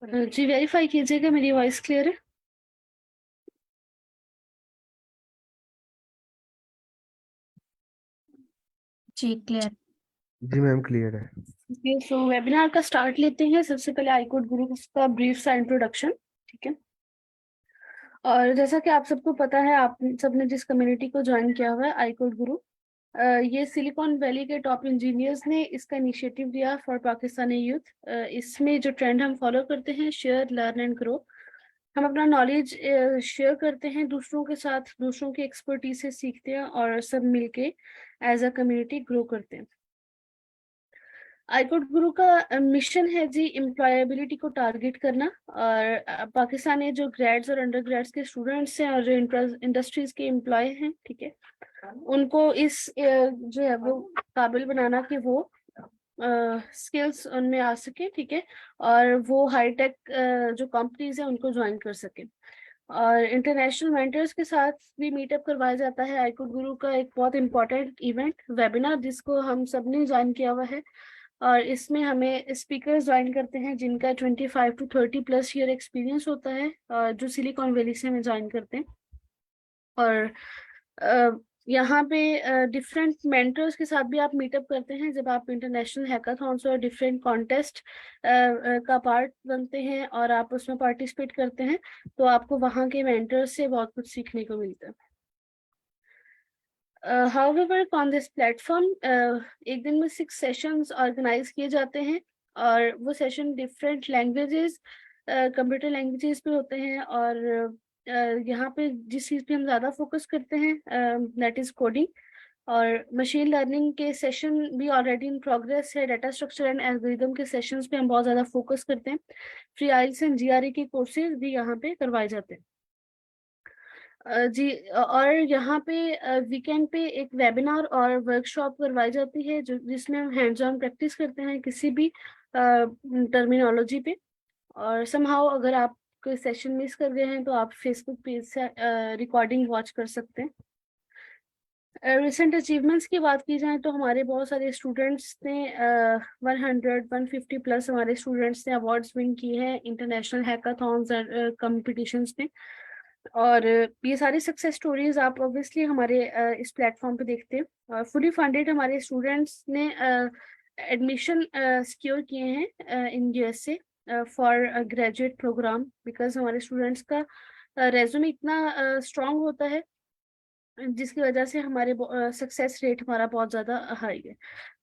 जी verify कीजिएगा मेरी voice clear है। जी क्लियर। जी मैम क्लियर है। ओके, सो वेबिनार का स्टार्ट लेते हैं। सबसे पहले आई कोड गुरु का ब्रीफ सा इंट्रोडक्शन। ठीक है। और जैसा कि आप सबको पता है, आप सबने जिस कम्युनिटी को ज्वाइन किया हुआ है आई कोड गुरु, ये सिलिकॉन वैली के टॉप इंजीनियर्स ने इसका इनिशिएटिव लिया फॉर पाकिस्तानी यूथ। इसमें जो ट्रेंड हम फॉलो करते हैं, शेयर लर्न एंड ग्रो। हम अपना नॉलेज शेयर करते हैं दूसरों के साथ, दूसरों की एक्सपर्टीज से सीखते हैं और सब मिलके एज अ कम्युनिटी ग्रो करते हैं। आईकोड गुरु का मिशन है जी एम्प्लॉयबिलिटी को टारगेट करना। और पाकिस्तानी जो ग्रेड्स और अंडर ग्रेड्स के स्टूडेंट्स हैं और जो इंडस्ट्रीज के एम्प्लॉय हैं, ठीक है, उनको इस जो है वो काबिल बनाना कि वो स्किल्स उनमें आ सके, ठीक है, और वो हाईटेक जो कंपनीज हैं उनको ज्वाइन कर सके। और इंटरनेशनल मेंटर्स के साथ भी मीटअप करवाया जाता है। आईकोड गुरु का एक बहुत इंपॉर्टेंट इवेंट वेबिनार जिसको हम सब ने ज्वाइन किया हुआ है। और इसमें हमें स्पीकर्स ज्वाइन करते हैं जिनका 25 to 30+ ईयर एक्सपीरियंस होता है, जो सिलिकॉन वैली से हमें ज्वाइन करते हैं। और यहाँ पे डिफरेंट मेंटर्स के साथ भी आप मीटअप करते हैं जब आप इंटरनेशनल हैकाथॉन्स और डिफरेंट कॉन्टेस्ट का पार्ट बनते हैं और आप उसमें पार्टिसिपेट करते हैं, तो आपको वहाँ के मेंटर्स से बहुत कुछ सीखने को मिलता है। हाउएवर ऑन दिस प्लेटफॉर्म एक दिन में 6 सेशंस ऑर्गेनाइज किए जाते हैं और वो session different languages, computer languages पे होते हैं। और यहाँ पे जिस चीज़ पे हम ज़्यादा फोकस करते हैं दैट इज कोडिंग। और मशीन लर्निंग के सेशन भी ऑलरेडी इन प्रोग्रेस है। डाटा स्ट्रक्चर एंड एल्गोरिदम के सेशंस पे हम बहुत ज़्यादा फोकस करते हैं। फ्री आइल्स एंड जीआरई के कोर्सेज भी यहाँ पे करवाए जाते हैं। जी, और यहाँ पे वीकेंड पे एक वेबिनार और वर्कशॉप करवाई जाती है जो जिसमें हम हैंड्स ऑन प्रैक्टिस करते हैं किसी भी टर्मिनोलॉजी पे। और समहाउ अगर आप कोई सेशन मिस कर गए हैं तो आप फेसबुक पेज से रिकॉर्डिंग वॉच कर सकते हैं। रिसेंट अचीवमेंट्स की बात की जाए तो हमारे बहुत सारे स्टूडेंट्स ने 150+ हमारे स्टूडेंट्स ने अवार्ड्स विन किए हैं इंटरनेशनल हैकाथॉन्स और कॉम्पिटिशन्स में। और ये सारी सक्सेस स्टोरीज आप ऑब्वियसली हमारे इस प्लेटफॉर्म पे देखते हैं। फुली फंडेड हमारे स्टूडेंट्स ने एडमिशन सिक्योर किए हैं in USA for graduate programme, because हमारे स्टूडेंट्स का रेज्यूमे इतना स्ट्रांग होता है जिसकी वजह से हमारे सक्सेस रेट हमारा बहुत ज़्यादा हाई है।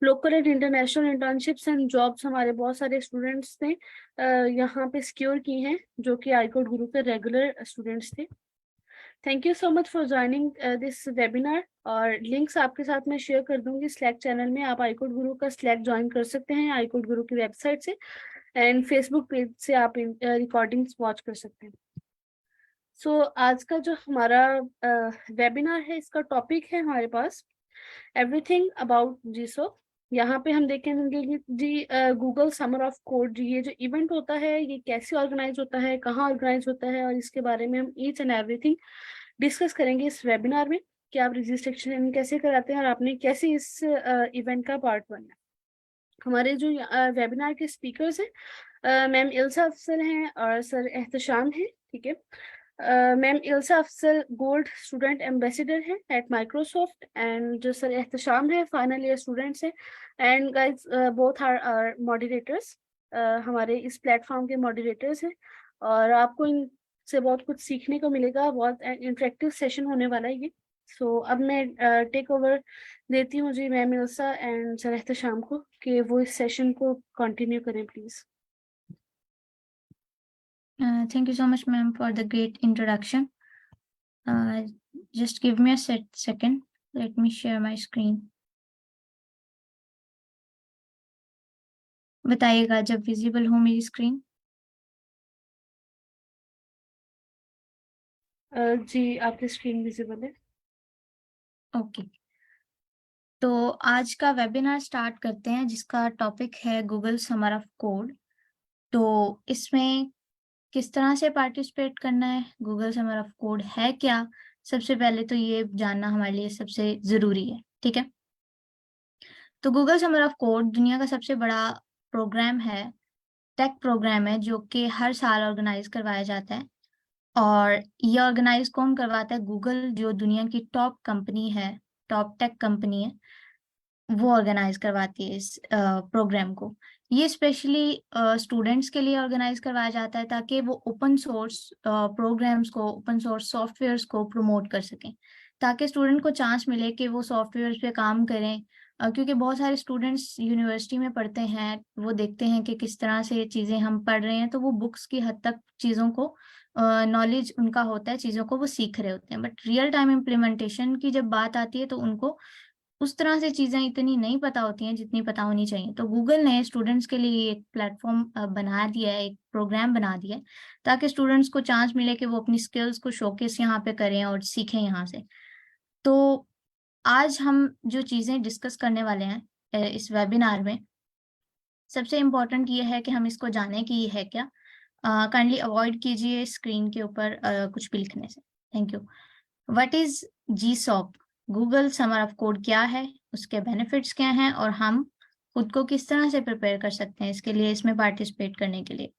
Local and international internships and jobs हमारे बहुत सारे स्टूडेंट्स ने यहाँ पे सिक्योर की हैं जो कि आईकोड गुरु के रेगुलर स्टूडेंट्स थे। Thank you so much for joining this webinar. और लिंक्स आपके साथ मैं शेयर कर दूंगी स्लैक चैनल में। आप आईकोड गुरु का स्लैक ज्वाइन कर सकते हैं आईकोड गुरु की वेबसाइट से, एंड फेसबुक पेज से आप रिकॉर्डिंग्स वॉच कर सकते हैं। सो आज का जो हमारा वेबिनार है, इसका टॉपिक है हमारे पास एवरीथिंग अबाउट जीसो। यहाँ पे हम देखेंगे कि जी गूगल समर ऑफ कोड, जी ये जो इवेंट होता है ये कैसे ऑर्गेनाइज होता है, कहाँ ऑर्गेनाइज होता है, और इसके बारे में हम ईच एंड एवरीथिंग डिस्कस करेंगे इस वेबिनार में कि आप रजिस्ट्रेशन कैसे कराते हैं और आपने कैसे इस इवेंट का पार्ट बनना है। हमारे जो वेबिनार के स्पीकर्स हैं, मैम इल्सा अफसल हैं और सर एहतशाम हैं, ठीक है। Ma'am Ilsa Afzal gold student ambassador हैं एट माइक्रोसॉफ्ट, एंड जो सर एहतशाम है फाइनल ईयर स्टूडेंट्स हैं। And guys both are moderators, हमारे इस प्लेटफॉर्म के मॉडरेटर्स हैं। और आपको इनसे बहुत कुछ सीखने को मिलेगा, बहुत इंटरेक्टिव सेशन होने वाला है ये। सो अब मैं टेक ओवर देती हूँ जी मैम इल्सा एंड सर एहतशाम को कि वो इस सेशन को कंटिन्यू करें please. Thank you so much, ma'am, for the great introduction. Just give me a second. Let me share my screen. बताइएगा जब विजिबल हो मेरी स्क्रीन। जी आपकी स्क्रीन विजिबल है। ओके, तो आज का वेबिनार स्टार्ट करते हैं जिसका टॉपिक है गूगल समर ऑफ कोड। तो इसमें किस तरह से पार्टिसिपेट करना है, गूगल समर ऑफ कोड है क्या, सबसे पहले तो ये जानना हमारे लिए सबसे जरूरी है, ठीक है। तो गूगल समर ऑफ कोड दुनिया का सबसे बड़ा प्रोग्राम है टेक प्रोग्राम है जो कि हर साल ऑर्गेनाइज करवाया जाता है। और ये ऑर्गेनाइज कौन करवाता है? गूगल, जो दुनिया की टॉप कंपनी है, टॉप टेक कंपनी है, वो ऑर्गेनाइज करवाती है इस प्रोग्राम को। ये स्पेशली स्टूडेंट्स के लिए ऑर्गेनाइज करवाया जाता है ताकि वो ओपन सोर्स प्रोग्राम्स को, ओपन सोर्स सॉफ्टवेयर्स को प्रमोट कर सकें, ताकि स्टूडेंट को चांस मिले कि वो सॉफ्टवेयर्स पे काम करें। क्योंकि बहुत सारे स्टूडेंट्स यूनिवर्सिटी में पढ़ते हैं, वो देखते हैं कि किस तरह से चीज़ें हम पढ़ रहे हैं, तो वो बुक्स की हद तक चीज़ों को, नॉलेज उनका होता है, चीज़ों को वो सीख रहे होते हैं, बट रियल टाइम इम्प्लीमेंटेशन की जब बात आती है तो उनको उस तरह से चीजें इतनी नहीं पता होती हैं जितनी पता होनी चाहिए। तो गूगल ने स्टूडेंट्स के लिए एक प्लेटफॉर्म बना दिया है, एक प्रोग्राम बना दिया है, ताकि स्टूडेंट्स को चांस मिले कि वो अपनी स्किल्स को शोकेस यहाँ पे करें और सीखें यहाँ से। तो आज हम जो चीजें डिस्कस करने वाले हैं इस वेबिनार में, सबसे इम्पोर्टेंट ये है कि हम इसको जाने कि ये है क्या। काइंडली अवॉइड कीजिए स्क्रीन के ऊपर कुछ भी लिखने से। Thank you. What is GSOC? Google summer of code क्या है, उसके बेनिफिट्स क्या हैं, और हम खुद को किस तरह से प्रिपेयर कर सकते हैं इसके लिए, इसमें पार्टिसिपेट करने के लिए।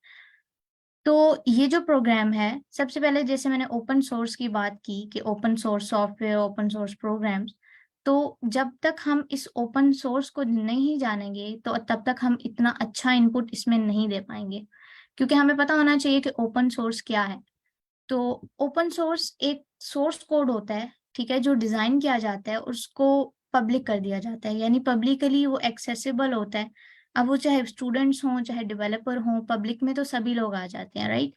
तो ये जो प्रोग्राम है, सबसे पहले जैसे मैंने ओपन सोर्स की बात की कि open source software, open source programs, तो जब तक हम इस ओपन सोर्स को नहीं जानेंगे तो तब तक हम इतना अच्छा इनपुट इसमें नहीं दे पाएंगे, क्योंकि हमें पता होना चाहिए कि ओपन सोर्स क्या है। तो ओपन सोर्स एक सोर्स कोड होता है, ठीक है, जो डिजाइन किया जाता है, उसको पब्लिक कर दिया जाता है, यानी पब्लिकली वो एक्सेसिबल होता है। अब वो चाहे स्टूडेंट्स हों चाहे डेवलपर हों, पब्लिक में तो सभी लोग आ जाते हैं, राइट।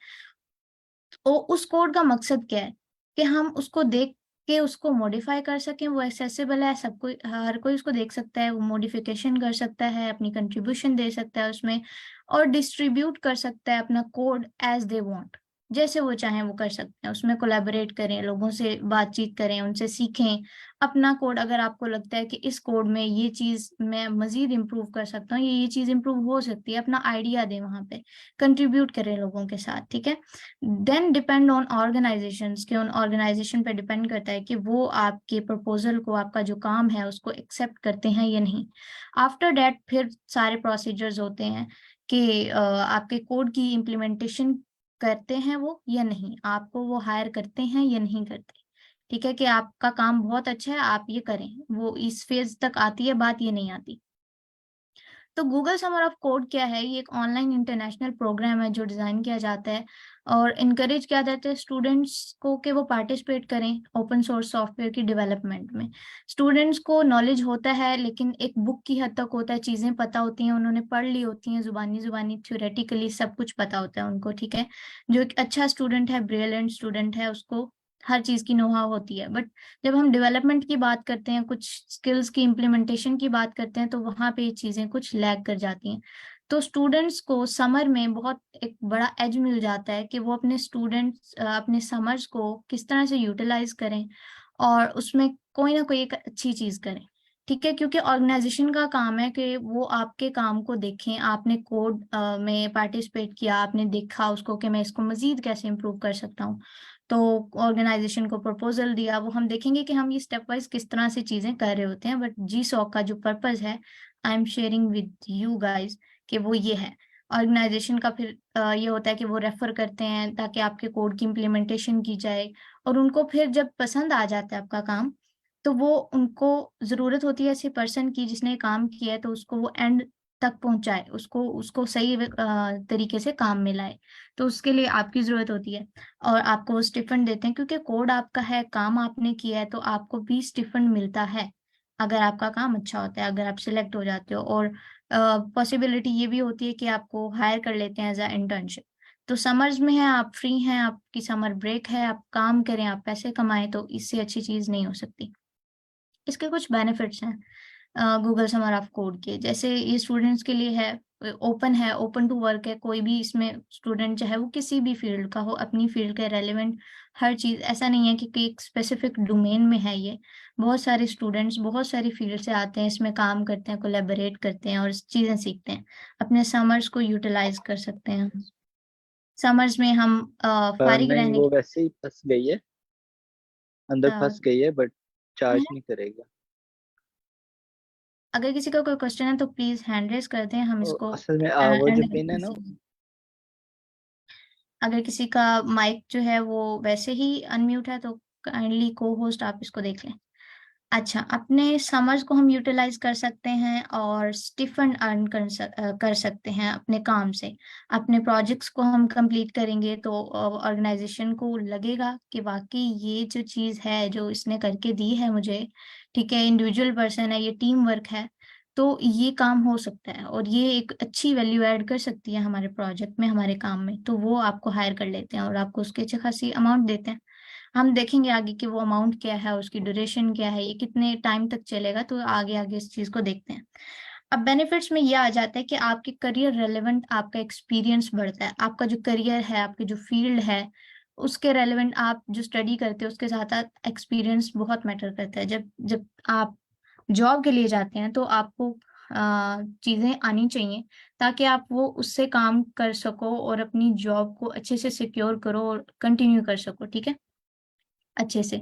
तो उस कोड का मकसद क्या है? कि हम उसको देख के उसको मॉडिफाई कर सकें, वो एक्सेसिबल है, सब कोई, हर कोई उसको देख सकता है, वो मॉडिफिकेशन कर सकता है, अपनी कंट्रीब्यूशन दे सकता है उसमें, और डिस्ट्रीब्यूट कर सकता है अपना कोड एज दे वांट, जैसे वो चाहें वो कर सकते हैं। उसमें कोलैबोरेट करें, लोगों से बातचीत करें, उनसे सीखें अपना कोड। अगर आपको लगता है कि इस कोड में ये चीज मैं मजीद इम्प्रूव कर सकता हूँ, ये चीज इम्प्रूव हो सकती है, अपना आइडिया दें वहां पे, कंट्रीब्यूट करें लोगों के साथ, ठीक है। देन डिपेंड ऑन ऑर्गेनाइजेशंस, के उन ऑर्गेनाइजेशन पे डिपेंड करता है कि वो आपके प्रपोजल को, आपका जो काम है उसको एक्सेप्ट करते हैं या नहीं। आफ्टर दैट फिर सारे प्रोसीजर्स होते हैं कि आपके कोड की इम्प्लीमेंटेशन करते हैं वो या नहीं, आपको वो हायर करते हैं या नहीं करते, ठीक है, कि आपका काम बहुत अच्छा है आप ये करें, वो इस फेज तक आती है बात, ये नहीं आती। तो गूगल समर ऑफ कोड क्या है? ये एक ऑनलाइन इंटरनेशनल प्रोग्राम है जो डिजाइन किया जाता है और इनकरेज किया जाता है स्टूडेंट्स को कि वो पार्टिसिपेट करें ओपन सोर्स सॉफ्टवेयर की डेवलपमेंट में। स्टूडेंट्स को नॉलेज होता है, लेकिन एक बुक की हद तक होता है, चीजें पता होती हैं, उन्होंने पढ़ ली होती हैं, जुबानी जुबानी थ्योरेटिकली सब कुछ पता होता है उनको, ठीक है। जो एक अच्छा स्टूडेंट है, ब्रिलियंट स्टूडेंट है, उसको हर चीज की नोहा होती है। बट जब हम डेवलपमेंट की बात करते हैं, कुछ स्किल्स की इम्प्लीमेंटेशन की बात करते हैं, तो वहां पे ये चीजें कुछ लैग कर जाती हैं। तो स्टूडेंट्स को समर में बहुत एक बड़ा एज मिल जाता है कि वो अपने स्टूडेंट्स, अपने समर्स को किस तरह से यूटिलाइज करें और उसमें कोई ना कोई एक अच्छी चीज करें, ठीक है। क्योंकि ऑर्गेनाइजेशन का काम है कि वो आपके काम को देखें, आपने कोड में पार्टिसिपेट किया, आपने देखा उसको कि मैं इसको मजीद कैसे इम्प्रूव कर सकता हूँ, तो ऑर्गेनाइजेशन को प्रपोजल दिया, वो हम देखेंगे कि हम ये स्टेप वाइज किस तरह से चीजें कर रहे होते हैं। बट GSOC का जो पर्पज है, I am sharing with you guys, कि वो ये है। ऑर्गेनाइजेशन का फिर ये होता है कि वो रेफर करते हैं ताकि आपके कोड की इम्प्लीमेंटेशन की जाए, और उनको फिर जब पसंद आ जाता है आपका काम, तो वो, उनको जरूरत होती है ऐसे पर्सन की जिसने काम किया है, तो उसको वो एंड तक पहुंचाए, उसको उसको सही तरीके से काम में लाए। तो उसके लिए आपकी जरूरत होती है, और आपको वो स्टिफन देते हैं, क्योंकि कोड आपका है, काम आपने किया है, तो आपको भी स्टिफन मिलता है अगर आपका काम अच्छा होता है, अगर आप सिलेक्ट हो जाते हो। और पॉसिबिलिटी ये भी होती है कि आपको हायर कर लेते हैं एज अ इंटर्नशिप। तो समर्स में है, आप फ्री हैं, आपकी समर ब्रेक है, आप काम करें, आप पैसे कमाएं, तो इससे अच्छी चीज नहीं हो सकती। इसके कुछ बेनिफिट्स हैं गूगल समर ऑफ कोड के, जैसे ये स्टूडेंट्स के लिए है, ओपन है, ओपन टू वर्क है, कोई भी इसमें स्टूडेंट चाहे वो किसी भी फील्ड का हो, अपनी फील्ड के रेलेवेंट हर चीज, ऐसा नहीं है कि एक स्पेसिफिक डोमेन में है ये। बहुत सारे स्टूडेंट्स बहुत सारी फील्ड से आते हैं, इसमें काम करते हैं, कोलैबोरेट करते हैं और चीजें सीखते हैं, अपने समर्स को यूटिलाइज कर सकते हैं। समर्स में हम फारिग नहीं, रहने वो के, वैसे ही फंस गई है, अंदर अ, फंस गई है, बट चार्ज नहीं करेगा। अगर किसी का कोई क्वेश्चन है तो प्लीज हैंड रेज कर दें, हम इसको असल में वो जो एंड पिन है ना, में अगर किसी का माइक जो है वो वैसे ही अनम्यूट है तो काइंडली को होस्ट आप इसको देख लें। अच्छा, अपने समर्स को हम यूटिलाइज कर सकते हैं और स्टिफंड अर्न कर सकते हैं अपने काम से। अपने प्रोजेक्ट्स को हम कंप्लीट करेंगे तो ऑर्गेनाइजेशन को लगेगा कि वाकई ये जो चीज़ है जो इसने करके दी है मुझे, ठीक है, इंडिविजुअल पर्सन है, ये टीम वर्क है, तो ये काम हो सकता है और ये एक अच्छी वैल्यू ऐड कर सकती है हमारे प्रोजेक्ट में, हमारे काम में, तो वो आपको हायर कर लेते हैं और आपको उसकी अच्छी खासी अमाउंट देते हैं। हम देखेंगे आगे कि वो अमाउंट क्या है, उसकी ड्यूरेशन क्या है, ये कितने टाइम तक चलेगा, तो आगे आगे इस चीज को देखते हैं। अब बेनिफिट्स में ये आ जाता है कि आपके करियर रेलेवेंट, आपका एक्सपीरियंस बढ़ता है, आपका जो करियर है, आपकी जो फील्ड है, उसके रेलेवेंट आप जो स्टडी करते हो उसके साथ साथ एक्सपीरियंस बहुत मैटर करता है। जब जब आप जॉब के लिए जाते हैं तो आपको चीजें आनी चाहिए ताकि आप वो उससे काम कर सको और अपनी जॉब को अच्छे से सिक्योर करो और कंटिन्यू कर सको, ठीक है, अच्छे से।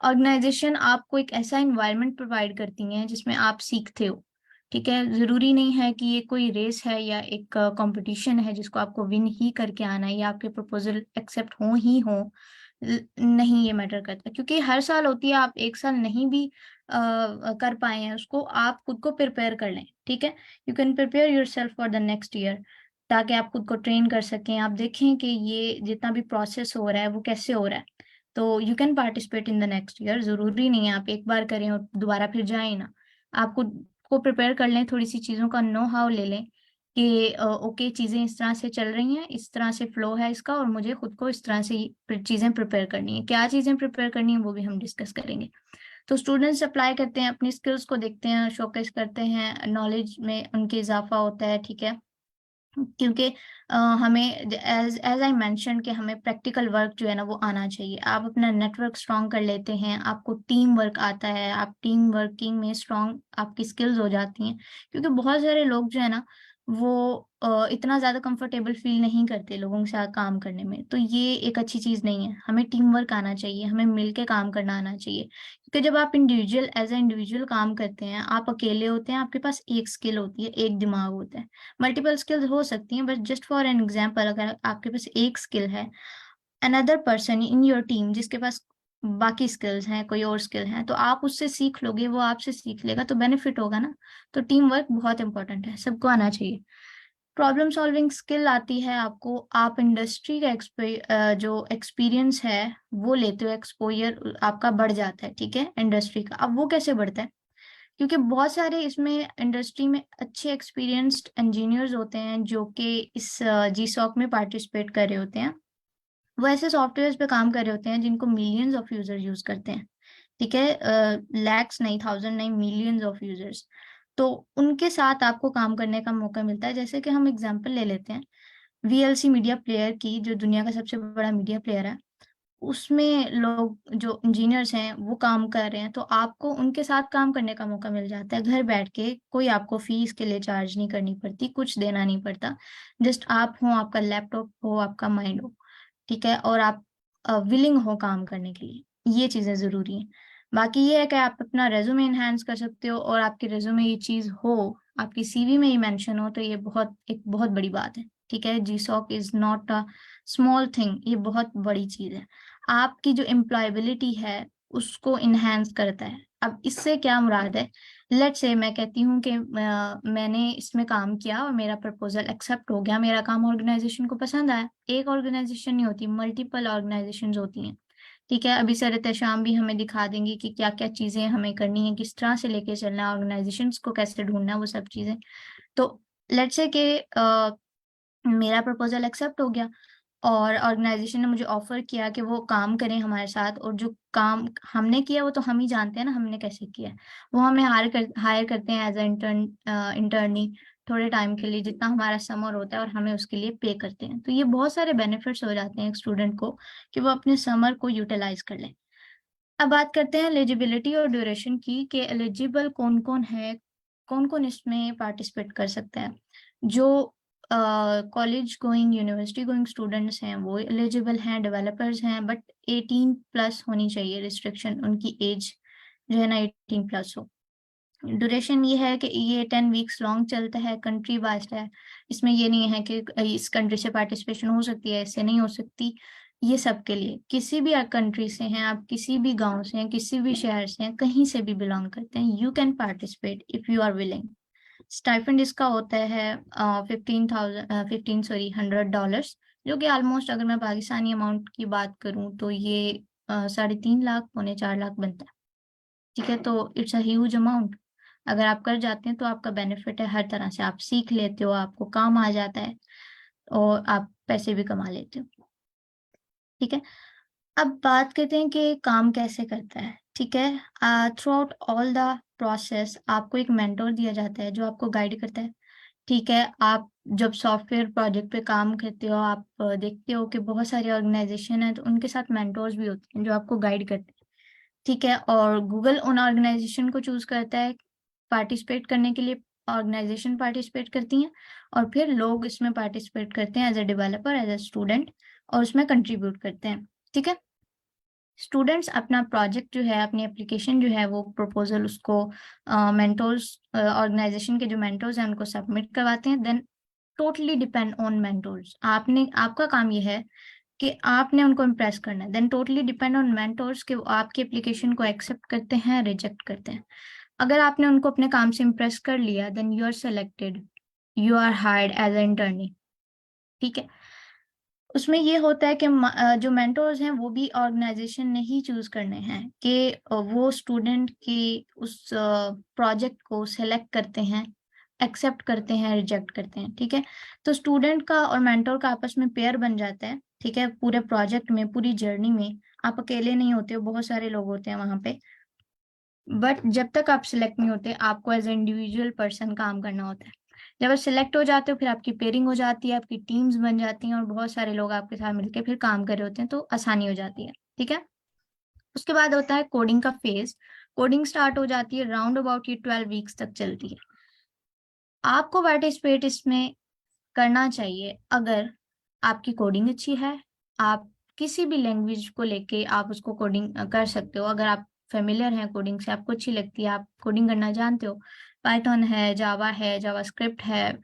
ऑर्गेनाइजेशन आपको एक ऐसा एनवायरनमेंट प्रोवाइड करती है जिसमें आप सीखते हो, ठीक है। जरूरी नहीं है कि ये कोई रेस है या एक कंपटीशन है जिसको आपको विन ही करके आना है या आपके प्रपोजल एक्सेप्ट हो। नहीं, ये मैटर करता क्योंकि हर साल होती है, आप एक साल नहीं भी कर पाए हैं उसको, आप खुद को प्रिपेयर कर लें, ठीक है। You can prepare your self for the next year ताकि आप खुद को ट्रेन कर सकें, आप देखें कि ये जितना भी प्रोसेस हो रहा है वो कैसे हो रहा है, तो you can participate in the next year. जरूरी नहीं है आप एक बार करें और दोबारा फिर जाए ना, आप खुद को प्रिपेयर कर लें, थोड़ी सी चीजों का नो हाउ ले लें कि ओके चीजें इस तरह से चल रही हैं, इस तरह से फ्लो है इसका और मुझे खुद को इस तरह से चीजें प्रिपेयर करनी है। क्या चीजें प्रिपेयर करनी है वो भी हम डिस्कस करेंगे। तो स्टूडेंट्स अप्लाई करते हैं, अपनी स्किल्स को देखते हैं, शोकेस करते हैं, नॉलेज में उनके इजाफा होता है, ठीक है, क्योंकि हमें एज एज आई मेंशन कि हमें प्रैक्टिकल वर्क जो है ना वो आना चाहिए। आप अपना नेटवर्क स्ट्रांग कर लेते हैं, आपको टीम वर्क आता है, आप टीम वर्किंग में स्ट्रांग आपकी स्किल्स हो जाती हैं, क्योंकि बहुत सारे लोग जो है ना वो इतना ज्यादा कंफर्टेबल फील नहीं करते लोगों के साथ काम करने में, तो ये एक अच्छी चीज नहीं है। हमें टीम वर्क आना चाहिए, हमें मिलके काम करना आना चाहिए, क्योंकि जब आप इंडिविजुअल एज ए इंडिविजुअल काम करते हैं, आप अकेले होते हैं, आपके पास एक स्किल होती है, एक दिमाग होता है। मल्टीपल स्किल्स हो सकती हैं, but just for an example, अगर आपके पास एक स्किल है, another person in your team जिसके पास बाकी स्किल्स हैं, कोई और स्किल है, तो आप उससे सीख लोगे, वो आपसे सीख लेगा, तो बेनिफिट होगा ना। तो टीम वर्क बहुत इंपॉर्टेंट है, सबको आना चाहिए। प्रॉब्लम सॉल्विंग स्किल आती है आपको, आप इंडस्ट्री का जो एक्सपीरियंस है वो लेते हो, एक्सपोजर आपका बढ़ जाता है, ठीक है, इंडस्ट्री का। अब वो कैसे बढ़ता है, क्योंकि बहुत सारे इसमें इंडस्ट्री में अच्छे एक्सपीरियंस्ड इंजीनियर्स होते हैं जो कि इस जीसॉक में पार्टिसिपेट कर रहे होते हैं। वो ऐसे सॉफ्टवेयर पे काम कर रहे होते हैं जिनको मिलियंस ऑफ यूजर यूज करते हैं, ठीक है, लैक्स नहीं, थाउजेंड नहीं, मिलियंस ऑफ यूजर्स। तो उनके साथ आपको काम करने का मौका मिलता है। जैसे कि हम एग्जांपल ले लेते हैं वीएलसी मीडिया प्लेयर की, जो दुनिया का सबसे बड़ा मीडिया प्लेयर है, उसमें लोग जो इंजीनियर्स हैं वो काम कर रहे हैं, तो आपको उनके साथ काम करने का मौका मिल जाता है घर बैठ के। कोई आपको फीस के लिए चार्ज नहीं करनी पड़ती, कुछ देना नहीं पड़ता, जस्ट आप हो, आपका लैपटॉप हो, आपका माइंड हो, ठीक है, और आप विलिंग हो काम करने के लिए। ये चीजें जरूरी हैं। बाकी ये है कि आप अपना रेज्यूमे इनहेंस कर सकते हो, और आपके रेज्यूमे ये चीज हो, आपकी सीवी में ही मेंशन हो, तो ये एक बहुत बड़ी बात है, ठीक है। GSoC is not a small thing, ये बहुत बड़ी चीज है, आपकी जो एम्प्लॉयबिलिटी है उसको इनहेंस करता है। अब इससे क्या मुराद है, लेट्स से मैं कहती हूँ कि मैंने इसमें काम किया और मेरा प्रपोजल एक्सेप्ट हो गया, मेरा काम ऑर्गेनाइजेशन को पसंद आया। एक ऑर्गेनाइजेशन नहीं होती, मल्टीपल ऑर्गेनाइजेशंस होती हैं, ठीक है। अभी सर एहतशाम भी हमें दिखा देंगे कि क्या क्या चीजें हमें करनी है, किस तरह से लेके चलना है, ऑर्गेनाइजेशंस को कैसे ढूंढना है, वो सब चीजें। तो लेट्स से कि मेरा प्रपोजल एक्सेप्ट हो गया और ऑर्गेनाइजेशन ने मुझे ऑफर किया कि वो काम करें हमारे साथ, और जो काम हमने किया वो तो हम ही जानते हैं ना हमने कैसे किया है। वो हमें हायर करते हैं एज इंटर्नी थोड़े टाइम के लिए, जितना हमारा समर होता है, और हमें उसके लिए पे करते हैं। तो ये बहुत सारे बेनिफिट्स हो जाते हैं एक स्टूडेंट को कि वो अपने समर को यूटिलाइज कर ले। अब बात करते हैं एलिजिबिलिटी और ड्यूरेशन की, कि एलिजिबल कौन कौन है, कौन कौन इसमें पार्टिसिपेट कर सकता है। जो college going, university going students हैं वो एलिजिबल हैं, डेवलपर्स हैं, बट 18 प्लस होनी चाहिए रिस्ट्रिक्शन, उनकी एज जो है ना 18 प्लस हो। ड्यूरेशन ये है कि ये 10 वीक्स लॉन्ग चलता है, कंट्री वाइज है। इसमें ये नहीं है कि इस कंट्री से पार्टिसिपेशन हो सकती है, इससे नहीं हो सकती। ये सबके लिए, किसी भी कंट्री से हैं आप, किसी भी गांव से हैं, किसी भी शहर से हैं, कहीं से भी बिलोंग करते हैं, you can participate if you are willing. Stipend इसका होता है 100 डॉलर्स, जो कि ऑलमोस्ट, अगर मैं पाकिस्तानी अमाउंट की बात करूं तो ये 3.5 लाख, 4.5 लाख बनता है। ठीक है, तो इट्स अ ह्यूज अमाउंट। अगर आप कर जाते हैं तो आपका बेनिफिट है हर तरह से, आप सीख लेते हो, आपको काम आ जाता है और आप पैसे भी कमा लेते हो। ठीक है, अब बात करते हैं कि काम कैसे करता है। ठीक है, through out all the process आपको एक मेंटोर दिया जाता है जो आपको गाइड करता है। ठीक है, आप जब सॉफ्टवेयर प्रोजेक्ट पे काम करते हो, आप देखते हो कि बहुत सारे ऑर्गेनाइजेशन है, तो उनके साथ मेंटोर्स भी होते हैं जो आपको गाइड करते हैं। ठीक है, और गूगल उन ऑर्गेनाइजेशन को चूज करता है पार्टिसिपेट करने के लिए। ऑर्गेनाइजेशन पार्टिसिपेट करती हैं और फिर लोग इसमें पार्टिसिपेट करते हैं as a developer, as a student, और उसमें कंट्रीब्यूट करते हैं। ठीक है, स्टूडेंट्स अपना प्रोजेक्ट जो है, अपनी एप्लीकेशन जो है, वो प्रपोजल उसको मेंटोर्स, ऑर्गेनाइजेशन के जो मेंटोर्स हैं उनको सबमिट करवाते हैं। Then totally depend on mentors. आपका काम ये है कि आपने उनको इम्प्रेस करना है। Then totally depend on mentors कि वो आपकी एप्लीकेशन को एक्सेप्ट करते हैं, रिजेक्ट करते हैं। अगर आपने उनको अपने काम से इम्प्रेस कर लिया, then you are selected, you are hired as an internee. ठीक है, उसमें ये होता है कि जो मेंटोर्स हैं वो भी ऑर्गेनाइजेशन ने ही चूज करने हैं कि वो स्टूडेंट की उस प्रोजेक्ट को सेलेक्ट करते हैं, एक्सेप्ट करते हैं, रिजेक्ट करते हैं। ठीक है, तो स्टूडेंट का और मेंटोर का आपस में पेयर बन जाता है। ठीक है, पूरे प्रोजेक्ट में, पूरी जर्नी में आप अकेले नहीं होते हो, बहुत सारे लोग होते हैं वहां पे। बट जब तक आप सिलेक्ट नहीं होते, आपको एज ए इंडिविजुअल पर्सन काम करना होता है। जब आप सिलेक्ट हो जाते हो, फिर आपकी पेयरिंग हो जाती है, आपकी टीम्स बन जाती हैं और बहुत सारे लोग आपके साथ मिलकर फिर काम कर रहे होते हैं, तो आसानी हो जाती है। ठीक है, उसके बाद होता है कोडिंग का फेज। कोडिंग स्टार्ट हो जाती है राउंड अबाउट ये 12 वीक्स तक चलती है। आपको पार्टिसिपेट इसमें करना चाहिए अगर आपकी कोडिंग अच्छी है। आप किसी भी लैंग्वेज को लेके आप उसको कोडिंग कर सकते हो। अगर आप फेमिलियर हैं कोडिंग से, आपको अच्छी लगती है, आप कोडिंग करना जानते हो, पाइथन है, जावा है, जावा स्क्रिप्ट है,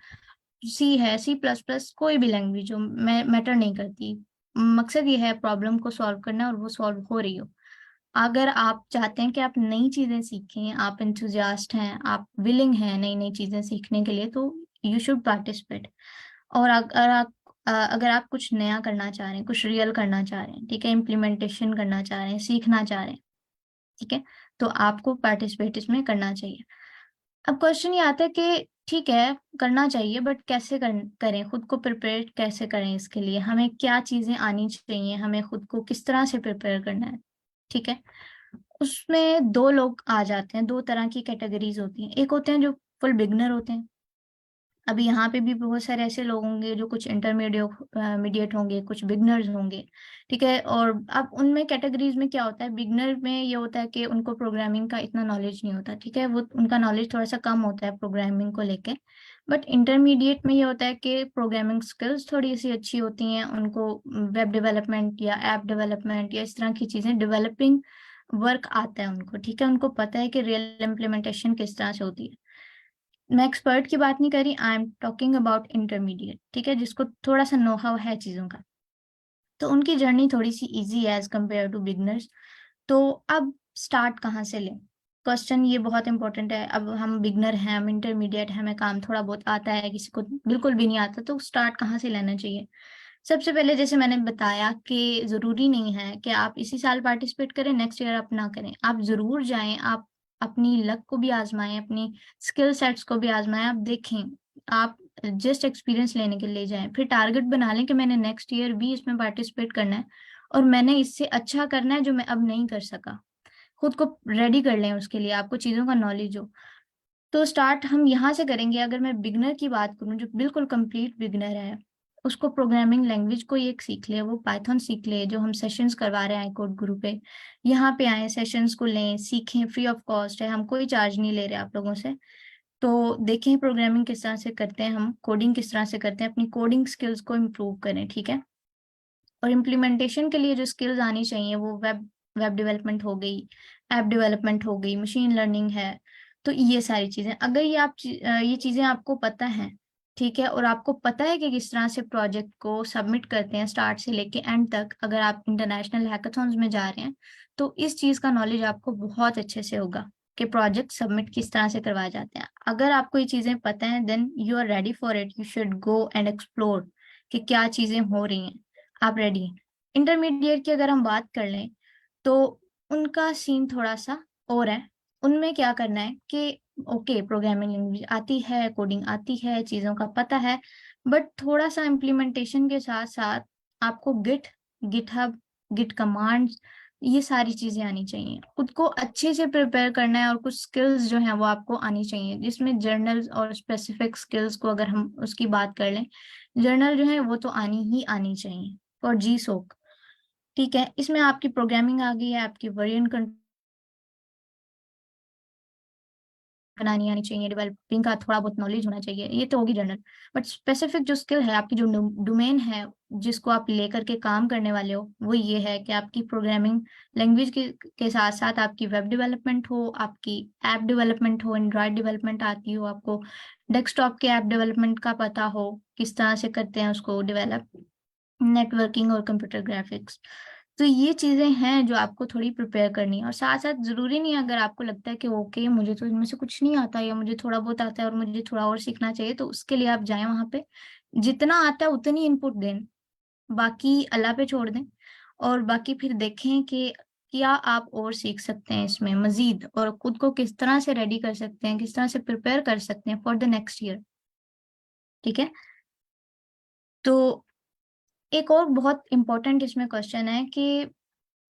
सी है, C++, कोई भी लैंग्वेज जो मैटर नहीं करती। मकसद ये है प्रॉब्लम को सॉल्व करना और वो सॉल्व हो रही हो। अगर आप चाहते हैं कि आप नई चीजें सीखें, आप इंथुजियास्ट हैं, आप विलिंग हैं नई नई चीजें सीखने के लिए, तो यू शुड पार्टिसिपेट। और अगर आप कुछ नया करना चाह रहे हैं, कुछ रियल करना चाह रहे हैं, ठीक है, इम्प्लीमेंटेशन करना चाह रहे हैं, सीखना चाह रहे हैं, ठीक है, तो आपको पार्टिसिपेट इसमें करना चाहिए। अब क्वेश्चन ये आता है कि ठीक है, करना चाहिए, बट कैसे करें, खुद को प्रिपेयर कैसे करें, इसके लिए हमें क्या चीजें आनी चाहिए, हमें खुद को किस तरह से प्रिपेयर करना है। ठीक है, उसमें दो लोग आ जाते हैं, दो तरह की कैटेगरीज होती हैं। एक होते हैं जो फुल बिगनर होते हैं। अभी यहाँ पे भी बहुत सारे ऐसे लोग होंगे जो कुछ इंटरमीडिएट मीडिएट होंगे, कुछ बिगनर्स होंगे। ठीक है, और अब उनमें कैटेगरीज में क्या होता है, बिगनर में ये होता है कि उनको प्रोग्रामिंग का इतना नॉलेज नहीं होता। ठीक है, वो उनका नॉलेज थोड़ा सा कम होता है प्रोग्रामिंग को लेके। बट इंटरमीडिएट में ये होता है कि प्रोग्रामिंग स्किल्स थोड़ी सी अच्छी होती हैं उनको, वेब डेवलपमेंट या ऐप डेवलपमेंट या इस तरह की चीजें, डेवलपिंग वर्क आता है उनको। ठीक है, उनको पता है कि रियल इम्प्लीमेंटेशन किस तरह से होती है। मैं एक्सपर्ट की बात नहीं कर रही, I am talking about intermediate. ठीक है, जिसको थोड़ा सा नो हाउ है चीजों का, तो उनकी जर्नी थोड़ी सी इजी है एज कम्पेयर टू बिगनर्स। तो अब स्टार्ट कहाँ से लें, क्वेश्चन ये बहुत इंपॉर्टेंट है। अब हम बिगनर हैं, हम इंटरमीडिएट हैं, हमें काम थोड़ा बहुत आता है, किसी को बिल्कुल भी नहीं आता, तो स्टार्ट कहाँ से लेना चाहिए। सबसे पहले जैसे मैंने बताया कि जरूरी नहीं है कि आप इसी साल पार्टिसिपेट करें, नेक्स्ट ईयर अपना करें। आप जरूर जाएं, आप अपनी लक को भी आजमाएं, अपनी स्किल सेट्स को भी आजमाएं, आप देखें। आप जस्ट एक्सपीरियंस लेने के लिए जाएं, फिर टारगेट बना लें कि मैंने नेक्स्ट ईयर भी इसमें पार्टिसिपेट करना है और मैंने इससे अच्छा करना है जो मैं अब नहीं कर सका। खुद को रेडी कर लें उसके लिए, आपको चीजों का नॉलेज हो। तो स्टार्ट हम यहाँ से करेंगे। अगर मैं बिगनर की बात करूँ, जो बिल्कुल कंप्लीट बिगनर है, उसको प्रोग्रामिंग लैंग्वेज कोई एक सीख ले, वो पाइथन सीख ले, जो हम सेशंस करवा रहे हैं कोड गुरु पे। यहाँ पे आए, सेशंस को लें, सीखें, फ्री ऑफ कॉस्ट है, हम कोई चार्ज नहीं ले रहे आप लोगों से। तो देखें प्रोग्रामिंग किस तरह से करते हैं, हम कोडिंग किस तरह से करते हैं, अपनी कोडिंग स्किल्स को इम्प्रूव करें। ठीक है, और इम्प्लीमेंटेशन के लिए जो स्किल्स आनी चाहिए, वो वेब वेब डेवलपमेंट हो गई, ऐप डेवलपमेंट हो गई, मशीन लर्निंग है, तो ये सारी चीजें, अगर ये चीजें आपको पता है, ठीक है, और आपको पता है कि किस तरह से प्रोजेक्ट को सबमिट करते हैं स्टार्ट से लेके एंड तक, अगर आप इंटरनेशनल हैकाथॉन्स में जा रहे हैं तो इस चीज का नॉलेज आपको बहुत अच्छे से होगा कि प्रोजेक्ट सबमिट किस तरह से करवाए जाते हैं। अगर आपको ये चीजें पता है then you are ready for it, you should go and explore कि क्या चीजें हो रही हैं, आप रेडी हैं। इंटरमीडिएट की अगर हम बात कर लें तो उनका सीन थोड़ा सा और है। उनमें क्या करना है कि ओके प्रोग्रामिंग लैंग्वेज आती है, कोडिंग आती है, चीजों का पता है, बट थोड़ा सा इम्प्लीमेंटेशन के साथ साथ आपको गिटहब, गिट कमांड्स, ये सारी चीजें आनी चाहिए। खुद को अच्छे से प्रिपेयर करना है और कुछ स्किल्स जो है वो आपको आनी चाहिए, जिसमें जर्नल्स और स्पेसिफिक स्किल्स को अगर हम उसकी बात कर लें, जर्नल जो है वो तो आनी ही आनी चाहिए फॉर जी सोक। ठीक है, इसमें आपकी प्रोग्रामिंग आ गई है, आपकी वेरिएंट बनानी आनी चाहिए, डेवलपिंग का थोड़ा बहुत नॉलेज होना चाहिए, ये तो होगी जनरल। बट स्पेसिफिक जो स्किल है, आपकी जो डोमेन है जिसको आप लेकर के काम करने वाले हो, वो ये है कि आपकी प्रोग्रामिंग लैंग्वेज के साथ साथ आपकी वेब डेवलपमेंट हो, आपकी ऐप डेवलपमेंट हो, एंड्रॉयड डेवलपमेंट आती हो, आपको डेस्कटॉप के ऐप डेवलपमेंट का पता हो, किस तरह से करते हैं उसको डेवलप, नेटवर्किंग और कंप्यूटर ग्राफिक्स। तो ये चीजें हैं जो आपको थोड़ी प्रिपेयर करनी है। और साथ साथ जरूरी नहीं है, अगर आपको लगता है कि ओके मुझे तो इनमें से कुछ नहीं आता या मुझे थोड़ा बहुत आता है और मुझे थोड़ा और सीखना चाहिए, तो उसके लिए आप जाएं वहां पे, जितना आता है उतनी इनपुट दें, बाकी अल्लाह पे छोड़ दें, और बाकी फिर देखें कि क्या आप और सीख सकते हैं इसमें मजीद, और खुद को किस तरह से रेडी कर सकते हैं, किस तरह से प्रिपेयर कर सकते हैं फॉर द नेक्स्ट ईयर। ठीक है, तो एक और बहुत इंपॉर्टेंट इसमें क्वेश्चन है कि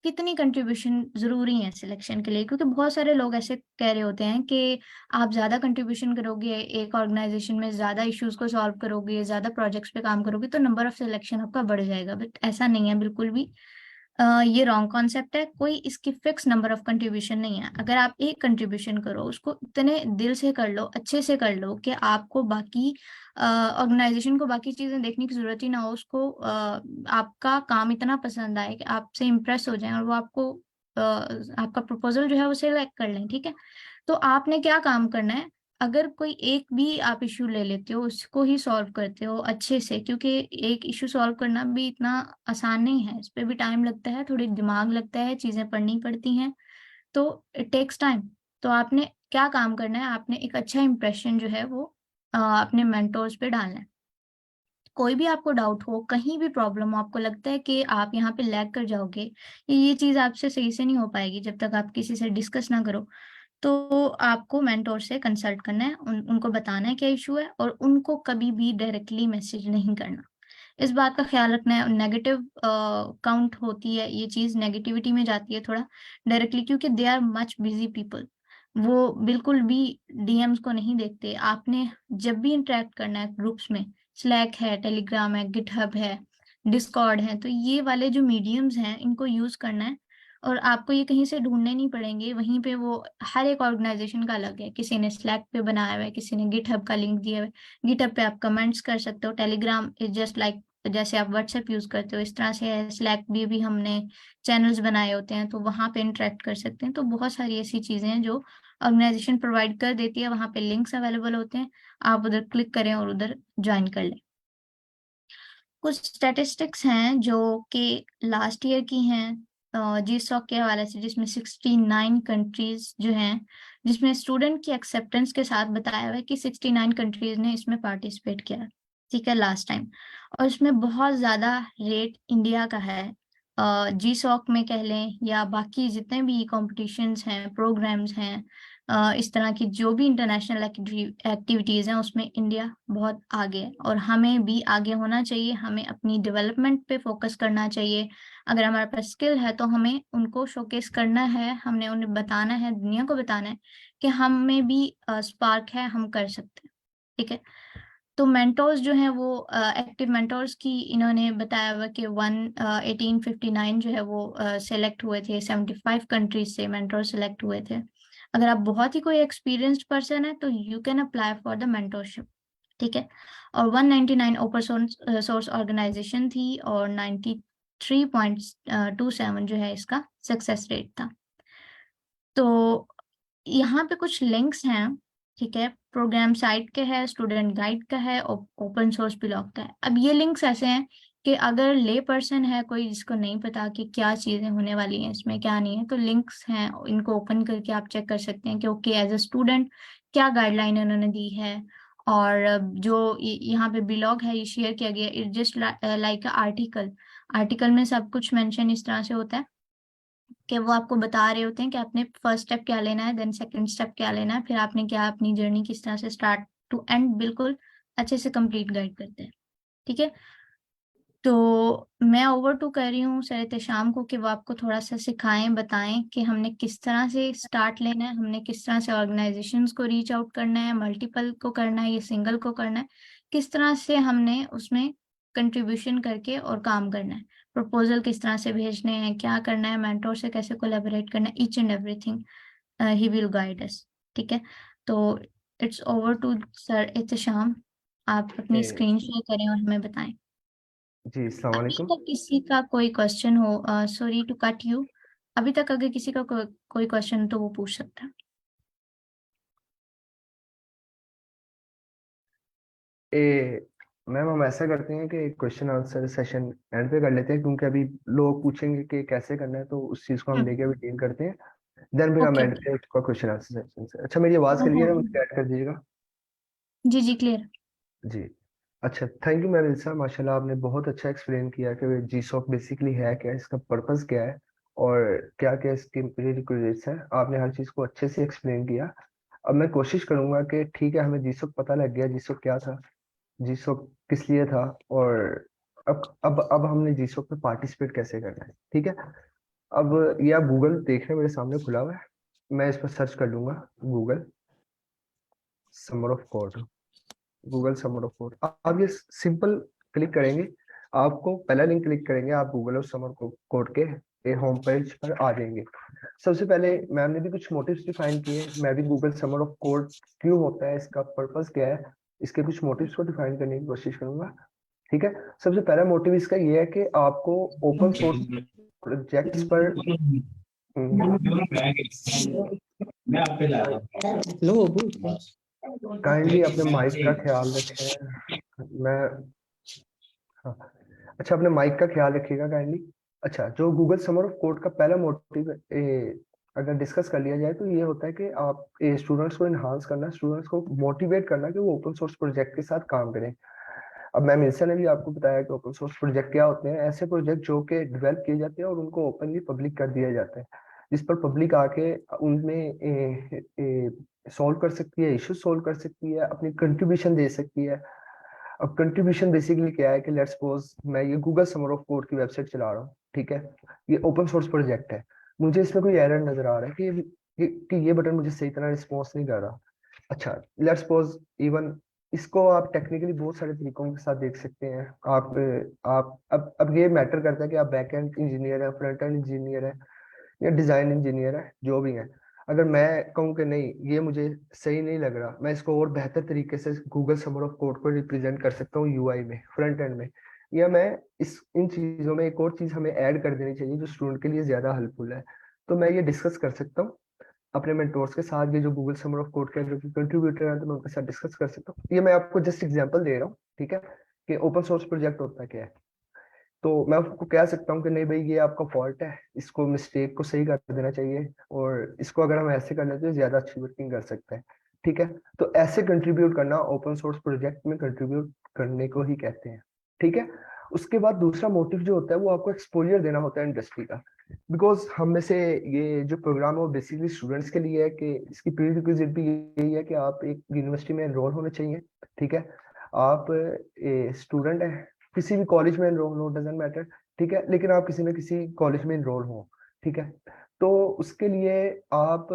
कितनी कंट्रीब्यूशन जरूरी है सिलेक्शन के लिए, क्योंकि बहुत सारे लोग ऐसे कह रहे होते हैं कि आप ज्यादा कंट्रीब्यूशन करोगे एक ऑर्गेनाइजेशन में, ज्यादा इश्यूज को सॉल्व करोगे, ज्यादा प्रोजेक्ट्स पे काम करोगे, तो नंबर ऑफ सिलेक्शन आपका बढ़ जाएगा। बट ऐसा नहीं है बिल्कुल भी। ये रॉन्ग कॉन्सेप्ट है। कोई इसकी फिक्स नंबर ऑफ कंट्रीब्यूशन नहीं है। अगर आप एक कंट्रीब्यूशन करो, उसको इतने दिल से कर लो, अच्छे से कर लो कि आपको बाकी ऑर्गेनाइजेशन को बाकी चीजें देखने की जरूरत ही ना हो, उसको आपका काम इतना पसंद आए कि आपसे इम्प्रेस हो जाए और वो आपको आपका प्रपोजल जो है वो सिलेक्ट कर लें। ठीक है, तो आपने क्या काम करना है, अगर कोई एक भी आप इश्यू ले लेते हो, उसको ही सॉल्व करते हो अच्छे से, क्योंकि एक इश्यू सॉल्व करना भी इतना आसान नहीं है, इस पे भी टाइम लगता है, थोड़ी दिमाग लगता है, चीजें पढ़नी पड़ती हैं, तो इट टेक्स टाइम। तो आपने क्या काम करना है, आपने एक अच्छा इंप्रेशन जो है वो अपने मेंटोर्स पे डालना है। कोई भी आपको डाउट हो, कहीं भी प्रॉब्लम हो, आपको लगता है कि आप यहाँ पे लैग कर जाओगे, ये चीज आपसे सही से नहीं हो पाएगी जब तक आप किसी से डिस्कस ना करो, तो आपको मेंटोर से कंसल्ट करना है, उनको बताना है क्या इशू है, और उनको कभी भी डायरेक्टली मैसेज नहीं करना। इस बात का ख्याल रखना है। नेगेटिव काउंट होती है ये चीज, नेगेटिविटी में जाती है थोड़ा डायरेक्टली, क्योंकि they are much busy people, वो बिल्कुल भी डीएम्स को नहीं देखते। आपने जब भी इंटरेक्ट करना है ग्रुप्स में, स्लैक है, टेलीग्राम है, गिटहब है, डिस्कॉर्ड है, तो ये वाले जो मीडियम्स हैं इनको यूज करना है। और आपको ये कहीं से ढूंढने नहीं पड़ेंगे, वहीं पे वो हर एक ऑर्गेनाइजेशन का अलग है, किसी ने स्लैक पे बनाया हुआ है, किसी ने गिटहब का लिंक दिया हुआ है। गिटहब पे आप कमेंट्स कर सकते हो, टेलीग्राम इज जस्ट लाइक जैसे आप व्हाट्सएप यूज करते हो इस तरह से है, स्लैक भी हमने चैनल्स बनाए होते हैं, तो वहां पे इंटरेक्ट कर सकते हैं। तो बहुत सारी ऐसी चीजें हैं जो ऑर्गेनाइजेशन प्रोवाइड कर देती है, वहां पे लिंक्स अवेलेबल होते हैं, आप उधर क्लिक करें और उधर ज्वाइन कर लें। कुछ स्टैटिस्टिक्स हैं जो कि लास्ट ईयर की हैं जी स्टॉक के हवाले से, जिसमें 69 कंट्रीज जो हैं, जिसमें स्टूडेंट की एक्सेप्टेंस के साथ बताया हुआ है कि 69 कंट्रीज ने इसमें पार्टिसिपेट किया। ठीक है, लास्ट टाइम। और इसमें बहुत ज्यादा रेट इंडिया का है। जी सॉक में कह लें या बाकी जितने भी कॉम्पिटिशन्स हैं, प्रोग्राम्स हैं, इस तरह की जो भी इंटरनेशनल एक्टिविटीज हैं, उसमें इंडिया बहुत आगे है, और हमें भी आगे होना चाहिए। हमें अपनी डेवलपमेंट पे फोकस करना चाहिए। अगर हमारे पास स्किल है तो हमें उनको शोकेस करना है, हमने उन्हें बताना है, दुनिया को बताना है कि हम में भी स्पार्क है, हम कर सकते हैं। ठीक है, तो मेंटोर्स जो हैं वो एक्टिव मेंटोर्स की इन्होंने बताया हुआ कि 1859 जो है वो सेलेक्ट हुए थे, 75 कंट्रीज से मेंटोर सेलेक्ट हुए थे। अगर आप बहुत ही कोई एक्सपीरियंस्ड पर्सन है तो you can apply for the mentorship. ठीक है, और 199 ओपन सोर्स ऑर्गेनाइजेशन थी, और 93.27 जो है इसका सक्सेस रेट था। तो यहाँ पे कुछ लिंक्स हैं, ठीक है, प्रोग्राम साइट के है, स्टूडेंट गाइड का है, ओपन सोर्स ब्लॉग का है। अब ये लिंक्स ऐसे हैं कि अगर ले पर्सन है कोई जिसको नहीं पता कि क्या चीजें होने वाली हैं इसमें क्या नहीं है, तो लिंक्स हैं, इनको ओपन करके आप चेक कर सकते हैं कि ओके एज अ स्टूडेंट क्या गाइडलाइन उन्होंने दी है। और जो यहाँ पे ब्लॉग है ये शेयर किया गया, it just like article. Article में सब कुछ मेंशन इस तरह से होता है कि वो आपको बता रहे होते हैं कि आपने फर्स्ट स्टेप क्या लेना है, देन सेकंड स्टेप क्या लेना है, फिर आपने क्या अपनी जर्नी किस तरह से स्टार्ट टू एंड बिल्कुल अच्छे से कंप्लीट गाइड करते हैं। ठीक है, तो मैं ओवर टू कर रही हूँ सर एहतेशाम को कि वो आपको थोड़ा सा सिखाएं, बताएं कि हमने किस तरह से स्टार्ट लेना है, हमने किस तरह से ऑर्गेनाइजेशंस को रीच आउट करना है, मल्टीपल को करना है या सिंगल को करना है, किस तरह से हमने उसमें कंट्रीब्यूशन करके और काम करना है, प्रपोजल किस तरह से भेजने हैं, क्या करना है, मेंटोर से कैसे कोलैबोरेट करना है, each and everything he will guide us. ठीक है, तो it's over to sir Ehtesham, आप अपनी ए, स्क्रीन शेयर करें और हमें बताएं। जी अस्सलाम अभी वालेकुम। तक किसी का कोई क्वेश्चन हो, सॉरी टू कट यू, अभी तक अगर किसी का कोई क्वेश्चन तो वो पूछ सकता है। ए मैम हम ऐसा करते हैं कि क्वेश्चन आंसर सेशन एंड पे कर लेते हैं, क्योंकि अभी लोग पूछेंगे कि कैसे करना है, तो उस चीज़ को हम लेके अभी डील करते हैं। देन फिर हम ओके एंड ओके, पे उसका क्वेश्चन आंसर सेशन से। अच्छा, मेरी आवाज़ नो क्लियर है? प्रॉब्लम। मुझे ऐड कर दीजिएगा। जी जी क्लियर। जी। अच्छा, थैंक यू मैम इल्सा, माशाल्लाह आपने बहुत अच्छा एक्सप्लेन किया कि जी सॉक बेसिकली है क्या, इसका पर्पस क्या है और क्या क्या इसके प्रीरिक्विजिट्स हैं। आपने हर चीज़ को अच्छे से एक्सप्लेन किया। अब मैं कोशिश करूंगा कि ठीक है, हमें जी सॉक पता लग गया, जी सॉक क्या था, जीसो किस लिए था, और अब हमने जीसो पे पार्टिसिपेट कैसे करना है। ठीक है, अब ये आप गूगल देख रहे हैं, मेरे सामने खुला हुआ है। मैं इस पर सर्च कर लूंगा, Google summer of code. Google summer of code, आप ये सिंपल क्लिक करेंगे, आपको पहला लिंक क्लिक करेंगे, आप गूगल और समर कोड के होम पेज पर आ जाएंगे। सबसे पहले मैम ने भी कुछ मोटिव्स डिफाइन किए, मैं भी गूगल समर ऑफ कोड क्यों होता है, इसका पर्पस क्या है, इसके कुछ मोटिव्स को डिफाइन करने की कोशिश करूंगा। ठीक है, सबसे पहला मोटिव इसका ये है कि आपको ओपन सोर्स प्रोजेक्ट्स पर काइंडली अपने माइक का ख्याल रखें। मैं हाँ, अच्छा अपने माइक का ख्याल रखिएगा काइंडली। अच्छा, जो गूगल समर ऑफ कोड का पहला मोटिव अगर डिस्कस कर लिया जाए तो ये होता है कि आप स्टूडेंट्स को इन्हांस करना, स्टूडेंट्स को मोटिवेट करना कि वो ओपन सोर्स प्रोजेक्ट के साथ काम करें। अब मैम इल्सा ने भी आपको बताया कि ओपन सोर्स प्रोजेक्ट क्या होते हैं। ऐसे प्रोजेक्ट जो कि डेवलप किए जाते हैं और उनको ओपनली पब्लिक कर दिया जाता है, जिस पर पब्लिक आके उनमें सॉल्व कर सकती है, इश्यूज सॉल्व कर सकती है, अपनी कंट्रीब्यूशन दे सकती है। अब कंट्रीब्यूशन बेसिकली क्या है कि लेट्स सपोज मैं ये गूगल समर ऑफ कोड की वेबसाइट चला रहा हूँ, ठीक है, ये ओपन सोर्स प्रोजेक्ट है, मुझे इसमें कोई एरर नजर आ रहा है कि ये बटन मुझे सही तरह रिस्पॉन्स नहीं कर रहा। अच्छा, लेट्स सपोज इवन इसको आप टेक्निकली बहुत सारे तरीकों के साथ देख सकते हैं। आप अब ये मैटर करता है कि आप बैक एंड इंजीनियर है, फ्रंट एंड इंजीनियर है या डिजाइन इंजीनियर है, जो भी है। अगर मैं कहूँ कि नहीं ये मुझे सही नहीं लग रहा, मैं इसको और बेहतर तरीके से गूगल समर ऑफ कोड को रिप्रेजेंट कर सकता हूँ यूआई में, फ्रंट एंड में, या मैं इस इन चीजों में एक और चीज हमें ऐड कर देनी चाहिए जो स्टूडेंट के लिए ज्यादा हेल्पफुल है। तो मैं ये डिस्कस कर सकता हूँ अपने मेंटोर्स के साथ, ये जो गूगल समर ऑफ कोड के जो कंट्रीब्यूटर हैं, तो मैं उनके साथ डिस्कस कर सकता हूँ। ये मैं आपको जस्ट एग्जांपल दे रहा हूँ, ठीक है, कि ओपन सोर्स प्रोजेक्ट होता क्या है। तो मैं आपको कह सकता हूँ कि नहीं भाई ये आपका फॉल्ट है, इसको मिस्टेक को सही कर देना चाहिए, और इसको अगर हम ऐसे कर लेते तो ज्यादा अच्छी वर्किंग कर सकते हैं। ठीक है, तो ऐसे कंट्रीब्यूट करना ओपन सोर्स प्रोजेक्ट में कंट्रीब्यूट करने को ही कहते हैं। ठीक है, उसके बाद दूसरा मोटिव जो होता है वो आपको एक्सपोजर देना होता है इंडस्ट्री का। बिकॉज हम में से ये जो प्रोग्राम है वो बेसिकली स्टूडेंट्स के लिए है, कि इसकी प्रीरिक्विजिट भी यही है कि आप एक यूनिवर्सिटी में एनरोल होने चाहिए। ठीक है, आप स्टूडेंट है, किसी भी कॉलेज में एनरोल हो, डजेंट मैटर। ठीक है, लेकिन आप किसी न किसी कॉलेज में एनरोल हो, ठीक है, तो उसके लिए आप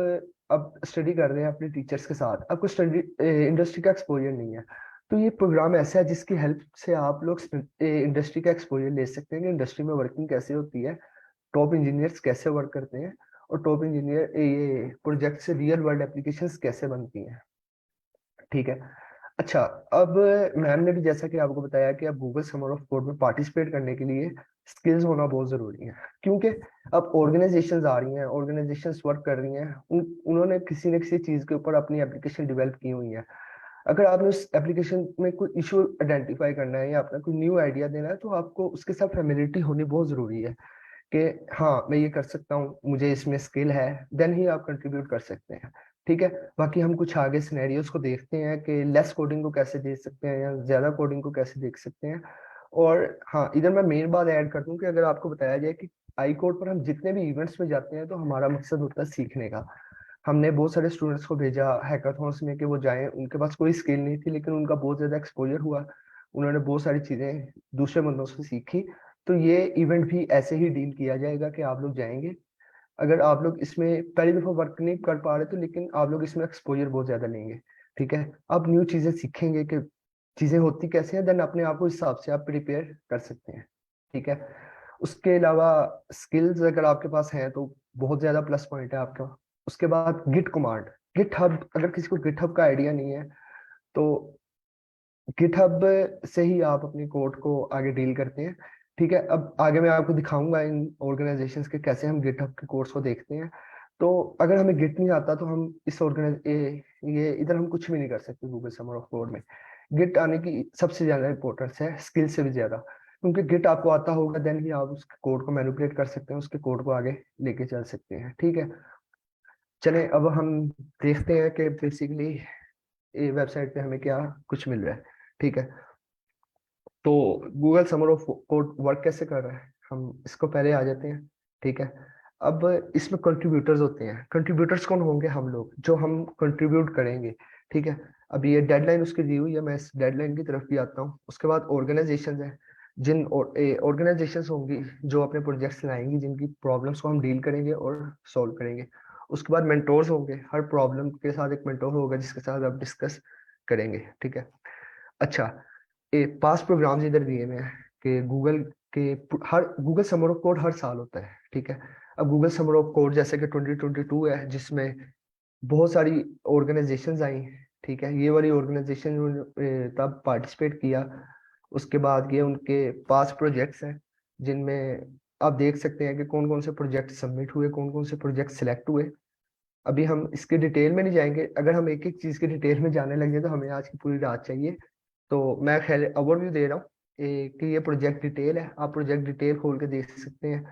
अब स्टडी कर रहे हैं अपने टीचर्स के साथ, आपको स्टडी इंडस्ट्री का एक्सपोजर नहीं है। तो ये प्रोग्राम ऐसा है जिसकी हेल्प से आप लोग इंडस्ट्री का एक्सपोजर ले सकते हैं कि इंडस्ट्री में वर्किंग कैसे होती है, टॉप इंजीनियर्स कैसे वर्क करते हैं, और टॉप इंजीनियर ये प्रोजेक्ट से रियल वर्ल्ड एप्लीकेशंस कैसे बनती हैं। ठीक है, अच्छा, अब मैम ने भी जैसा कि आपको बताया कि अब गूगल समर ऑफ कोड में पार्टिसिपेट करने के लिए स्किल्स होना बहुत जरूरी है, क्योंकि अब ऑर्गेनाइजेशंस आ रही हैं, ऑर्गेनाइजेशंस वर्क कर रही हैं, उन्होंने किसी न किसी चीज के ऊपर अपनी एप्लीकेशन डेवलप की हुई है। अगर आपने उस एप्लीकेशन में कोई इशू आइडेंटिफाई करना है या अपना कोई न्यू आइडिया देना है, तो आपको उसके साथ फेमिलियरिटी होनी बहुत जरूरी है कि हाँ मैं ये कर सकता हूँ, मुझे इसमें स्किल है, देन ही आप कंट्रीब्यूट कर सकते हैं। ठीक है, बाकी हम कुछ आगे सिनेरियोस को देखते हैं कि लेस कोडिंग को कैसे देख सकते हैं या ज्यादा कोडिंग को कैसे देख सकते हैं। और हाँ, इधर मैं मेन बात ऐड कर दूं कि अगर आपको बताया जाए कि आई कोड पर हम जितने भी इवेंट्स में जाते हैं तो हमारा मकसद होता है सीखने का। हमने बहुत सारे स्टूडेंट्स को भेजा हैकाथॉन्स में कि वो जाएं, उनके पास कोई स्किल नहीं थी लेकिन उनका बहुत ज्यादा एक्सपोजर हुआ, उन्होंने बहुत सारी चीजें दूसरे बंदों से सीखी। तो ये इवेंट भी ऐसे ही डील किया जाएगा कि आप लोग जाएंगे, अगर आप लोग इसमें पहली दफा वर्क नहीं कर पा रहे तो लेकिन आप लोग इसमें एक्सपोजर बहुत ज्यादा लेंगे। ठीक है, आप न्यू चीजें सीखेंगे कि चीजें होती कैसे हैं, देन अपने आप को इस हिसाब से आप प्रिपेयर कर सकते हैं। ठीक है, उसके अलावा स्किल्स अगर आपके पास हैं तो बहुत ज्यादा प्लस पॉइंट है आपका। उसके बाद गिट कमांड, गिटहब, अगर किसी को गिटहब का आइडिया नहीं है तो गिटहब से ही आप अपनी कोड को आगे डील करते हैं। ठीक है, अब आगे मैं आपको दिखाऊंगा इन ऑर्गेनाइजेशंस के कैसे हम गिटहब के कोड्स को देखते हैं। तो अगर हमें गिट नहीं आता तो हम इस ये इधर हम कुछ भी नहीं कर सकते गूगल समर ऑफ कोड में। गिट आने की सबसे ज्यादा इंपॉर्टेंस है, स्किल से भी ज्यादा, क्योंकि गिट आपको आता होगा देन ही आप उस कोड को मैनिपुलेट कर सकते हैं, उसके कोड को आगे लेके चल सकते हैं। ठीक है, चले अब हम देखते हैं कि बेसिकली ये वेबसाइट पे हमें क्या कुछ मिल रहा है। ठीक है, तो Google summer of code work कैसे कर रहा है, हम इसको पहले आ जाते हैं। ठीक है, अब इसमें कंट्रीब्यूटर्स होते हैं। कंट्रीब्यूटर्स कौन होंगे, हम लोग जो हम कंट्रीब्यूट करेंगे। ठीक है, अब ये डेडलाइन उसकी दी हुई है, मैं इस डेडलाइन की तरफ भी आता हूँ। उसके बाद ऑर्गेनाइजेशन है, जिन ऑर्गेनाइजेशंस होंगी जो अपने प्रोजेक्ट्स लाएंगी, जिनकी प्रॉब्लम्स को हम डील करेंगे और सॉल्व करेंगे। उसके बाद मेंटोर्स होंगे, हर प्रॉब्लम के साथ एक मेंटोर होगा जिसके साथ आप डिस्कस करेंगे। ठीक है, अच्छा, पास प्रोग्राम्स इधर दिए हुए हैं कि गूगल के हर गूगल समर ऑफ कोड हर साल होता है। ठीक है, अब गूगल समर ऑफ कोड जैसे कि 2022 है, जिसमें बहुत सारी ऑर्गेनाइजेशंस आई। ठीक है, ये वाली ऑर्गेनाइजेशन तब पार्टिसिपेट किया। उसके बाद ये उनके पास प्रोजेक्ट्स हैं जिनमें आप देख सकते हैं कि कौन कौन से प्रोजेक्ट सबमिट हुए, कौन कौन से प्रोजेक्ट सिलेक्ट हुए। अभी हम इसके डिटेल में नहीं जाएंगे, अगर हम एक एक चीज के डिटेल में जाने लगे तो हमें आज की पूरी रात चाहिए। तो मैं खैर ओवरव्यू दे रहा हूँ कि ये प्रोजेक्ट डिटेल है, आप प्रोजेक्ट डिटेल खोल के देख सकते हैं।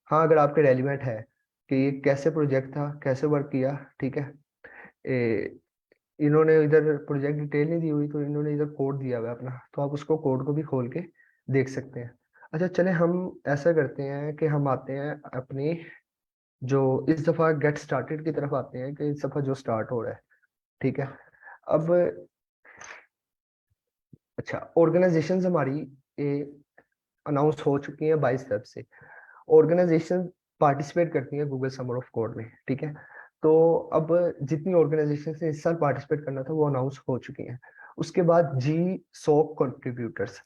हाँ, अगर आपके रेलिवेंट है कि ये कैसे प्रोजेक्ट था, कैसे वर्क किया। ठीक है, इन्होंने इधर प्रोजेक्ट डिटेल नहीं दी हुई तो इन्होंने इधर कोड दिया हुआ है अपना, तो आप उसको कोड को भी खोल के देख सकते हैं। अच्छा, चले हम ऐसा करते हैं कि हम आते हैं अपनी जो इस दफा गेट स्टार्टेड की तरफ आते हैं कि इस दफा जो स्टार्ट हो रहा है। ठीक है, अब अच्छा, ऑर्गेनाइजेशंस हमारी अनाउंस हो चुकी हैं 22 फेब से। ऑर्गेनाइजेशन पार्टिसिपेट करती हैं गूगल समर ऑफ कोड में। ठीक है, तो अब जितनी ऑर्गेनाइजेशन ने इस साल पार्टिसिपेट करना था वो अनाउंस हो चुकी हैं। उसके बाद जी सॉक कंट्रीब्यूटर्स,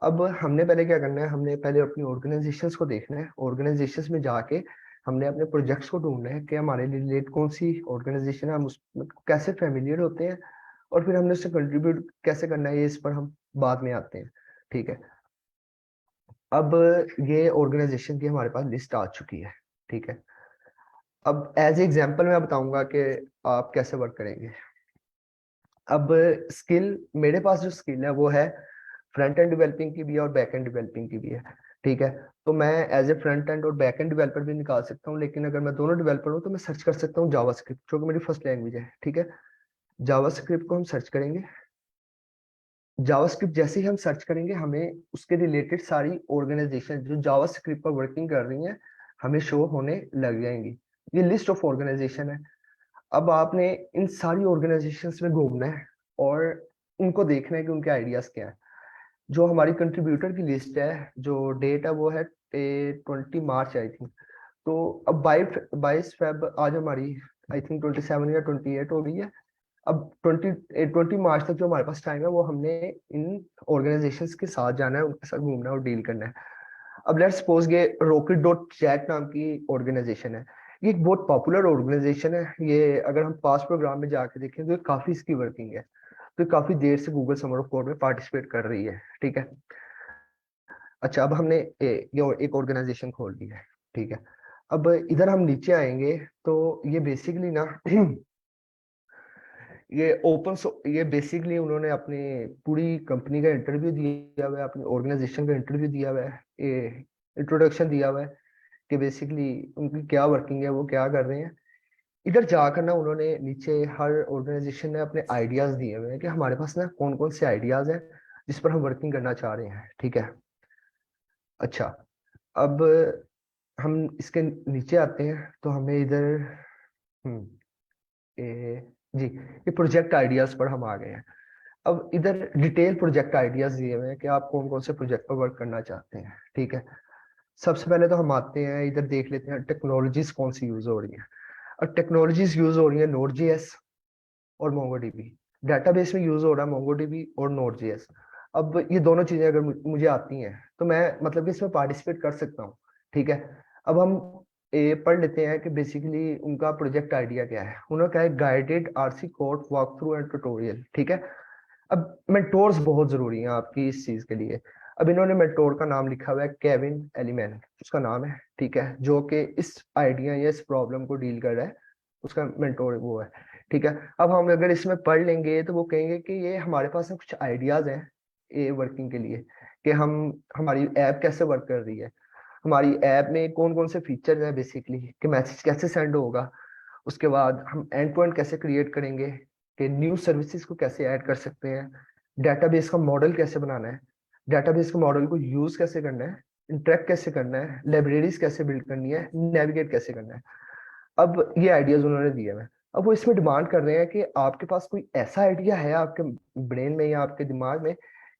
अब हमने पहले क्या करना है, हमने पहले अपनी ऑर्गेनाइजेशंस को देखना है। ऑर्गेनाइजेशंस में जाके हमने अपने प्रोजेक्ट्स को ढूंढना है कि हमारे रिलेट कौन सी ऑर्गेनाइजेशन है, हम उसमें कैसे फेमिलियर होते हैं और फिर हमने उससे कंट्रीब्यूट कैसे करना है, ये इस पर हम बाद में आते हैं। ठीक है, अब ये ऑर्गेनाइजेशन की हमारे पास लिस्ट आ चुकी है। ठीक है, अब एज एग्जांपल मैं बताऊंगा कि आप कैसे वर्क करेंगे। अब स्किल, मेरे पास जो स्किल है वो है फ्रंट एंड डेवलपिंग की भी है और बैक एंड डेवलपिंग की भी है। ठीक है, तो मैं एज ए फ्रंट एंड और बैक एंड डेवलपर भी निकाल सकता हूँ, लेकिन अगर मैं दोनों डेवलपर हूँ तो मैं सर्च कर सकता हूँ जावास्क्रिप्ट, जो कि मेरी फर्स्ट लैंग्वेज है। ठीक है, जावास्क्रिप्ट को हम सर्च करेंगे। जावास्क्रिप्ट जैसे ही हम सर्च करेंगे हमें उसके रिलेटेड सारी ऑर्गेनाइजेशन जो जावास्क्रिप्ट पर वर्किंग कर रही हैं हमें शो होने लग जाएंगी। ये लिस्ट ऑफ ऑर्गेनाइजेशन है। अब आपने इन सारी ऑर्गेनाइजेशंस में घूमना है और उनको देखना है कि उनके आइडियाज क्या है। जो हमारी कंट्रीब्यूटर की लिस्ट है, जो डेट है वो है 20 मार्च आई थिंक। तो अब 22 फेब आज हमारी आई थिंक 27 या 28 हो गई है। अब 20 मार्च तक जो हमारे पास टाइम है वो हमने इन ऑर्गेनाइजेशंस के साथ जाना है, उनके साथ घूमना है और डील करना है। अब लेट्स सपोज ये रॉकेट डॉट चैट नाम की ऑर्गेनाइजेशन है। ये एक बहुत पॉपुलर ऑर्गेनाइजेशन है। ये अगर हम पास प्रोग्राम में जाके देखें तो ये काफी इसकी वर्किंग है। तो ये काफी देर से गूगल समर ऑफ कोड में पार्टिसिपेट कर रही है, ठीक है। अच्छा, अब हमने ये एक ऑर्गेनाइजेशन खोल ली है, ठीक है। अब इधर हम नीचे आएंगे तो ये बेसिकली ना ये बेसिकली उन्होंने अपनी पूरी कंपनी का इंटरव्यू दिया हुआ है, अपनी ऑर्गेनाइजेशन का इंटरव्यू दिया हुआ है, ये इंट्रोडक्शन दिया हुआ है कि बेसिकली उनकी क्या वर्किंग है, वो क्या कर रहे हैं। इधर जाकर ना उन्होंने नीचे हर ऑर्गेनाइजेशन ने अपने आइडियाज दिए हुए हैं कि हमारे पास ना कौन कौन से आइडियाज हैं जिस पर हम वर्किंग करना चाह रहे हैं, ठीक है। अच्छा, अब हम इसके नीचे आते हैं तो हमें इधर हम्म जी, ये प्रोजेक्ट आइडियाज पर हम आ गए हैं। अब इधर डिटेल प्रोजेक्ट आइडियाज दिए हुए हैं कि आप कौन कौन से प्रोजेक्ट पर वर्क करना चाहते हैं, ठीक है। सबसे पहले तो हम आते हैं इधर, देख लेते हैं टेक्नोलॉजीज कौन सी यूज हो रही है। और टेक्नोलॉजीज यूज हो रही है Node.js और MongoDB। डेटाबेस में यूज हो रहा है MongoDB और Node.js। अब ये दोनों चीजें अगर मुझे आती हैं तो मैं मतलब कि इसमें पार्टिसिपेट कर सकता हूँ, ठीक है। अब हम पढ़ लेते हैं कि बेसिकली उनका प्रोजेक्ट आइडिया क्या है। उन्होंने कहा है guided RC code walk through and tutorial, ठीक है। अब मेंटोर्स बहुत जरूरी हैं आपकी इस चीज के लिए। अब इन्होंने मेंटोर का नाम लिखा हुआ है केविन एलिमेंट, उसका नाम है, ठीक है, जो कि इस आइडिया या इस प्रॉब्लम को डील कर रहा है, उसका मेंटोर वो है, ठीक है। अब हम अगर इसमें पढ़ लेंगे तो वो कहेंगे कि ये हमारे पास ना कुछ आइडियाज हैं ये वर्किंग के लिए, कि हम हमारी ऐप कैसे वर्क कर रही है, हमारी ऐप में कौन कौन से फीचर्स हैं बेसिकली, कि मैसेज कैसे सेंड होगा, उसके बाद हम एंड टू एंड कैसे क्रिएट करेंगे, कि न्यू सर्विसेज को कैसे ऐड कर सकते हैं, डेटाबेस का मॉडल कैसे बनाना है, डेटाबेस के मॉडल को यूज कैसे करना है, इंटरेक्ट कैसे करना है, लाइब्रेरीज कैसे बिल्ड करनी है, नेविगेट कैसे करना है। अब ये आइडियाज उन्होंने दिए हैं। अब वो इसमें डिमांड कर रहे हैं कि आपके पास कोई ऐसा आइडिया है आपके ब्रेन में या आपके दिमाग में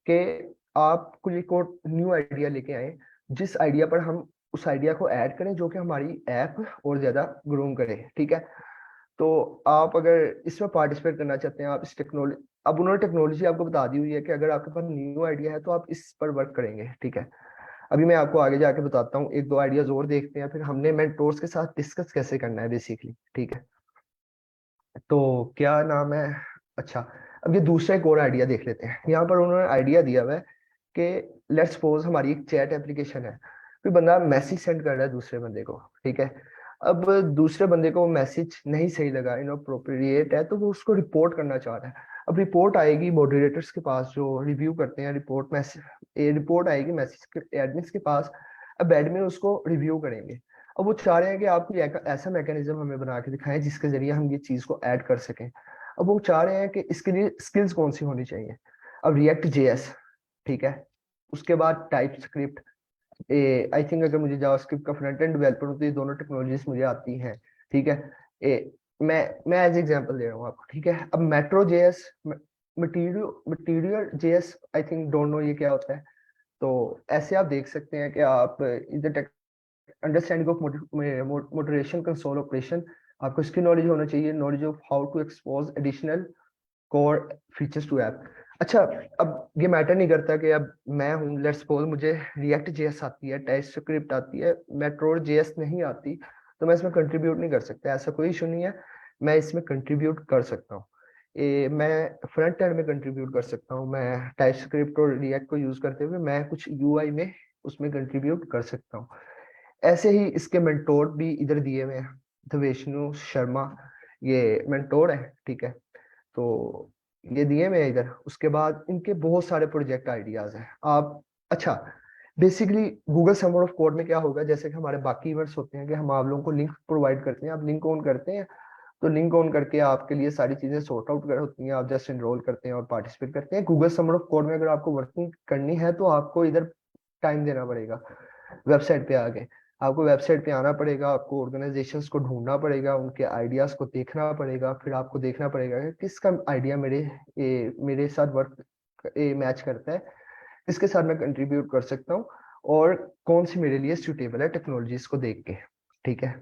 कि आप कोई एक और न्यू आइडिया लेके आए, जिस आइडिया पर हम उस आइडिया को ऐड करें जो कि हमारी ऐप और ज्यादा ग्रो करे, ठीक है। तो आप अगर इसमें पार्टिसिपेट करना चाहते हैं, आप इस टेक्नोलॉजी, अब उन्होंने टेक्नोलॉजी आपको बता दी हुई है कि अगर आपके पास न्यू आइडिया है तो आप इस पर वर्क करेंगे, ठीक है। अभी मैं आपको आगे जाके बताता हूँ, एक दो आइडियाज और देखते हैं, फिर हमने मेंटोर्स के साथ डिस्कस कैसे करना है बेसिकली, ठीक है। तो क्या नाम है, अच्छा, अब ये दूसरा एक और आइडिया देख लेते हैं। यहाँ पर उन्होंने आइडिया दिया हुआ है कि लेट्स सपोज हमारी एक चैट एप्लीकेशन है, कोई बंदा मैसेज सेंड कर रहा है दूसरे बंदे को, ठीक है। अब दूसरे बंदे को मैसेज नहीं सही लगा, इनअप्रोप्रिएट है, तो वो उसको रिपोर्ट करना चाह रहा है। अब रिपोर्ट आएगी मॉडरेटर्स के पास जो रिव्यू करते हैं रिपोर्ट, मैसेज रिपोर्ट आएगी मैसेज के एडमिन्स के पास। अब एडमिन उसको रिव्यू करेंगे। अब वो चाह रहे हैं कि आप कोई ऐसा मैकेनिज्म हमें बना के दिखाएं जिसके जरिए हम ये चीज को ऐड कर सकें। अब वो चाह रहे हैं कि इसके लिए स्किल्स कौन सी होनी चाहिए। अब रिएक्ट जेएस, ठीक है, उसके बाद टाइप स्क्रिप्ट, आई थिंक अगर मुझे जावास्क्रिप्ट का फ्रंट एंड डेवलपर हूं तो ये दोनों टेक्नोलॉजीज मुझे आती हैं, ठीक है। मैं एज एग्जांपल दे रहा हूँ आपको, ठीक है। अब metro JS, material JS, I think don't know ये क्या होता है। तो ऐसे आप देख सकते हैं कि आप इधर understanding of moderation console operation, आपको इसकी नॉलेज होना चाहिए, knowledge of how to expose additional core features to app. अच्छा, अब ये मैटर नहीं करता कि अब मैं हूँ, लेट्स सपोज मुझे रिएक्ट जेएस आती है, टाइप स्क्रिप्ट आती है, मेट्रो जेएस नहीं आती, तो मैं इसमें कंट्रीब्यूट नहीं कर सकता, ऐसा कोई इशू नहीं है। मैं इसमें कंट्रीब्यूट कर सकता हूँ, मैं फ्रंट एंड में कंट्रीब्यूट कर सकता हूँ, मैं टाइप स्क्रिप्ट और रिएक्ट को यूज करते हुए मैं कुछ यूआई में उसमें कंट्रीब्यूट कर सकता हूँ। ऐसे ही इसके मेंटोर भी इधर दिए हुए हैं, धवेशनु शर्मा, ये मेंटोर है, ठीक है। तो ये दिए हुए हैं इधर। उसके बाद इनके बहुत सारे प्रोजेक्ट आइडियाज हैं। आप, अच्छा, basically Google summer of code में क्या होगा, जैसे कि हमारे बाकी इवेंट्स होते हैं कि हम आप लोगों को लिंक प्रोवाइड करते हैं, आप लिंक ऑन करते हैं, तो लिंक ऑन करके आपके लिए सारी चीजें सॉर्ट आउट कर होती हैं, आप जस्ट एनरोल करते हैं और पार्टिसिपेट करते हैं। गूगल समर ऑफ कोड में अगर आपको वर्किंग करनी है तो आपको इधर टाइम देना पड़ेगा, वेबसाइट पे आके आपको वेबसाइट पे आना पड़ेगा, आपको ऑर्गेनाइजेशंस को ढूंढना पड़ेगा, उनके आइडियाज को देखना पड़ेगा, फिर आपको देखना पड़ेगा कि किसका आइडिया मेरे साथ वर्क मैच करता है, किसके साथ मैं कंट्रीब्यूट कर सकता हूँ, और कौन सी मेरे लिए सूटेबल है टेक्नोलॉजीज को देख के, ठीक है।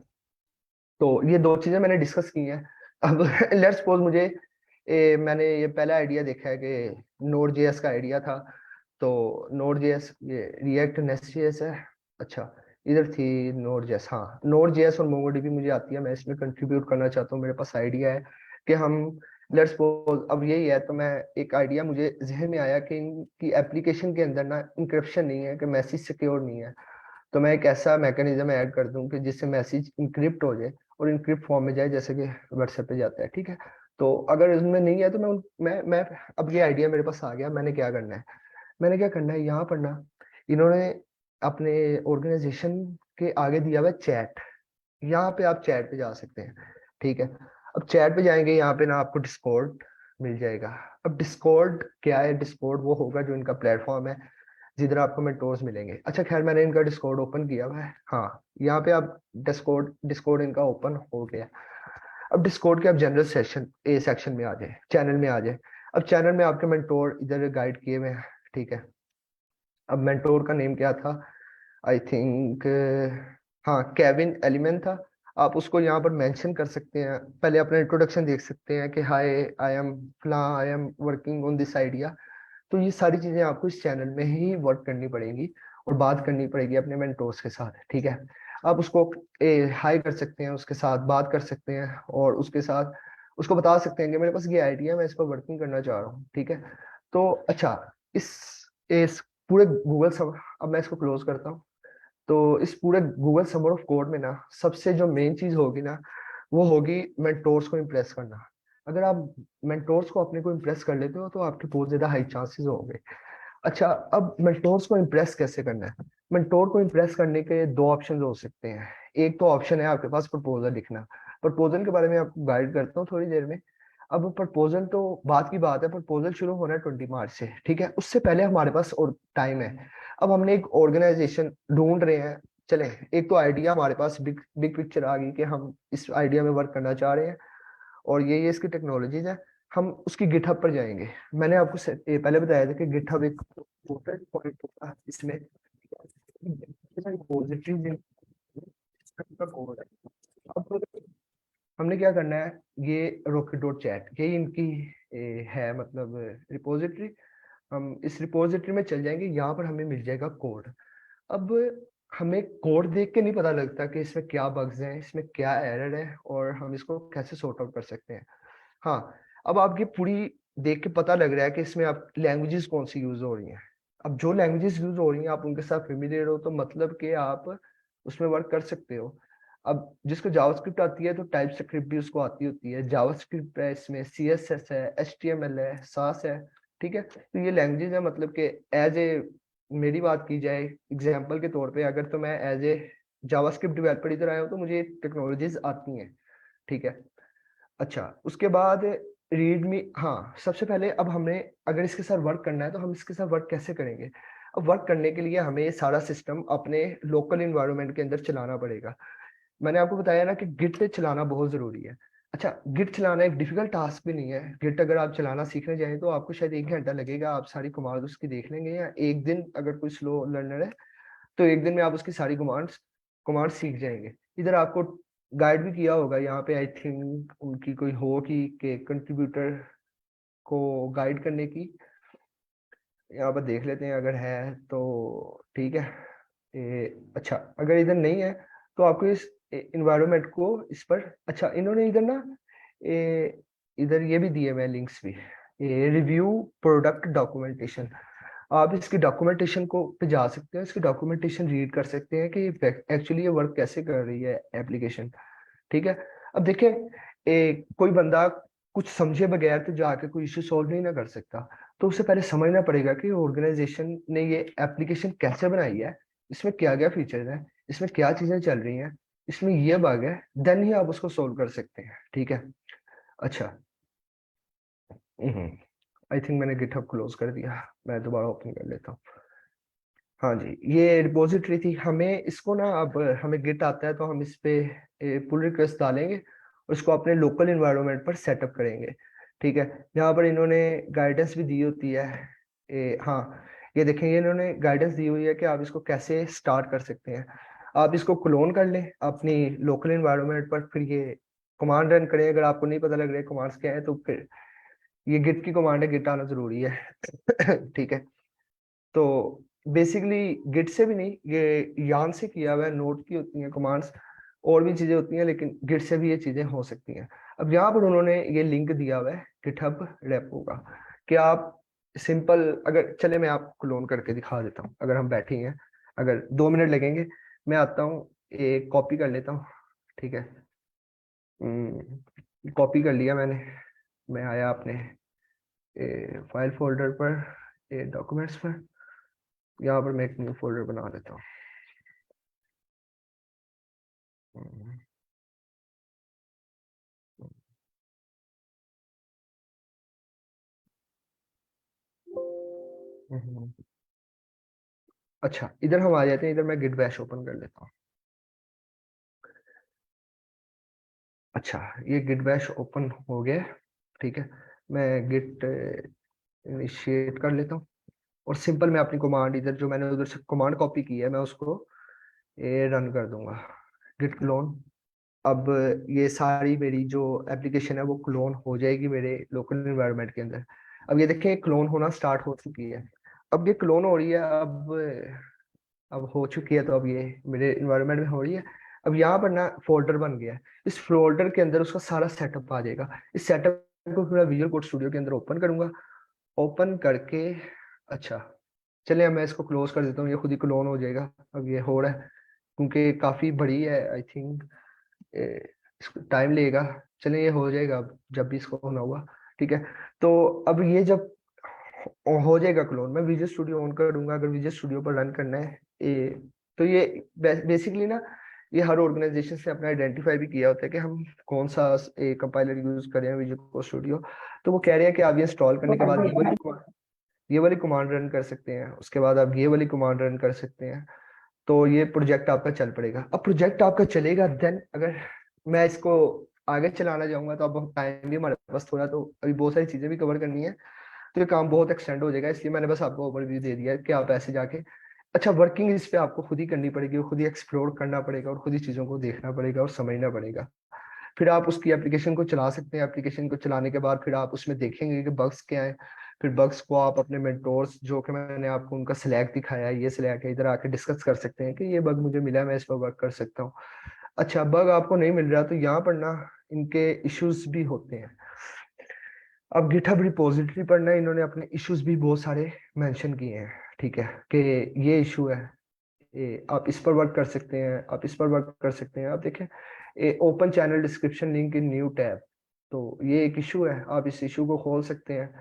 तो ये दो चीजें मैंने डिस्कस की हैं। अब लेट्स सपोज मुझे मैंने ये पहला आइडिया देखा है कि नोड जेएस का आइडिया था, तो नोड जेएस, ये रिएक्ट नेस्ट जेएस है, अच्छा, इधर थी नोड जेएस, हाँ, नोड जेएस और मोंगोडीबी मुझे आती है, मैं इसमें कंट्रीब्यूट करना चाहता हूँ। मेरे पास आइडिया है कि हम लेट्स सपोज अब यही है, तो मैं एक आइडिया मुझे जहन में आया कि इनकी एप्लीकेशन के अंदर ना इंक्रिप्शन नहीं है, कि मैसेज सिक्योर नहीं है, तो मैं एक ऐसा मैकेनिज्म ऐड कर दूं कि जिससे मैसेज इंक्रिप्ट हो जाए और इंक्रिप्ट फॉर्म में जाए, जैसे कि व्हाट्सएप पे जाता है, ठीक है। तो अगर इसमें नहीं है तो मैं अब ये आइडिया मेरे पास आ गया, मैंने क्या करना है, यहाँ पर ना इन्होंने अपने ऑर्गेनाइजेशन के आगे दिया हुआ है चैट, यहाँ पे आप चैट पे जा सकते हैं, ठीक है। अब चैट पे जाएंगे, यहाँ पे ना आपको डिस्कॉर्ड मिल जाएगा। अब डिस्कॉर्ड क्या है, डिस्कॉर्ड वो होगा जो इनका प्लेटफॉर्म है जिधर आपको मेंटोर्स मिलेंगे। अच्छा खैर, मैंने इनका डिस्कॉर्ड ओपन किया हुआ है, हाँ यहाँ पे आप डिस्कॉर्ड डिस्कॉर्ड इनका ओपन हो गया। अब डिस्कॉर्ड के आप जनरल सेशन ए सेक्शन में आ जाए, चैनल में आ जाए। अब चैनल में आपके मेंटोर इधर गाइड किए हुए हैं, ठीक है। अब मेंटोर का नेम क्या था, आई थिंक हाँ केविन एलिमेंट था। आप उसको यहाँ पर मेंशन कर सकते हैं, पहले अपना इंट्रोडक्शन देख सकते हैं कि हाय आई एम फ्ला, I am working on this idea. तो ये सारी चीजें आपको इस चैनल में ही वर्क करनी पड़ेंगी और बात करनी पड़ेगी अपने मेंटोर्स के साथ, ठीक है। आप उसको हाई कर सकते हैं, उसके साथ बात कर सकते हैं और उसके साथ उसको बता सकते हैं कि मेरे पास ये आइडिया है, मैं इस पर वर्किंग करना चाह रहा हूँ, ठीक है। तो अच्छा, इस पूरे गूगल सब, अब मैं इसको क्लोज करता हूँ। तो इस पूरे गूगल समर ऑफ कोड में ना सबसे जो मेन चीज होगी ना, वो होगी मेंटोर्स को इम्प्रेस करना। अगर आप मेंटोर्स को अपने को इम्प्रेस कर लेते हो तो आपके बहुत ज्यादा हाई चांसेस होंगे। अच्छा, अब मेंटोर्स को इम्प्रेस कैसे करना है, मेंटोर को इम्प्रेस करने के दो ऑप्शन हो सकते हैं। एक तो ऑप्शन है आपके पास प्रपोजल लिखना। प्रपोजल के बारे में आपको गाइड करता हूँ थोड़ी देर में। अब प्रपोजल तो बात की बात है, प्रपोजल शुरू होना है 20 मार्च से, ठीक है। उससे पहले हमारे पास और टाइम है। अब हमने एक ऑर्गेनाइजेशन ढूंढ रहे हैं, चले एक तो आइडिया हमारे पास बिग बिग पिक्चर आ गई कि हम इस आइडिया में वर्क करना चाह रहे हैं और ये इसकी टेक्नोलॉजीज है। हम उसकी गिटहब पर जाएंगे। मैंने आपको पहले बताया था कि गिटहब एक पॉइंट होगा इसमें रिपोजिटरी का कोड है। अब हमने क्या करना है, ये रॉकेट डॉट चैट ये इनकी है मतलब रिपोजिटरी। हम इस रिपोजिटरी में चल जाएंगे, यहाँ पर हमें मिल जाएगा कोड। अब हमें कोड देख के नहीं पता लगता कि इसमें क्या बग्स हैं, इसमें क्या एरर है और हम इसको कैसे सॉर्ट आउट कर सकते हैं। हाँ, अब आपकी पूरी देख के पता लग रहा है कि इसमें आप लैंग्वेजेस कौन सी यूज हो रही हैं। अब जो लैंग्वेजेस यूज हो रही हैं आप उनके साथ फेमिलियर हो, तो मतलब कि आप उसमें वर्क कर सकते हो। अब जिसको जावास्क्रिप्ट आती है तो टाइप स्क्रिप्ट भी उसको आती होती है। जावास्क्रिप्ट है, इसमें CSS है, HTML है, सास है, ठीक है। तो ये लैंग्वेजेस है, मतलब कि एज ए मेरी बात की जाए एग्जाम्पल के तौर पे, अगर तो मैं एज ए जावास्क्रिप्ट डेवलपर इधर आया हूँ तो मुझे टेक्नोलॉजीज आती हैं, ठीक है। अच्छा, उसके बाद रीडमी, हाँ सबसे पहले अब हमें अगर इसके साथ वर्क करना है तो हम इसके साथ वर्क कैसे करेंगे। अब वर्क करने के लिए हमें ये सारा सिस्टम अपने लोकल इन्वायरमेंट के अंदर चलाना पड़ेगा। मैंने आपको बताया ना कि गिट पे चलाना बहुत जरूरी है। अच्छा, गिट चलाना एक डिफिकल्ट टास्क भी नहीं है। गिट अगर आप चलाना सीखने जाएं तो आपको शायद 1 घंटा लगेगा, आप सारी कमांड उसकी देख लेंगे, या एक दिन अगर कोई स्लो लर्नर है तो एक दिन में आप उसकी सारी कमांड्स कमांड सीख जाएंगे। इधर आपको गाइड भी किया होगा, यहाँ पे आई थिंक उनकी कोई हो कि कंट्रीब्यूटर को गाइड करने की, यहाँ पर देख लेते हैं अगर है तो ठीक है। अच्छा, अगर इधर नहीं है तो आपको इस इन्वायरमेंट को इस पर, अच्छा इन्होंने इधर ना इधर ये भी दिए हुए लिंक्स भी, रिव्यू प्रोडक्ट डॉक्यूमेंटेशन। आप इसकी डॉक्यूमेंटेशन को पे जा सकते हैं, इसकी डॉक्यूमेंटेशन रीड कर सकते हैं कि एक्चुअली ये वर्क कैसे कर रही है एप्लीकेशन, ठीक है। अब देखें, कोई बंदा कुछ समझे बगैर तो जाके कोई इश्यू सॉल्व नहीं ना कर सकता। तो उससे पहले समझना पड़ेगा कि ऑर्गेनाइजेशन ने ये एप्लीकेशन कैसे बनाई है, इसमें क्या क्या फीचर्स हैं, इसमें क्या चीजें चल रही हैं, इसमें ये बग है, देन ही आप उसको सोल्व कर सकते हैं, ठीक है। अच्छा, आई थिंक मैंने गिटहब क्लोज कर दिया, मैं दोबारा ओपन कर लेता हूँ। हाँ जी, ये रिपोजिटरी थी। हमें इसको ना, अब हमें गिट आता है तो हम इस पे पुल रिक्वेस्ट डालेंगे और इसको अपने लोकल इन्वायरमेंट पर सेटअप करेंगे, ठीक है। यहाँ पर इन्होंने गाइडेंस भी दी होती है। हाँ, ये देखेंगे इन्होंने गाइडेंस दी हुई है कि आप इसको कैसे स्टार्ट कर सकते हैं। आप इसको क्लोन कर लें अपनी लोकल इन्वायरमेंट पर, फिर ये कमांड रन करें। अगर आपको नहीं पता लग रहा है कमांड्स क्या है तो फिर ये गिट की कमांड है, गिट आना जरूरी है ठीक है। तो बेसिकली गिट से भी नहीं, ये यान से किया हुआ है, नोट की होती हैं कमांड्स, और भी चीजें होती हैं, लेकिन गिट से भी ये चीजें हो सकती हैं। अब यहाँ पर उन्होंने ये लिंक दिया हुआ है गिटहब रेपो का, कि आप सिंपल, अगर चले मैं आपको क्लोन करके दिखा देता हूँ। अगर हम बैठे हैं, अगर 2 मिनट लगेंगे, मैं आता हूँ, एक कॉपी कर लेता हूँ, ठीक है। कॉपी कर लिया मैंने, मैं आया अपने फाइल फोल्डर पर, डॉक्यूमेंट्स पर, यहाँ पर मैं एक न्यू फोल्डर बना लेता हूँ। हम्म, हम्म। अच्छा, इधर हम आ जाते हैं, इधर मैं गिट बैश ओपन कर लेता हूँ। अच्छा, ये गिट बैश ओपन हो गया, ठीक है। मैं गिट इनिशिएट कर लेता हूँ, और सिंपल मैं अपनी कमांड, इधर जो मैंने उधर से कमांड कॉपी की है, मैं उसको ये रन कर दूंगा, गिट क्लोन। अब ये सारी मेरी जो एप्लीकेशन है वो क्लोन हो जाएगी मेरे लोकल इन्वायरमेंट के अंदर। अब ये देखें, क्लोन होना स्टार्ट हो चुकी है। अब ये क्लोन हो रही है, अब हो चुकी है, तो अब ये मेरे इन्वायरमेंट में हो रही है। अब यहाँ पर ना फोल्डर बन गया है, इस फोल्डर के अंदर उसका सारा सेटअप आ जाएगा। इस सेटअप को फिर मैं विजुअल कोड स्टूडियो के अंदर ओपन करूंगा, ओपन करके, अच्छा चलिए अब मैं इसको क्लोज कर देता हूँ, ये खुद ही क्लोन हो जाएगा। अब ये हो रहा है, क्योंकि काफी बड़ी है, आई थिंक इसको टाइम लगेगा। चलिए ये हो जाएगा अब, जब भी इसको होना हुआ, ठीक है। तो अब ये जब हो जाएगा क्लोन, मैं विजुअल स्टूडियो ऑन करूंगा, अगर विजुअल स्टूडियो पर रन करना है ये, तो ये बेसिकली ना, ये हर ऑर्गेनाइजेशन से अपना आइडेंटिफाई भी किया होता है कि हम कौन सा कंपाइलर यूज करें विजुअल स्टूडियो। तो वो कह रहे हैं कि आप ये इंस्टॉल करने के बाद ये वाली कमांड रन कर सकते हैं, उसके बाद आप ये वाली कमांड रन कर सकते हैं, तो ये प्रोजेक्ट आपका चल पड़ेगा। अब प्रोजेक्ट आपका चलेगा, देन अगर मैं इसको आगे चलाना चाहूंगा, तो अब टाइम भी हमारे पास थोड़ा, तो अभी बहुत सारी चीजें भी कवर करनी है, तो ये काम बहुत एक्सटेंड हो जाएगा। इसलिए मैंने बस आपको ओवरव्यू दे दिया है कि आप ऐसे जाके, अच्छा वर्किंग इस पे आपको खुद ही करनी पड़ेगी, और खुद ही एक्सप्लोर करना पड़ेगा, और खुद ही चीजों को देखना पड़ेगा और समझना पड़ेगा। फिर आप उसकी एप्लीकेशन को चला सकते हैं। एप्लीकेशन को चलाने के बाद फिर आप उसमें देखेंगे कि बग्स क्या है। फिर बग्स को आप अपने मेंटोर्स, जो कि मैंने आपको उनका स्लैक दिखाया है, ये स्लैक है, इधर आके डिस्कस कर सकते हैं कि ये बग मुझे मिला है, मैं इस पर वर्क कर सकता हूँ। अच्छा, बग आपको नहीं मिल रहा, तो यहाँ पर ना इनके इश्यूज भी होते हैं। अब गिटहब रिपोजिटरी पर ना इन्होंने अपने इश्यूज भी बहुत सारे मेंशन किए हैं, ठीक है, कि ये इशू है, आप इस पर वर्क कर सकते हैं, आप इस पर वर्क कर सकते हैं। आप देखें, open channel description link in new tab, तो ये एक इशू है, आप इस इशू को खोल सकते हैं।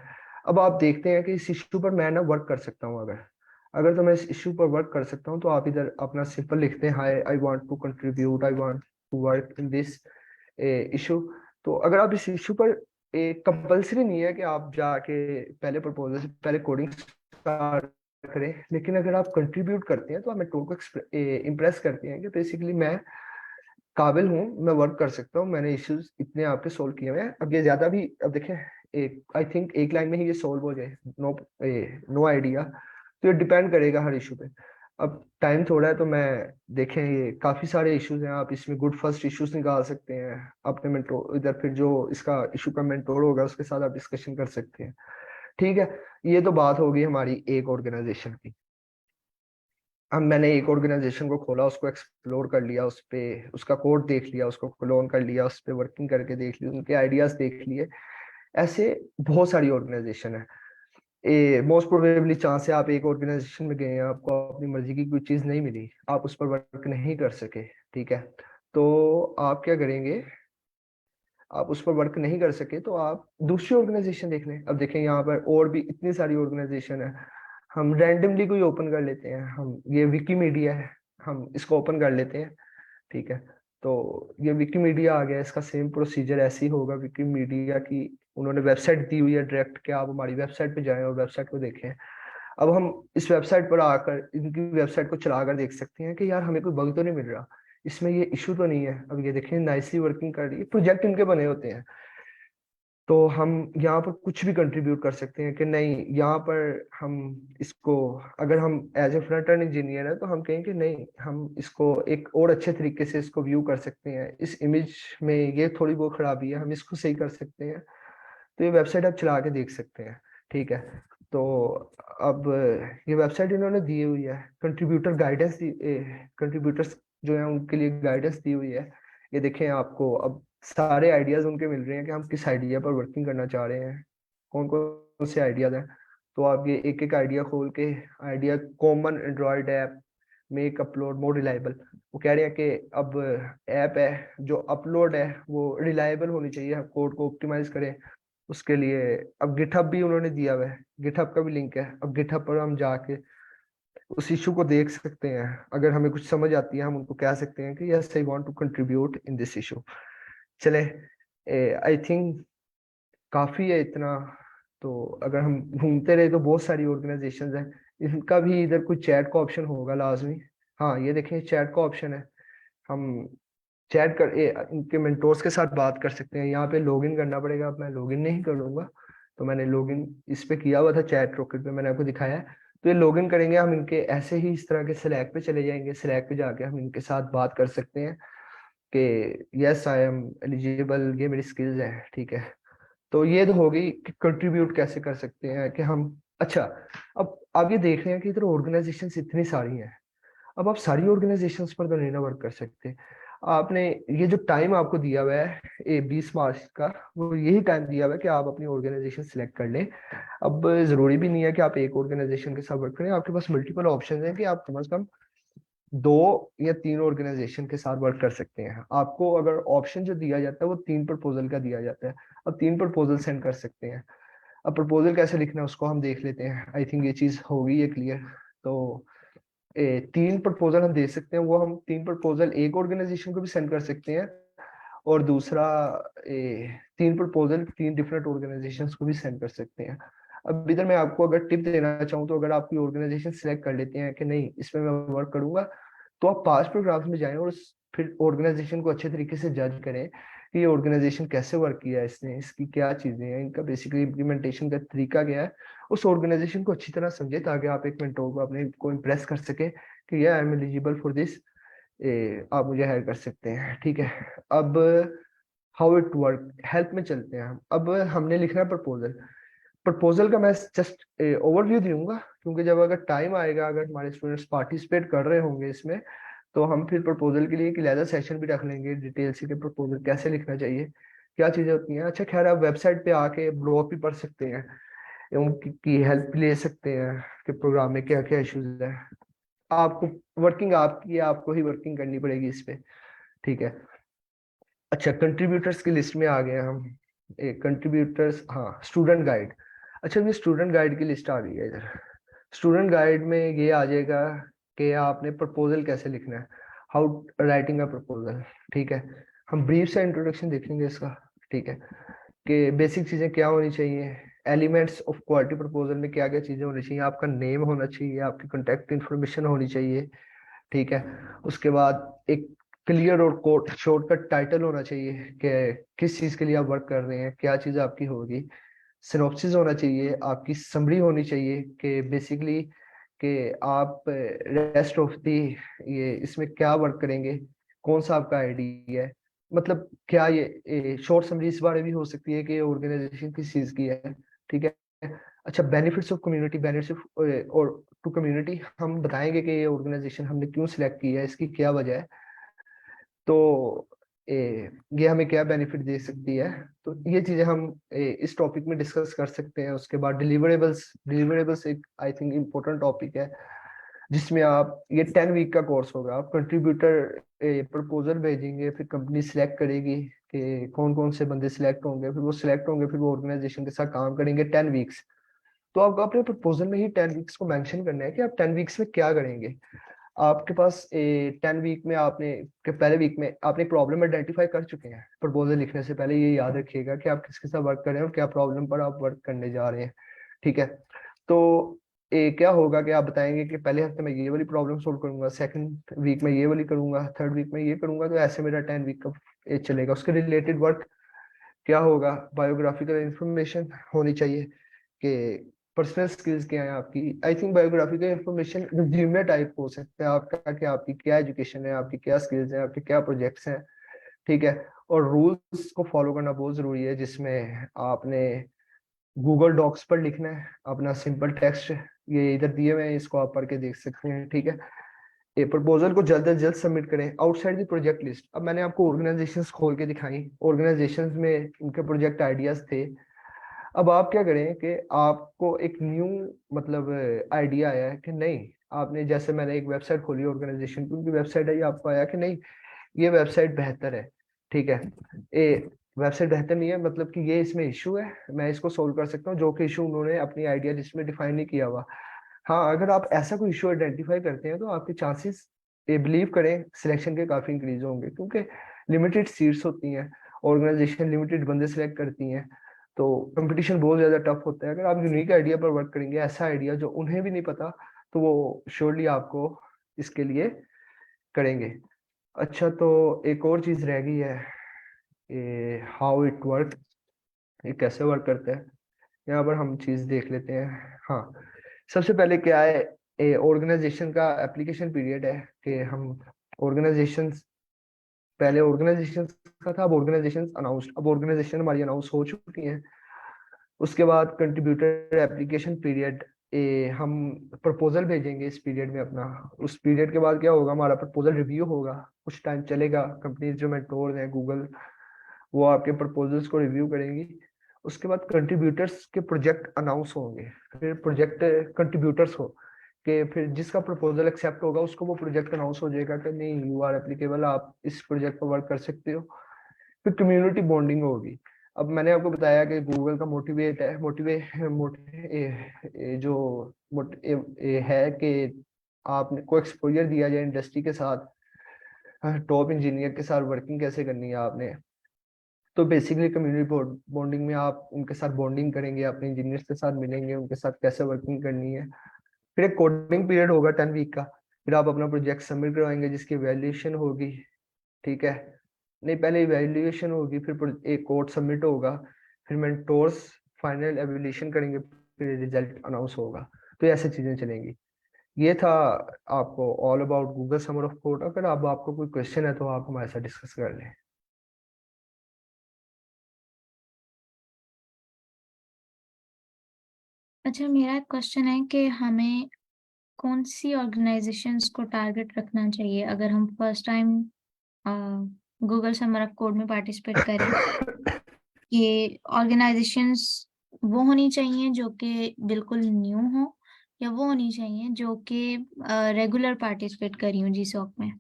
अब आप देखते हैं कि इस इशू पर मैं ना वर्क कर सकता हूँ, अगर अगर तो मैं इस इशू पर वर्क कर सकता हूँ, तो आप इधर अपना सिंपल लिखते हैं, hi I want to contribute, I want to work in this issue. तो अगर आप इस इशू पर, कंपल्सरी नहीं है कि आप जाके पहले प्रपोजल से पहले कोडिंग स्टार्ट करें, लेकिन अगर आप कंट्रीब्यूट करते हैं, तो आप मेंटोर को इम्प्रेस करते हैं कि बेसिकली मैं काबिल हूँ, मैं वर्क कर सकता हूँ, मैंने इश्यूज इतने आपके सोल्व किए हुए हैं। अब ये ज्यादा भी, अब देखें, एक आई थिंक एक लाइन में ही ये सोल्व हो जाए, नो नो आइडिया, तो ये डिपेंड करेगा हर इशू पे। अब टाइम थोड़ा है, तो मैं, देखें ये काफी सारे इश्यूज हैं, आप इसमें गुड फर्स्ट इश्यूज निकाल सकते हैं अपने मेंटोर, इधर फिर जो इसका इशू का मेंटोर होगा उसके साथ आप डिस्कशन कर सकते हैं, ठीक है। ये तो बात होगी हमारी एक ऑर्गेनाइजेशन की। अब मैंने एक ऑर्गेनाइजेशन को खोला, उसको एक्सप्लोर कर लिया, उस पे उसका कोड देख लिया, उसको क्लोन कर लिया, उस पे वर्किंग करके देख ली, उनके आइडियाज देख लिए। ऐसे बहुत सारी ऑर्गेनाइजेशन है। मोस्ट प्रोबेबली चांस है आप एक ऑर्गेनाइजेशन में गए हैं, आपको अपनी मर्जी की कोई चीज नहीं मिली, आप उस पर वर्क नहीं कर सके, ठीक है। तो आप क्या करेंगे, आप उस पर वर्क नहीं कर सके, तो आप दूसरी ऑर्गेनाइजेशन देख लें। अब देखें, यहाँ पर और भी इतनी सारी ऑर्गेनाइजेशन है, हम रैंडमली कोई ओपन कर लेते हैं, हम ये विकीमीडिया है, हम इसको ओपन कर लेते हैं, ठीक है। तो ये विकीमीडिया आ गया, इसका सेम प्रोसीजर ऐसे ही होगा। विकीमीडिया की उन्होंने वेबसाइट दी हुई है डायरेक्ट, कि आप हमारी वेबसाइट पे जाएं और वेबसाइट को देखें। अब हम इस वेबसाइट पर आकर इनकी वेबसाइट को चलाकर देख सकते हैं कि यार हमें कोई बग तो नहीं मिल रहा, इसमें ये इशू तो नहीं है। अब ये देखें, नाइसली वर्किंग कर रही है, प्रोजेक्ट इनके बने होते हैं। तो हम यहाँ पर कुछ भी कंट्रीब्यूट कर सकते हैं कि नहीं, यहाँ पर हम इसको, अगर हम as a front end engineer है, तो हम कहें कि नहीं, हम इसको एक और अच्छे तरीके से इसको व्यू कर सकते हैं, इस इमेज में ये थोड़ी बहुत खराबी है, हम इसको सही कर सकते हैं। तो ये वेबसाइट आप चला के देख सकते हैं, ठीक है। तो अब ये वेबसाइट इन्होंने दी हुई है, कंट्रीब्यूटर गाइडेंस दी, कंट्रीब्यूटर्स जो है उनके लिए गाइडेंस दी हुई है। ये देखें, आपको अब सारे आइडियाज उनके मिल रहे हैं कि हम किस आइडिया पर वर्किंग करना चाह रहे हैं, कौन कौन से आइडियाज हैं। तो आप ये एक एक आइडिया खोल के, idea common Android app make upload more reliable, वो कह रहे हैं कि अब ऐप है जो अपलोड है वो रिलायबल होनी चाहिए, कोड को ऑप्टिमाइज करें उसके लिए। अब गिटहब भी उन्होंने दिया हुआ है, गिटहब का भी लिंक है। अब गिटहब पर हम जाके उस इशू को देख सकते हैं, अगर हमें कुछ समझ आती है हम उनको कह सकते हैं कि yes I want to contribute in this issue. चले, आई थिंक काफी है इतना। तो अगर हम घूमते रहे तो बहुत सारी ऑर्गेनाइजेशंस हैं, इनका भी इधर कोई चैट का ऑप्शन होगा लाजमी। हाँ ये देखें चैट का ऑप्शन है, हम चैट कर इनके मेंटोर्स के साथ बात कर सकते हैं। यहाँ पे लॉगिन करना पड़ेगा, अब मैं लॉगिन नहीं करूंगा, तो मैंने लॉगिन इस पे किया हुआ था चैट रॉकेट पे, मैंने आपको दिखाया है। तो ये लॉगिन करेंगे हम, इनके ऐसे ही इस तरह के स्लैक पे चले जाएंगे, स्लैक पे जाके हम इनके साथ बात कर सकते हैं कि यस आई एम एलिजिबल, ये मेरी स्किल्स है, ठीक है। तो ये तो होगी कि कंट्रीब्यूट कैसे कर सकते हैं कि हम। अच्छा, अब ये देख रहे हैं कि इधर ऑर्गेनाइजेशंस इतनी सारी हैं, अब आप सारी ऑर्गेनाइजेशंस पर तो नहीं ना वर्क कर सकते। आपने ये जो टाइम आपको दिया हुआ है 20 मार्च का, वो यही टाइम दिया हुआ है कि आप अपनी ऑर्गेनाइजेशन सिलेक्ट कर लें। अब जरूरी भी नहीं है कि आप एक ऑर्गेनाइजेशन के साथ वर्क करें, आपके पास मल्टीपल ऑप्शन हैं कि आप कम से कम 2 या 3 ऑर्गेनाइजेशन के साथ वर्क कर सकते हैं। आपको अगर ऑप्शन जो दिया जाता है वो 3 प्रपोजल का दिया जाता है, अब 3 प्रपोजल सेंड कर सकते हैं। अब प्रपोजल कैसे लिखना है उसको हम देख लेते हैं, आई थिंक ये चीज होगी ये क्लियर। तो 3 प्रपोजल हम दे सकते हैं, वो हम 3 प्रपोजल एक ऑर्गेनाइजेशन को भी सेंड कर सकते हैं, और दूसरा 3 प्रपोजल 3 डिफरेंट ऑर्गेनाइजेशंस को भी सेंड कर सकते हैं। अब इधर मैं आपको अगर टिप देना चाहूँ तो अगर आप कोई ऑर्गेनाइजेशन सेलेक्ट कर लेते हैं कि नहीं इसमें मैं वर्क करूंगा, तो आप पास्ट प्रोग्राम्स में जाएं और फिर ऑर्गेनाइजेशन को अच्छे तरीके से जज करें कि ये ऑर्गेनाइजेशन कैसे वर्क किया है, इसने इसकी क्या चीजें हैं, इनका बेसिकली इम्प्लीमेंटेशन का तरीका क्या है। उस ऑर्गेनाइजेशन को अच्छी तरह समझे ताकि आप एक मेंटोर को अपने को इम्प्रेस कर सके कि ये I am eligible for this, आप मुझे हायर कर सकते हैं, ठीक है। अब हाउ इट वर्क, हेल्प में चलते हैं हम। अब हमने लिखना है प्रपोजल, प्रपोजल का मैं जस्ट ओवरव्यू दूंगा, क्योंकि जब अगर टाइम आएगा, अगर हमारे स्टूडेंट्स पार्टिसिपेट कर रहे होंगे इसमें, तो हम फिर प्रपोजल के लिए एक अलग सेशन भी रख लेंगे डिटेल से कि प्रपोजल कैसे लिखना चाहिए, क्या चीजें होती हैं। अच्छा खैर, आप वेबसाइट पे आके ब्लॉग भी पढ़ सकते हैं, उनकी हेल्प ले सकते हैं कि प्रोग्राम में क्या क्या इश्यूज है। आपको वर्किंग आपकी है, आपको ही वर्किंग करनी पड़ेगी इस पे, ठीक है। अच्छा, कंट्रीब्यूटर्स की लिस्ट में आ गए हम। कंट्रीब्यूटर्स, हाँ स्टूडेंट गाइड। अच्छा, ये स्टूडेंट गाइड की लिस्ट आ गई है इधर। स्टूडेंट गाइड में ये आ जाएगा कि आपने प्रपोजल कैसे लिखना है, हाउ राइटिंग अ प्रपोजल, ठीक है। हम ब्रीफ से इंट्रोडक्शन देखेंगे इसका, ठीक है, कि बेसिक चीजें क्या होनी चाहिए, एलिमेंट्स ऑफ क्वालिटी प्रपोजल में क्या क्या चीजें होनी चाहिए, आपका नेम होना चाहिए, आपकी कॉन्टेक्ट इन्फॉर्मेशन होनी चाहिए, ठीक है। उसके बाद एक क्लियर और कोट शॉर्टकट टाइटल होना चाहिए कि किस चीज के लिए आप वर्क कर रहे हैं, क्या चीज आपकी होगी। सिनॉप्सिस होना चाहिए, आपकी समरी होनी चाहिए कि बेसिकली कि आप रेस्ट ऑफ दी ये इसमें क्या वर्क करेंगे, कौन सा आपका आईडी है, मतलब क्या ये शॉर्ट समरी इस बारे में भी हो सकती है कि ऑर्गेनाइजेशन किस चीज की है, ठीक है। अच्छा, बेनिफिट्स ऑफ कम्युनिटी, बेनिफिट्स और टू कम्युनिटी, हम बताएंगे कि ये ऑर्गेनाइजेशन हमने क्यों सिलेक्ट की है, इसकी क्या वजह है, तो ये हमें क्या बेनिफिट दे सकती है। तो ये चीजें हम इस टॉपिक में डिस्कस कर सकते हैं। उसके बाद डिलीवरेबल्स, डिलीवरेबल्स एक आई थिंक इम्पोर्टेंट टॉपिक है, जिसमें आप ये 10 वीक का कोर्स होगा। आप कंट्रीब्यूटर प्रपोजल भेजेंगे, फिर कंपनी सिलेक्ट करेगी कि कौन कौन से बंदे सिलेक्ट होंगे, फिर वो सिलेक्ट होंगे, फिर वो ऑर्गेनाइजेशन के साथ काम करेंगे 10 वीक्स। तो आपको अपने प्रपोजल में ही 10 वीक्स को मेंशन करना है कि आप 10 वीक्स में क्या करेंगे। आपके पास 10 वीक में आपने के पहले वीक में आपने प्रॉब्लम आइडेंटिफाई कर चुके हैं। प्रपोजल लिखने से पहले ये याद रखिएगा कि आप किसके साथ वर्क कर रहे हैं और क्या प्रॉब्लम पर आप वर्क करने जा रहे हैं, ठीक है। तो क्या होगा कि आप बताएंगे कि पहले हफ्ते में ये वाली प्रॉब्लम सोल्व करूंगा, सेकंड वीक में ये वाली करूंगा, थर्ड वीक में ये करूंगा, तो ऐसे मेरा 10 वीक का चलेगा। उसके रिलेटेड वर्क क्या होगा, बायोग्राफिकल इंफॉर्मेशन होनी चाहिए कि पर्सनल स्किल्स क्या है आपकी। I think biographical information resume type हो सकता है आपका, कि आपकी क्या एजुकेशन है, आपकी क्या स्किल्स हैं, आपके क्या प्रोजेक्ट्स हैं, ठीक है। और रूल्स को फॉलो करना बहुत जरूरी है, जिसमें आपने गूगल डॉक्स पर लिखना है अपना सिंपल टेक्स्ट, ये इधर दिए हुए हैं, इसको आप पढ़ के देख सकते हैं, ठीक है। प्रपोजल को जल्द से जल्द सबमिट करें आउटसाइड द प्रोजेक्ट लिस्ट। अब मैंने आपको ऑर्गेनाइजेशंस खोल के दिखाई, ऑर्गेनाइजेशंस में उनके प्रोजेक्ट आइडियाज थे। अब आप क्या करें कि आपको एक न्यू मतलब आइडिया आया है कि नहीं, आपने जैसे मैंने एक वेबसाइट खोली ऑर्गेनाइजेशन की, उनकी वेबसाइट है, आपको आया कि नहीं ये वेबसाइट बेहतर है, ठीक है, ये वेबसाइट बेहतर नहीं है, मतलब कि ये इसमें इशू है, मैं इसको सोल्व कर सकता हूँ, जो कि इशू उन्होंने अपनी आइडिया लिस्ट में डिफाइन नहीं किया हुआ। हाँ, अगर आप ऐसा कोई इशू आइडेंटिफाई करते हैं तो आपके चांसेस, ये बिलीव करें, सिलेक्शन के काफी इंक्रीज होंगे, क्योंकि लिमिटेड सीट्स होती हैं, ऑर्गेनाइजेशन लिमिटेड बंदे सिलेक्ट करती हैं, तो कंपटीशन बहुत ज्यादा टफ होता है। अगर आप यूनिक आइडिया पर वर्क करेंगे, ऐसा आइडिया जो उन्हें भी नहीं पता, तो वो श्योरली आपको इसके लिए करेंगे। अच्छा, तो एक और चीज रह गई है, ये हाउ इट वर्क, ये कैसे वर्क करता है, यहाँ पर हम चीज देख लेते हैं। हाँ, सबसे पहले क्या है, ऑर्गेनाइजेशन का एप्लीकेशन पीरियड है कि हम ऑर्गेनाइजेशन, पहले ऑर्गेनाइजेशन का था, अब ऑर्गेनाइजेशन अनाउंस, अब ऑर्गेनाइजेशन हमारी अनाउंस हो चुकी हैं। उसके बाद कंट्रीब्यूटर एप्लीकेशन पीरियड, हम प्रपोजल भेजेंगे इस पीरियड में अपना। उस पीरियड के बाद क्या होगा, हमारा प्रपोजल रिव्यू होगा, कुछ टाइम चलेगा, कंपनीज जो मेंटोर हैं गूगल, वो आपके प्रपोजल्स को रिव्यू करेंगी। उसके बाद कंट्रीब्यूटर्स के प्रोजेक्ट अनाउंस होंगे, फिर प्रोजेक्ट कंट्रीब्यूटर्स हो कि फिर जिसका प्रपोजल एक्सेप्ट होगा उसको वो प्रोजेक्ट अनाउंस हो जाएगा कि नहीं यू आर एप्लीकेबल, आप इस प्रोजेक्ट पर वर्क कर सकते हो। फिर कम्युनिटी बॉन्डिंग होगी। अब मैंने आपको बताया कि गूगल का मोटिवेट है, जो है कि आपने को एक्सपोजर दिया जाए इंडस्ट्री के साथ, टॉप इंजीनियर के साथ वर्किंग कैसे करनी है आपने। तो बेसिकली कम्युनिटी बॉन्डिंग में आप उनके साथ बॉन्डिंग करेंगे, अपने इंजीनियर्स के साथ मिलेंगे, उनके साथ कैसे वर्किंग करनी है। फिर एक कोडिंग पीरियड होगा 10 वीक का, फिर आप अपना प्रोजेक्ट सबमिट करवाएंगे जिसकी वैल्यूएशन होगी, ठीक है, नहीं पहले इवैल्यूएशन होगी, फिर एक कोड सबमिट होगा, फिर मेंटोर्स फाइनल एवल्यूशन करेंगे, फिर रिजल्ट अनाउंस होगा। तो ऐसे चीजें चलेंगी। ये था आपको all about Google summer of code. अगर अब आपको कोई क्वेश्चन है तो आप हमारे साथ डिस्कस कर लें। अच्छा, मेरा एक क्वेश्चन है कि हमें कौन सी ऑर्गेनाइजेशंस को टारगेट रखना चाहिए अगर हम first time Google summer of code में पार्टिसिपेट करें? ये ऑर्गेनाइजेशंस वो होनी चाहिए जो कि बिल्कुल न्यू हो, या वो होनी चाहिए जो कि रेगुलर पार्टिसिपेट करी हूँ जीसॉक में?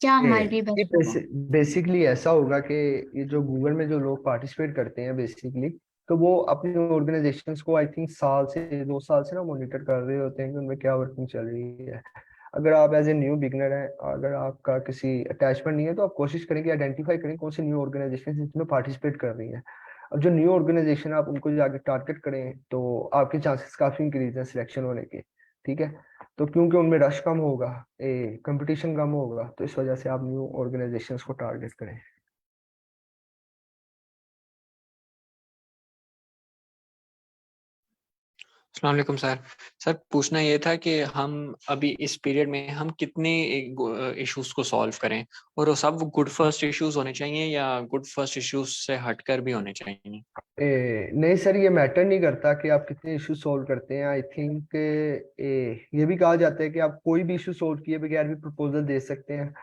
क्या हमारे लिए ये बेस्ट होगा? बेसिकली ऐसा होगा कि ये जो गूगल में जो लोग पार्टिसिपेट करते हैं बेसिकली, तो वो अपनी ऑर्गेनाइजेशंस को आई थिंक साल से 2 साल से ना मॉनिटर कर रहे होते हैं कि उनमें क्या वर्किंग चल रही है। अगर आप एज ए न्यू बिगनर हैं, अगर आपका किसी अटैचमेंट नहीं है, तो आप कोशिश करेंगे आइडेंटिफाई करें कौन सी न्यू ऑर्गेनाइजेशन इसमें पार्टिसिपेट कर रही है। अब जो न्यू ऑर्गेनाइजेशन आप उनको जाके टारगेट करें तो आपके चांसेस काफी इंक्रीज है सिलेक्शन होने के, ठीक है। तो क्योंकि उनमें रश कम होगा, कंपटीशन कम होगा, तो इस वजह से आप न्यू ऑर्गेनाइजेशंस को टारगेट करें। अस्सलाम वालेकुम सर। सर पूछना ये था कि हम अभी इस पीरियड में हम कितने इश्यूज को सॉल्व करें, और वो सब गुड फर्स्ट इश्यूज होने चाहिए या गुड फर्स्ट इश्यूज से हटकर भी होने चाहिए? नहीं सर, ये मैटर नहीं करता कि आप कितने इशू सॉल्व करते हैं। आई थिंक ये भी कहा जाता है कि आप कोई भी इशू सॉल्व किए बगैर भी प्रपोजल दे सकते हैं।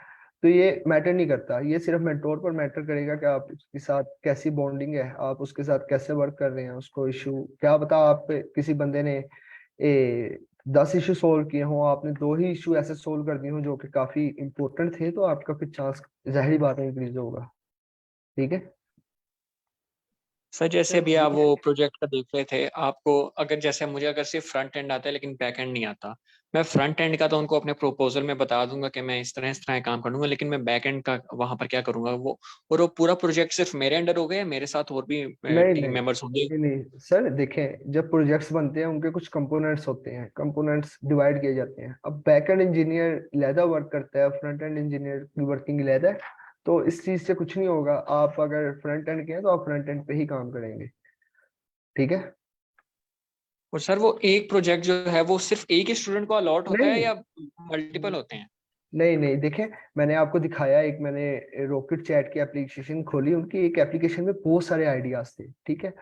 तो ये मैटर नहीं करता, ये सिर्फ मेंटोर पर मैटर करेगा कि आप उसके साथ कैसी बॉन्डिंग है, आप उसके साथ कैसे वर्क कर रहे हैं। उसको इशू क्या पता, आप किसी बंदे ने 10 इशू सोल्व किए हों, आपने 2 ही इशू ऐसे सोल्व कर दिए हों जो कि काफी इंपॉर्टेंट थे, तो आपका फिर चांस जाहिर बात है इंक्रीज होगा, ठीक है। सर जैसे अभी आप वो प्रोजेक्ट का देख रहे थे, आपको अगर जैसे मुझे अगर सिर्फ फ्रंट एंड आता है लेकिन बैक एंड नहीं आता, मैं फ्रंट एंड का तो उनको अपने प्रोपोजल में बता दूंगा कि मैं इस तरह काम करूंगा, लेकिन मैं बैक एंड का वहां पर क्या करूंगा वो, और वो पूरा प्रोजेक्ट सिर्फ मेरे अंडर हो गया, मेरे साथ और भी नहीं टीम नहीं मेंबर्स होंगे? नहीं नहीं सर, देखें, जब प्रोजेक्ट्स बनते हैं उनके कुछ कंपोनेंट्स होते हैं, कंपोनेंट्स डिवाइड किए जाते हैं। अब बैक एंड इंजीनियर लहदा वर्क करता है, फ्रंट एंड इंजीनियर की वर्किंग लहदा है, तो इस चीज से कुछ नहीं होगा। आप अगर फ्रंट एंड के हैं तो आप फ्रंट एंड पे ही काम करेंगे, ठीक है। और सर वो एक प्रोजेक्ट जो है वो सिर्फ एक ही स्टूडेंट को अलॉट होता है नहीं या मल्टीपल होते हैं? नहीं नहीं, देखें, मैंने आपको दिखाया, एक मैंने रॉकेट चैट की एप्लीकेशन खोली, उनकी एक एप्लीकेशन में बहुत सारे आइडियाज थे, ठीक है।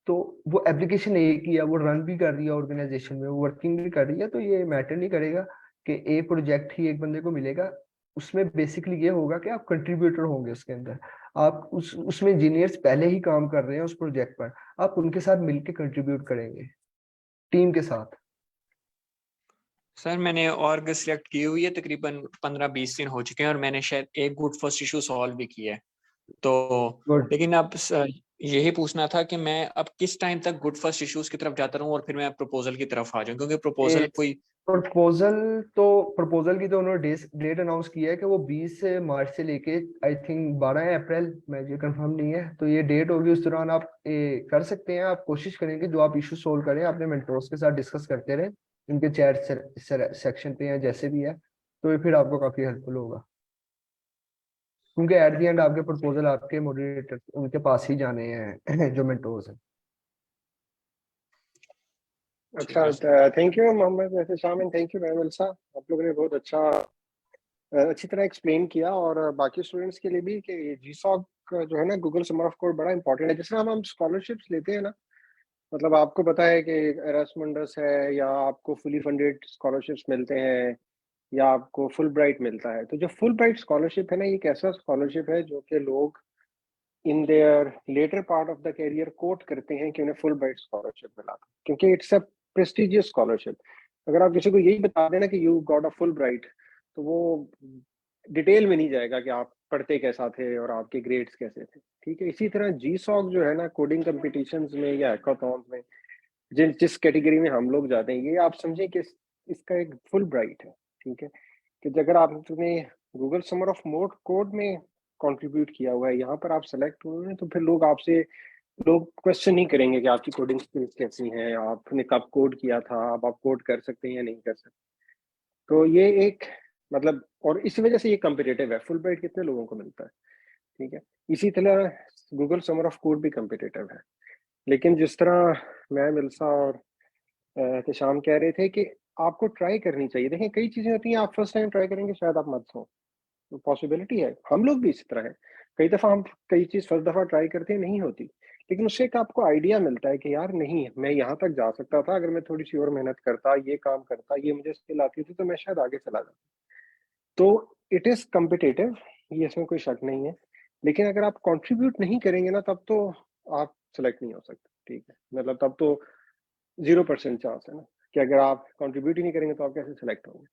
तो वो एप्लीकेशन एक ही है, वो रन भी कर रही है ऑर्गेनाइजेशन में, वो वर्किंग भी कर रही है, तो ये मैटर नहीं करेगा कि एक प्रोजेक्ट ही एक बंदे को मिलेगा, उसमें बेसिकली ये होगा कि आप कंट्रीब्यूटर होंगे उसके अंदर, आप उसमें इंजीनियर्स पहले ही काम कर रहे हैं उस प्रोजेक्ट पर, आप उनके साथ मिलके कंट्रीब्यूट करेंगे टीम के साथ। सर मैंने ऑर्ग सिलेक्ट की हुई है, तकरीबन 15-20 दिन हो चुके हैं और मैंने शायद एक गुड फर्स्ट इशू सॉल्व भी किया है। तो गुड। लेकिन अब यही पूछना था कि मैं अब किस टाइम तक गुड फर्स्ट इश्यूज की तरफ जाता रहूं और फिर मैं प्रपोजल की तरफ आ जाऊं, क्योंकि प्रपोजल कोई प्रपोजल की तो उन्होंने डेट अनाउंस किया है कि वो 20 मार्च से लेके आई थिंक 12 अप्रैल, मुझे कंफर्म नहीं है, तो ये डेट होगी, उस दौरान आप कर सकते हैं। आप कोशिश करेंगे जो आप इशू सोल्व करें अपने मेंटोर्स के साथ डिस्कस करते रहें, इनके चैट सेक्शन पे या जैसे भी है, तो ये फिर आपको काफी हेल्पफुल होगा, क्योंकि एट द एंड आपके प्रपोजल आपके मॉडरेटर उनके पास ही जाने हैं जो मेंटोर्स हैं। अच्छा, thank you Mohammad Ehtesham and thank you Mahmood sahab, आप लोगों ने बहुत अच्छी तरह एक्सप्लेन किया, और बाकी स्टूडेंट्स के लिए भी कि GSOC जो है ना, गूगल समर ऑफ कोड बड़ा इंपॉर्टेंट है। जैसे हम स्कॉलरशिप्स लेते हैं ना, मतलब आपको पता है कि एरास्मस है, या आपको फुली फंडेड स्कॉलरशिप्स मिलते हैं, या आपको फुल ब्राइट मिलता है। तो जो फुल ब्राइट स्कॉलरशिप है ना, ये एक ऐसा स्कॉलरशिप है जो कि लोग in their later part of the career quote करते हैं कि उन्हें फुल ब्राइट स्कॉलरशिप मिला था, क्योंकि इट्स अ प्रेस्टिजियस स्कॉलरशिप। अगर आप किसी को यही बता देना कि you got a full bright, तो वो डिटेल में नहीं जाएगा कि आप पढ़ते कैसा थे और आपके ग्रेड्स कैसे थे, ठीक है। इसी तरह GSOC जो है ना, कोडिंग कंपटीशंस में या हैकाथॉन्स में जिस कैटेगरी में हम लोग जाते हैं, ये आप समझें कि इसका एक फुल ब्राइट है, ठीक है। कि अगर आपने गूगल समर ऑफ कोड में कंट्रीब्यूट किया हुआ है, यहाँ पर आप सेलेक्ट हुए हैं, तो फिर लोग क्वेश्चन नहीं करेंगे कि आपकी कोडिंग स्किल्स कैसी हैं, आपने कब कोड किया था, अब आप कोड कर सकते हैं या नहीं कर सकते। तो ये एक मतलब, और इसी वजह से ये कम्पिटेटिव है। फुल ब्राइट कितने लोगों को मिलता है, ठीक है। इसी तरह गूगल समर ऑफ कोड भी कम्पिटेटिव है। लेकिन जिस तरह मैं मिल्सा और एहतेशाम कह रहे थे कि आपको ट्राई करनी चाहिए। देखें, कई चीजें होती हैं, आप फर्स्ट टाइम ट्राई करेंगे शायद आप मत हो, तो पॉसिबिलिटी है। हम लोग भी इसी तरह है, कई दफा हम कई चीज फर्स्ट दफा ट्राई करते हैं, नहीं होती, लेकिन उससे एक आपको आइडिया मिलता है कि यार नहीं, मैं यहाँ तक जा सकता था, अगर मैं थोड़ी सी और मेहनत करता, ये काम करता, ये मुझे स्किल आती थी, तो मैं शायद आगे चला जाता। तो इट इज कम्पिटेटिव, ये इसमें कोई शक नहीं है। लेकिन अगर आप कंट्रीब्यूट नहीं करेंगे ना, तब तो आप सेलेक्ट नहीं हो सकते, ठीक है। मतलब तब तो 0% चांस है ना, कि अगर आप कंट्रीब्यूट ही नहीं करेंगे तो आप कैसे सेलेक्ट होंगे।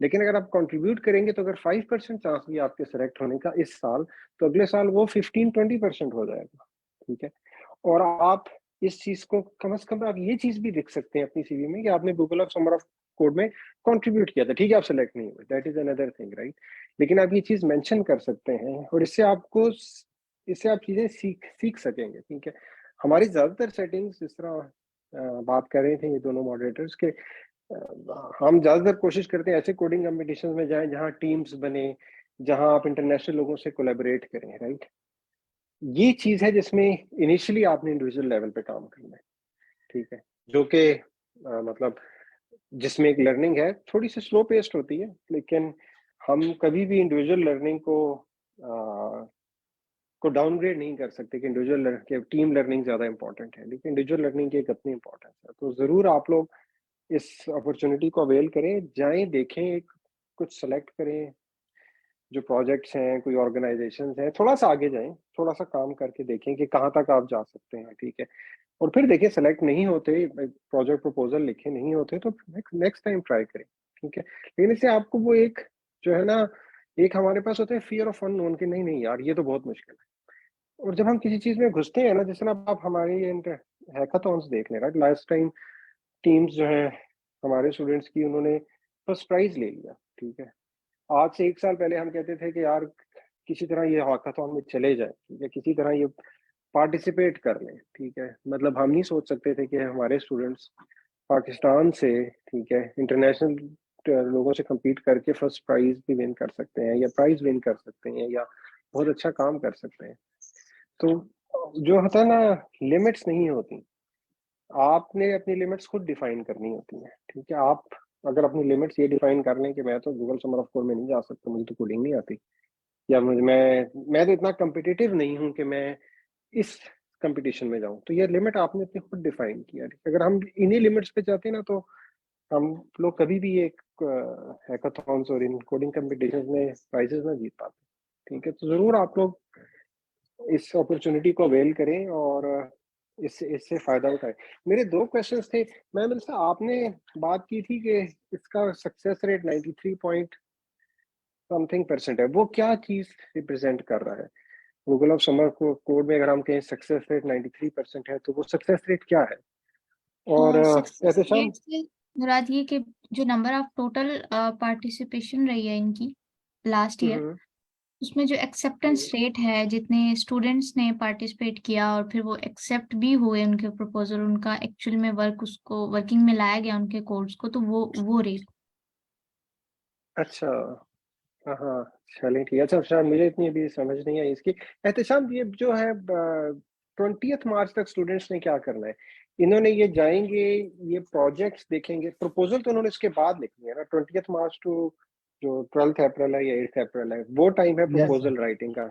लेकिन अगर आप कंट्रीब्यूट करेंगे, तो अगर 5% चांस भी आपके सेलेक्ट होने का इस साल, तो अगले साल वो 15-20% हो जाएगा, ठीक है। और आप इस चीज को कम से कम आप ये चीज भी लिख सकते हैं अपनी CV में कि आपने Google of summer of code में कंट्रीब्यूट किया था, ठीक है। आप सेलेक्ट नहीं हुए, that is another thing, right. लेकिन आप ये चीज मेंशन कर सकते हैं, और इससे आप चीजें सीख सकेंगे, ठीक है। हमारी ज्यादातर सेटिंग्स, जिस तरह बात कर रहे थे ये दोनों मॉडरेटर्स के, हम ज्यादातर कोशिश करते हैं ऐसे कोडिंग कॉम्पिटिशन में जाएं जहां टीम्स बने, जहां आप इंटरनेशनल लोगों से कोलैबोरेट करें, राइट। ये चीज है जिसमें इनिशियली आपने इंडिविजुअल लेवल पे काम करना है, ठीक है। जो कि मतलब जिसमें एक लर्निंग है, थोड़ी सी स्लो पेस्ड होती है, लेकिन हम कभी भी इंडिविजुअल लर्निंग को डाउनग्रेड नहीं कर सकते कि इंडिविजुअल टीम लर्निंग ज्यादा इंपॉर्टेंट है, लेकिन इंडिविजुअल लर्निंग की एक अपनी इंपॉर्टेंस है। तो जरूर आप लोग इस अपॉर्चुनिटी को अवेल करें, जाएं, देखें, कुछ सेलेक्ट करें जो प्रोजेक्ट्स हैं, कोई ऑर्गेनाइजेशन हैं, थोड़ा सा आगे जाएं, थोड़ा सा काम करके देखें कि कहाँ तक आप जा सकते हैं, ठीक है। और फिर देखिए, सेलेक्ट नहीं होते, प्रोजेक्ट प्रपोजल लिखे नहीं होते, तो नेक्स्ट टाइम ट्राई करें, ठीक है। लेकिन इससे आपको वो एक जो है ना, एक हमारे पास होता है फियर ऑफ अननोन, कि नहीं नहीं यार, ये तो बहुत मुश्किल है। और जब हम किसी चीज में घुसते हैं ना, जैसे ना आप हमारे हैकाथॉन्स देख लें, राइट। लास्ट टाइम टीम्स जो है हमारे स्टूडेंट्स की, उन्होंने फर्स्ट प्राइज ले लिया, ठीक है। आज से 1 साल पहले हम कहते थे कि यार किसी तरह ये हैकाथॉन में चले जाए, ठीक है, किसी तरह ये पार्टिसिपेट कर लें, ठीक है। मतलब हम नहीं सोच सकते थे कि हमारे स्टूडेंट्स पाकिस्तान से, ठीक है, इंटरनेशनल लोगों से compete करके फर्स्ट प्राइज भी विन कर सकते हैं, या प्राइज विन कर सकते हैं, या बहुत अच्छा काम कर सकते हैं। तो जो होता है ना, लिमिट्स नहीं होती, आपने अपनी लिमिट्स खुद डिफाइन करनी होती है, ठीक है। आप अगर अपनी लिमिट्स ये डिफाइन कर लें कि मैं तो गूगल समर ऑफ कोड में नहीं जा सकता, मुझे तो कोडिंग नहीं आती, या मैं तो इतना कम्पिटिटिव नहीं हूं कि मैं इस कंपटीशन में जाऊं, तो ये लिमिट आपने अपनी खुद डिफाइन किया। अगर हम इन्हीं लिमिट्स पे जाते हैं ना, तो हम लोग कभी भी एक हैकाथॉन्स और इन कोडिंग कंपटीशन में प्राइजेस ना जीत पाते। ठीक है, तो जरूर आप लोग इस अपॉर्चुनिटी को अवेल करें और इससे इससे फायदा उठाएं। मेरे 2 क्वेश्चंस थे। मैं मिलता आपने बात की थी कि इसका success rate 93 point something percent है, वो क्या चीज रिप्रेजेंट कर रहा है? गूगल ऑफ समर कोड में अगर हम कहें सक्सेस रेट 93% है, तो वो सक्सेस रेट क्या है? और सक्सेस एहतेशाम, रेट से मुराद ये कि जो नंबर ऑफ टोटल पार्टिसिपेशन रही है इनकी लास्ट ईयर, हम्म, उसमें जो एक्सेप्टेंस रेट है, जितने स्टूडेंट्स ने पार्टिसिपेट किया और फिर वो एक्सेप्ट भी हुए उनके प्रपोजल, उनका एक्चुअल में उसको वर्किंग में लाया गया उनके कोड्स को, तो वो रेट। अच्छा, हाँ हाँ, चलिए ठीक है। अच्छा शायद मुझे इतनी अभी समझ नहीं आई इसकी। एहतेशाम, ये जो है 20 मार्च तक स्टूडेंट्स ने क्या करना है? इन्होंने ये जाएंगे, ये प्रोजेक्ट्स देखेंगे, प्रपोजल तो उन्होंने इसके बाद लिखनी है ना, 20 मार्च टू जो 12 अप्रैल है या 8 अप्रैल है, वो टाइम है यस सर। प्रपोजल राइटिंग का।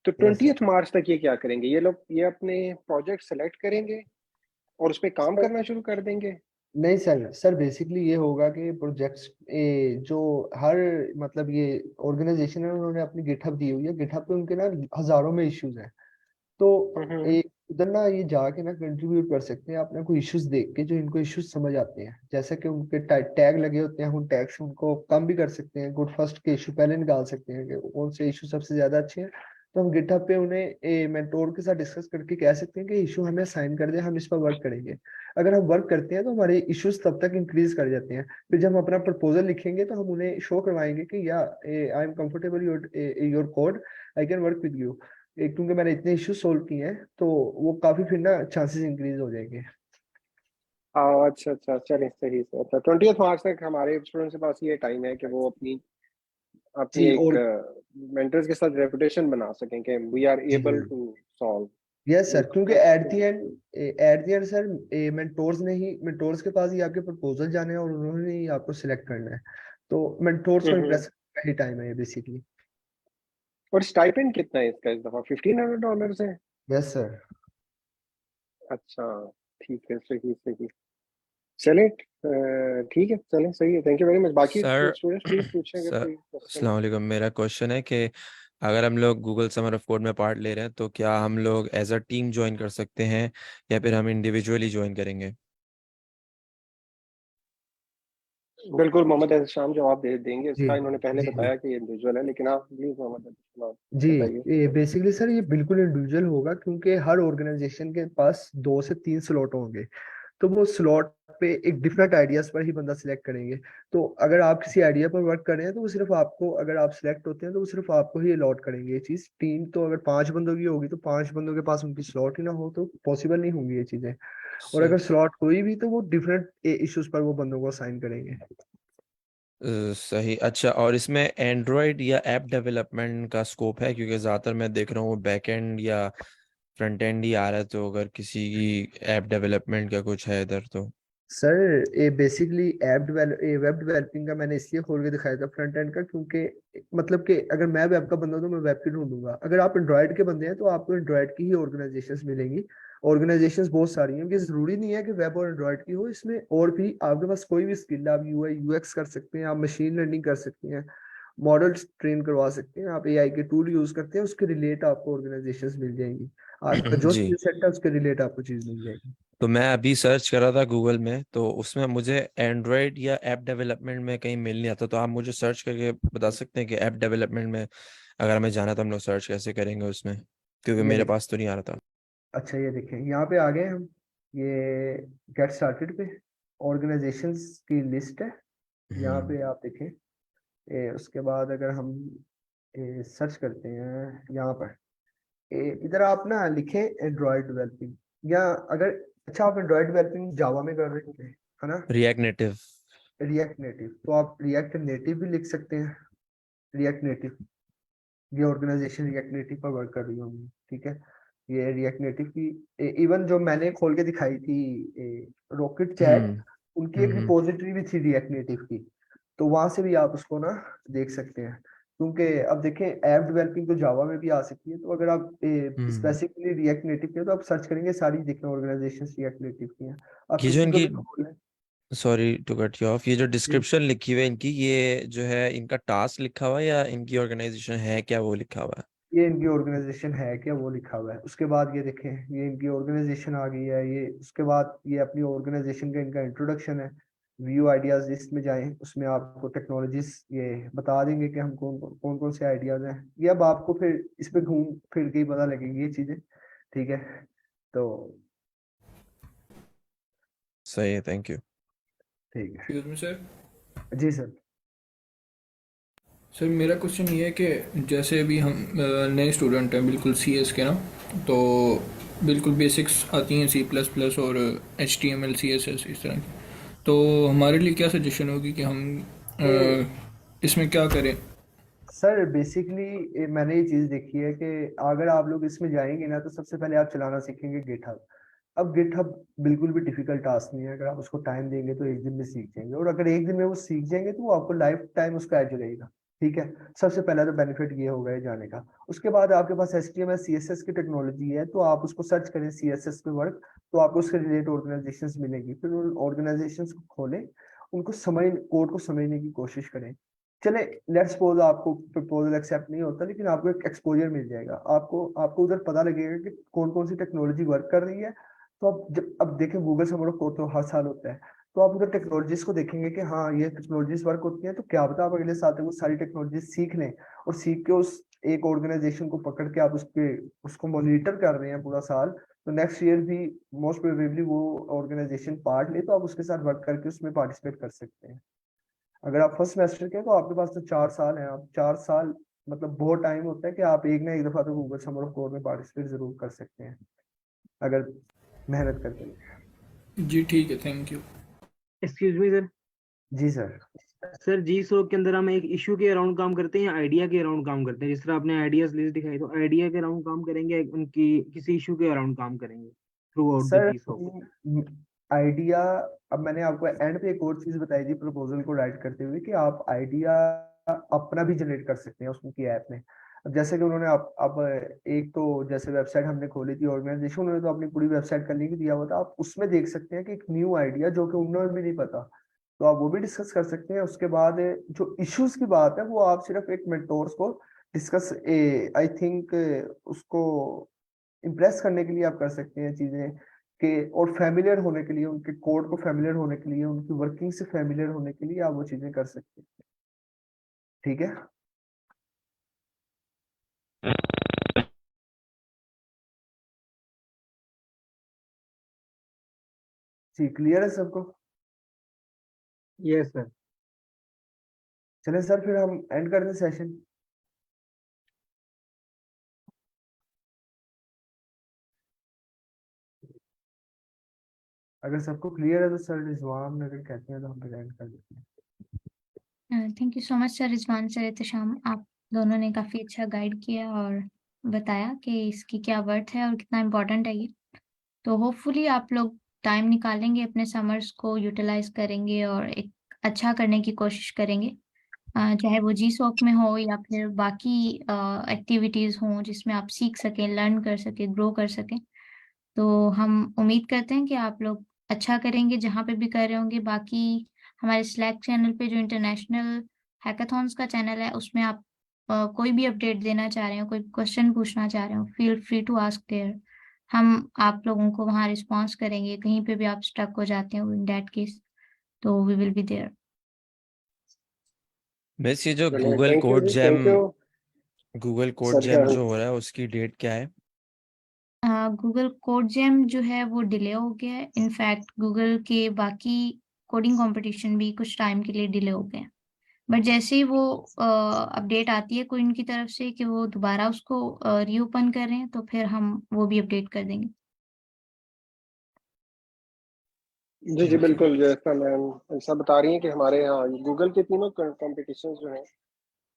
तो यस सर। 20 मार्च तक ये क्या करेंगे? ये लोग ये अपने प्रोजेक्ट सेलेक्ट करेंगे और उस पर काम सर करना शुरू कर देंगे? नहीं सर, सर बेसिकली ये होगा कि प्रोजेक्ट्स जो हर मतलब ये ऑर्गेनाइजेशन है उन्होंने अपनी गिटहब दी हुई है, गिटहब पे उनके ना हजारों में इश्यूज हैं। तो हम्म, उधर ना ये जाके ना कंट्रीब्यूट कर सकते हैं अपने को इश्यूज देख के, जो इनको इश्यूज समझ आते हैं, जैसे कि उनके टैग लगे होते हैं, उन टैग से उनको कम भी कर सकते हैं, गुड फर्स्ट के इशू पहले निकाल सकते हैं कि कौन से इशू सबसे ज्यादा अच्छे हैं। तो हम गिटहब पे उन्हें मेंटोर के साथ डिस्कस करके कह सकते हैं कि इशू हमें असाइन कर दे, हम इस पर वर्क करेंगे। अगर हम वर्क करते हैं तो हमारे इश्यूज तब तक इंक्रीज कर जाते हैं। फिर जब हम अपना प्रपोजल लिखेंगे तो हम उन्हें शो करवाएंगे कि या I am comfortable your code, I can work with you, क्योंकि मैंने इतने इश्यू सोल्व किए हैं। तो वो काफी फिर ना चांसेस इंक्रीज हो जाएंगे। हाँ, अच्छा अच्छा, चलिए सही से। अच्छा, 20 मार्च तक हमारे स्टूडेंट्स के पास ये टाइम है कि वो अपनी अपनी जी एक और मेंटर्स के साथ रेपुटेशन बना सकें कि वी आर जी able to solve. Yes sir, क्योंकि at the end sir mentors के पास ही आपके प्रपोजल जाने हैं और उन्होंने ही आपको सिलेक्ट करना है। तो मेंटोर्स को हम्म, इम्प्रेस करने का ही टाइम है ये बेसिकली। और स्टाइपेंड कितना है इसका इस दफा? $1500 है? Yes sir. अच्छा, ठीक है, सही सही। चलें, ठीक है, चलें, सही है। Thank you very much. बाकी सर स्टूडेंट्स प्लीज पूछें अगर सर कोई क्वेश्चन अस्सलाम है। वालेकुम। मेरा क्वेश्चन है कि अगर हम लोग गूगल समर ऑफ कोड में पार्ट ले रहे हैं तो क्या हम लोग एज अ टीम ज्वाइन कर सकते हैं या फिर हम इंडिविजुअली ज्वाइन करेंगे? बिल्कुल, मोहम्मद एहसान जवाब दे देंगे जी इसका। इन्होंने पहले जी जी बताया कि ये इंडिविजुअल है, लेकिन आप प्लीज मोहम्मद एहसान जी बताइए। ये बेसिकली सर ये बिल्कुल इंडिविजुअल होगा, क्योंकि हर ऑर्गेनाइजेशन के पास 2 से 3 स्लॉट होंगे। तो वो स्लॉट पे एक डिफरेंट आइडियाज पर ही बंदा सिलेक्ट करेंगे। तो अगर आप किसी आइडिया पर वर्क कर रहे हैं तो वो सिर्फ आपको, अगर आप सिलेक्ट होते हैं तो वो सिर्फ आपको ही अलॉट करेंगे ये चीज। टीम तो अगर 5 बंदों की होगी तो 5 बंदों के पास उनकी स्लॉट ही ना हो तो पॉसिबल नहीं होंगी ये चीजें। और सही। अगर स्लॉट हुई भी तो वो डिफरेंट इश्यूज पर वो बंदों को असाइन करेंगे। सही। अच्छा, और इसमें एंड्रॉयड या ऐप डेवलपमेंट का स्कोप है? क्योंकि ज़्यादातर मैं देख रहा हूँ बैक एंड या फ्रंट एंड ही आ रहा है, तो अगर किसी की ऐप डेवलपमेंट का कुछ है इधर तो। सर ये बेसिकली वेब डेवलपिंग का मैंने इसलिए खोल के दिखाया था फ्रंट एंड का, क्योंकि मतलब कि अगर मैं वेब का बंदा हूं तो मैं वेब की ढूंढूंगा। अगर आप एंड्रॉयड के बंदे हैं तो आपको एंड्रॉयड की ही ऑर्गेनाइजेशंस मिलेंगी। ऑर्गेनाइजेशंस बहुत सारी हैं, ये जरूरी नहीं है कि वेब और एंड्रॉयड की हो। इसमें और भी आपके पास कोई भी स्किल, आप यूआई यूएक्स कर सकते हैं, आप मशीन लर्निंग कर सकते हैं, मॉडल्स ट्रेन करवा सकते हैं, आप एआई के टूल यूज करते हैं, उसके रिलेट आपको ऑर्गेनाइजेशंस मिल जाएंगी। आपका जो जी। स्किल सेट है उसके रिलेट आपको चीज मिल जाएगी। तो मैं अभी सर्च कर रहा था गूगल में, तो उसमें मुझे एंड्रॉयड या ऐप डेवलपमेंट में कहीं मिल नहीं आता। तो आप मुझे सर्च करके बता सकते हैं कि ऐप डेवलपमेंट में अगर हमें जाना तो हम लोग सर्च कैसे करेंगे उसमें, क्योंकि ये मेरे देखें। पास तो नहीं आ रहा था। अच्छा ये देखें, यहाँ पे आ गए हम। ये गेट स्टार्टेड पे ऑर्गेनाइजेशंस की लिस्ट है। यहाँ हम्म। पे आप देखें। उसके बाद अगर हम सर्च करते हैं यहाँ पर, इधर आप ना लिखें एंड्रॉयड डेवलपिंग, या अगर अच्छा आप एंड्रॉयड डेवलपिंग जावा में कर रहे हैं, है ना, रिएक्ट नेटिव। रिएक्ट नेटिव, तो आप रिएक्ट नेटिव भी लिख सकते हैं। रिएक्ट नेटिव, ये ऑर्गेनाइजेशन रिएक्ट नेटिव पर वर्क कर रही होंगी, ठीक है। ये रिएक्ट नेटिव की इवन जो मैंने खोल के दिखाई थी रॉकेट चैट, हम्म उनकी एक हम्म रिपोजिटरी भी थी रिएक्ट नेटिव की। तो वहां से भी आप उसको ना देख सकते हैं, क्योंकि अब देखें ऐप डेवलपिंग तो जावा में भी आ सकती है। तो अगर आप हम्म। स्पेसिफिकली रिएक्ट नेटिव के हो तो आप सर्च करेंगे, सारी देखें ऑर्गेनाइजेशन रिएक्ट नेटिव की हैं। आप ये जो किसी को इनकी भी खोलें। Sorry to cut you off, ये जो डिस्क्रिप्शन लिखी हुई है इनकी, ये जो है इनका टास्क लिखा हुआ है या इनकी ऑर्गेनाइजेशन है क्या, वो लिखा हुआ है? ये इनकी ऑर्गेनाइजेशन है क्या वो लिखा हुआ है। उसके बाद ये देखें, ये इनकी ऑर्गेनाइजेशन आ गई है। ये उसके बाद ये अपनी ऑर्गेनाइजेशन का इनका इंट्रोडक्शन है। व्यू आइडियाज लिस्ट में जाएं, उसमें आपको टेक्नोलॉजीज ये बता देंगे कि हम कौन कौन से आइडियाज हैं। ये अब आपको फिर इस पे घूम फिर के ही पता लगेंगी ये चीजें। ठीक है, तो सही है, थैंक यू। ठीक है। Excuse me sir. जी सर। सर मेरा क्वेश्चन ये है कि जैसे अभी हम नए स्टूडेंट हैं बिल्कुल सीएस के ना, तो बिल्कुल बेसिक्स आती हैं C++ और HTML CSS इस तरह की, तो हमारे लिए क्या सजेशन होगी कि हम इसमें क्या करें? सर बेसिकली मैंने ये चीज देखी है कि अगर आप लोग इसमें जाएंगे ना, तो सबसे पहले आप चलाना सीखेंगे गिटहब। अब गिटहब बिल्कुल भी डिफिकल्ट टास्क नहीं है। अगर आप उसको टाइम देंगे तो एक दिन में सीख जाएंगे, और अगर एक दिन में वो सीख जाएंगे तो वो आपको लाइफ टाइम उसका एज रहेगा। ठीक है, सबसे पहला तो बेनिफिट ये होगा ये जाने का। उसके बाद आपके पास HTML CSS की टेक्नोलॉजी है, तो आप उसको सर्च करें CSS पे वर्क, तो आपको उसके रिलेटेड ऑर्गेनाइजेशंस मिलेंगी। फिर उन ऑर्गेनाइजेशंस को खोलें, उनको समझ कोड को समझने की कोशिश करें। चले लेट्स सपोज आपको प्रपोजल एक्सेप्ट नहीं होता, लेकिन आपको एक एक्सपोजर मिल जाएगा। आपको आपको उधर पता लगेगा कि कौन कौन सी टेक्नोलॉजी वर्क कर रही है। तो आप जब अब देखें, गूगल समर ऑफ कोड तो हर साल होता है, तो आप उधर टेक्नोलॉजीज को देखेंगे कि हाँ ये टेक्नोलॉजीज वर्क होती हैं। तो क्या पता आप अगले साल तक वो सारी टेक्नोलॉजी सीख लें, और सीख के उस एक ऑर्गेनाइजेशन को पकड़ के आप उसको मॉनिटर कर रहे हैं पूरा साल, तो नेक्स्ट ईयर भी मोस्ट प्रोबेबली वो ऑर्गेनाइजेशन पार्ट ले, तो आप उसके साथ वर्क करके उसमें पार्टिसिपेट कर सकते हैं। अगर आप फर्स्ट सेमेस्टर के हैं तो आपके पास तो 4 साल हैं। आप 4 साल मतलब बहुत टाइम होता है कि आप एक ना एक दफा तो गूगल समर ऑफ कोड में पार्टिसिपेट जरूर कर सकते हैं, अगर मेहनत करते हैं। जी ठीक है, thank you. Excuse me sir. जी सर। सर जी सॉक के अंदर हम एक इशू के अराउंड काम करते हैं या आइडिया के अराउंड काम करते हैं? जिस तरह आपने आइडियाज लिस्ट दिखाई, तो आइडिया के अराउंड काम करेंगे उनकी किसी इशू के अराउंड काम करेंगे throughout the sir GSoC? Idea, अब मैंने आपको एंड पे एक और चीज बताई थी प्रपोजल को राइट करते हुए, कि आप आइडिया अपना भी जनरेट कर सकते हैं उसकी ऐप में। अब जैसे कि उन्होंने अब एक तो जैसे वेबसाइट हमने खोली थी ऑर्गेनाइजेशन, उन्होंने तो अपनी पूरी वेबसाइट करने की दिया हुआ था। आप उसमें देख सकते हैं कि एक न्यू आइडिया जो कि उन्होंने भी नहीं पता, तो आप वो भी डिस्कस कर सकते हैं। उसके बाद जो इश्यूज की बात है वो आप सिर्फ एक मेंटोर्स को डिस्कस, आई थिंक उसको इम्प्रेस करने के लिए आप कर सकते हैं चीजें के, और फैमिलियर होने के लिए, उनके कोड को फैमिलियर होने के लिए, उनकी वर्किंग से फैमिलियर होने के लिए आप वो चीजें कर सकते हैं। ठीक है। जी क्लियर है सबको? Yes sir. चले सर फिर हम एंड कर दें सेशन। अगर सबको क्लियर है तो सर रिजवान अगर कहते हैं तो हम फिर एंड कर देते हैं। Thank you so much sir Rizwan sir Ehtesham, आप दोनों ने काफ़ी अच्छा गाइड किया और बताया कि इसकी क्या वर्थ है और कितना इम्पोर्टेंट है ये। तो होपफुली आप लोग टाइम निकालेंगे, अपने समर्स को यूटिलाइज करेंगे और एक अच्छा करने की कोशिश करेंगे, चाहे वो जी सॉक में हो या फिर बाकी एक्टिविटीज़ हों जिसमें आप सीख सकें, लर्न कर सकें, ग्रो कर सकें। तो हम उम्मीद करते हैं कि आप लोग अच्छा करेंगे जहाँ पे भी कर रहे होंगे। बाकी हमारे स्लैक चैनल पे जो इंटरनेशनल हैकाथॉन्स का चैनल है, उसमें आप कोई भी अपडेट देना चाह रहे हो, कोई क्वेश्चन पूछना चाह रहे हो, feel free to ask there. हम आप लोगों को वहाँ रिस्पॉन्स करेंगे, कहीं पे भी आप स्टक हो जाते हो इन दैट केस, तो we will be there. Miss, ये जो चलिए गूगल थैंक यू कोड जी, जैम थैंक यू सर। जो हो रहा है उसकी डेट क्या है? गूगल कोड जैम जो है वो डिले हो गया है। इनफैक्ट गूगल के बाकी कोडिंग कंपटीशन भी कुछ टाइम के लिए डिले हो गए हैं। बट जैसे ही वो अपडेट आती है कोई इनकी तरफ से कि वो दोबारा उसको रीओपन कर रहे हैं, तो फिर हम वो भी अपडेट कर देंगे। जी जी बिल्कुल, जैसा मैम ऐसा बता रही हैं कि हमारे यहाँ गूगल के तीनों कंपटीशन जो हैं,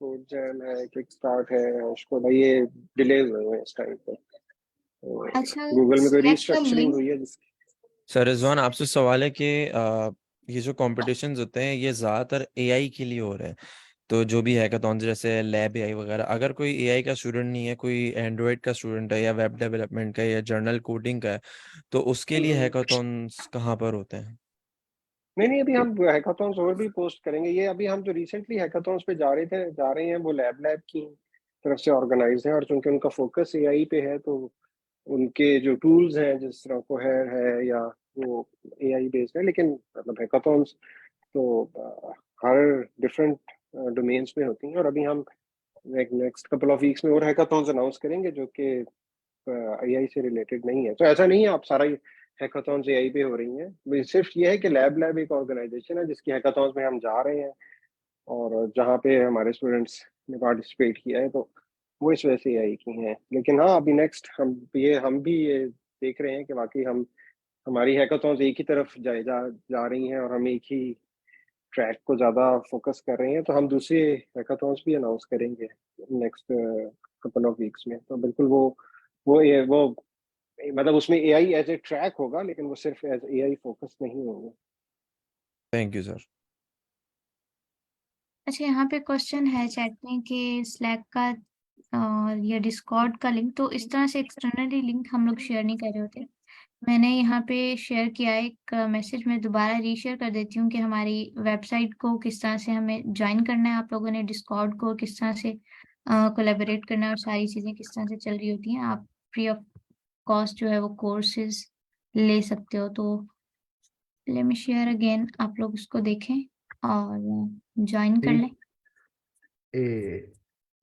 कोड जैम है, किक स्टार्ट है, उसको भाई ये डिलेज हुए हैं इस टाइम पे। तो अच्छा, गूगल में कोई स्लैक का रीस्ट्रक्चरिंग लिंक हुई है जिसकी। सर रिजवान, आपसे सवाल है कि ये जो कॉम्पिटिशन्स होते हैं ये ज्यादातर एआई के लिए हो रहे हैं, तो जो भी हैकाथॉन्स जैसे लैब एआई वगैरह, अगर कोई एआई का स्टूडेंट नहीं है, कोई एंड्रॉयड का स्टूडेंट है या वेब डेवलपमेंट का या जर्नल कोडिंग का है, तो उसके लिए हैकाथॉन्स कहाँ पर होते हैं? नहीं, अभी हम हैकाथॉन्स और भी पोस्ट करेंगे। ये अभी हम जो रिसेंटली हैकाथॉन्स पे जा रहे हैं वो लैब की तरफ से ऑर्गेनाइज हैं, और चूंकि उनका फोकस एआई पे है तो उनके जो टूल्स हैं जिस तरह कोहेर है या वो एआई बेस्ड है, लेकिन मतलब हैकाथॉन्स तो हर डिफरेंट डोमेन्स में होती हैं। और अभी हम नेक्स्ट कपल ऑफ वीक्स में और हैकाथॉन्स अनाउंस करेंगे जो कि एआई से रिलेटेड नहीं है। तो ऐसा नहीं है आप सारा हैकाथॉन्स एआई पे हो रही हैं, सिर्फ ये है कि लैब एक ऑर्गेनाइजेशन है जिसकी हैकाथॉन्स में हम जा रहे हैं और जहाँ पे हमारे स्टूडेंट्स ने पार्टिसिपेट किया है, तो वो इस वजह से एआई की हैं। लेकिन हाँ, अभी नेक्स्ट हम भी ये देख रहे हैं कि वाकई हमारी हैकाथॉन्स एक ही तरफ जा रही हैं और हम एक ही ट्रैक को ज़्यादा फोकस कर रहे हैं, तो हम दूसरे हैकाथॉन्स भी अनाउंस करेंगे नेक्स्ट कपल ऑफ वीक्स में। तो बिल्कुल वो मतलब उसमें एआई एज ए ट्रैक होगा, लेकिन वो सिर्फ एज एआई फोकस नहीं होंगे। Thank you sir. अच्छा, यहाँ पे क्वेश्चन है चैट में कि स्लैक का या डिस्कॉर्ड का लिंक, तो इस तरह से एक्सटर्नली लिंक हम लोग शेयर नहीं कर रहे होते। मैंने यहाँ पे शेयर किया है एक मैसेज, में दोबारा रीशेयर कर देती हूँ कि हमारी वेबसाइट को किस तरह से हमें ज्वाइन करना है, आप लोगों ने डिस्कॉर्ड को किस तरह से कोलैबोरेट करना है और सारी चीज़ें किस तरह से चल रही होती हैं। आप फ्री ऑफ कॉस्ट जो है वो कोर्सेज ले सकते हो। तो लेट मी शेयर अगेन, आप लोग उसको देखें और ज्वाइन कर लें।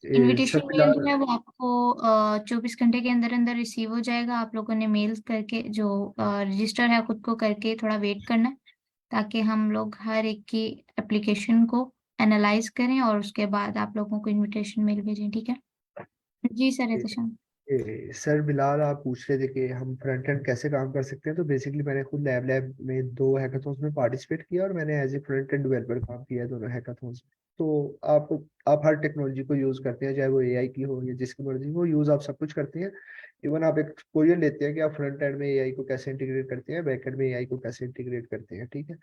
इनविटेशन सर मेल जो फिलहाल है वो आपको 24 घंटे के अंदर अंदर रिसीव हो जाएगा। आप लोगों ने मेल करके जो रजिस्टर है खुद को करके थोड़ा वेट करना है, ताकि हम लोग हर एक की एप्लीकेशन को एनालाइज करें और उसके बाद आप लोगों को इनविटेशन मेल भेजें। ठीक है जी सर एहतशाम। सर बिलाल आप पूछ रहे थे कि हम फ्रंट एंड कैसे काम कर सकते हैं। तो बेसिकली मैंने खुद लैब में 2 हैकाथॉन्स में पार्टिसिपेट किया और मैंने as a front end developer काम किया है दोनों हैकाथॉन्स में। तो आप हर टेक्नोलॉजी को यूज करते हैं, चाहे वो एआई की हो या जिसकी मर्जी हो, यूज आप सब कुछ करते हैं। इवन आप एक एक्सपोजर लेते हैं कि आप फ्रंट एंड में एआई को कैसे इंटीग्रेट करते हैं, बैक एंड में एआई को कैसे इंटीग्रेट करते हैं। ठीक है,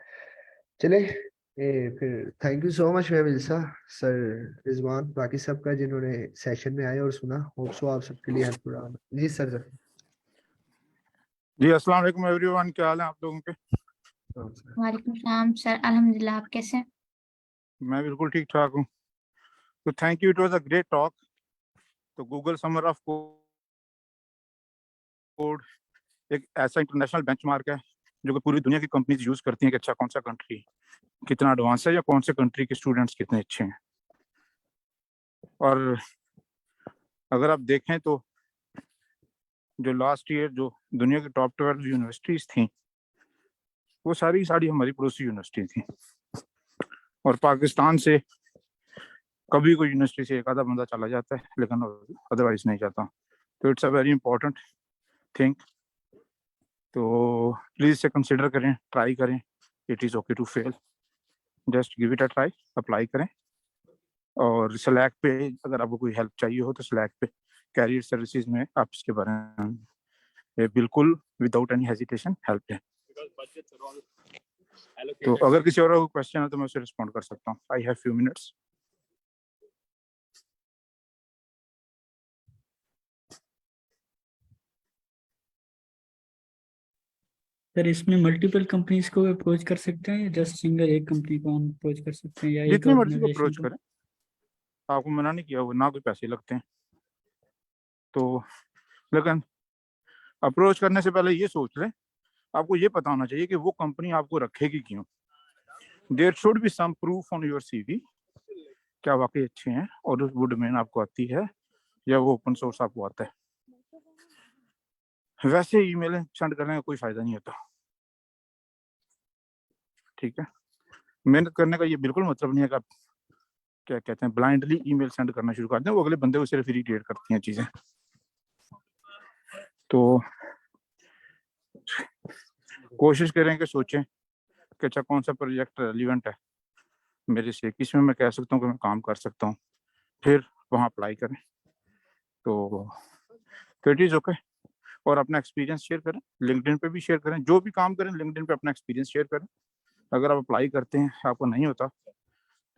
चले फिर थैंक यू सो मच विल्सा सर, रिजवान, बाकी सबका जिन्होंने सेशन में आए और सुना। होप सो आप सबके लिए हेल्पफुल रहा। जी सर। जी अस्सलाम वालेकुम एवरीवन, क्या हाल है आप लोगों के? वालेकुम सलाम सर, अल्हम्दुलिल्लाह, आप कैसे हैं? मैं बिल्कुल ठीक ठाक हूँ। तो thank you, it was a great talk. तो गूगल समर ऑफ कोड एक ऐसा इंटरनेशनल बेंचमार्क है जो कि पूरी दुनिया की कंपनीज यूज करती हैं कि अच्छा कौन सा कंट्री कितना एडवांस है या कौन से कंट्री के स्टूडेंट्स कितने अच्छे हैं। और अगर आप देखें तो जो लास्ट ईयर जो दुनिया की टॉप 12 यूनिवर्सिटीज थी वो सारी हमारी पड़ोसी यूनिवर्सिटी थी। और पाकिस्तान से कभी कोई यूनिवर्सिटी से एक आधा बंदा चला जाता है, लेकिन अदरवाइज नहीं जाता। तो it's a very important thing. तो प्लीज इसे कंसिडर करें, ट्राई करें। It is okay to fail, just give it a try, apply करें। और स्लैक पे अगर आपको कोई हेल्प चाहिए हो तो स्लैक पे कैरियर सर्विसेज में आप इसके बारे में बिल्कुल विदाउट एनी हेजिटेशन हेल्प दें। तो अगर किसी और को क्वेश्चन है तो मैं उसे रिस्पॉन्ड कर सकता हूँ। I have few minutes. Sir इसमें मल्टीपल कंपनीज को अप्रोच कर सकते हैं या जस्ट सिंगल एक कंपनी को हम अप्रोच कर सकते हैं या एक जितनी मर्जी को ऑर्गेनाइजेशन अप्रोच को? करें, आपको मना नहीं किया हुआ, ना कोई पैसे लगते हैं। तो लेकिन अप्रोच करने से पहले ये सोच लें, आपको ये पता होना चाहिए कि वो कंपनी आपको रखेगी क्यों। There should be some proof on your CV, क्या वाकई अच्छे हैं और वो डोमेन आपको आती है या वो ओपन सोर्स आपको आता है। वैसे ईमेल सेंड करने का कोई फायदा नहीं होता। ठीक है, मेहनत करने का ये बिल्कुल मतलब नहीं है कि आप क्या कहते हैं ब्लाइंडली ईमेल सेंड करना शुरू कर दें। वो अगले बंदे को सिर्फ इरिटेट करती हैं चीजें। तो कोशिश करें कि सोचें कि अच्छा कौन सा प्रोजेक्ट रेलिवेंट है मेरे से, किसमें मैं कह सकता हूँ कि मैं काम कर सकता हूँ, फिर वहाँ अप्लाई करें। तो इट इज़ ओके। और अपना एक्सपीरियंस शेयर करें, लिंक्डइन पे भी शेयर करें। जो भी काम करें लिंक्डइन पे अपना एक्सपीरियंस शेयर करें। अगर आप अप्लाई करते हैं आपको नहीं होता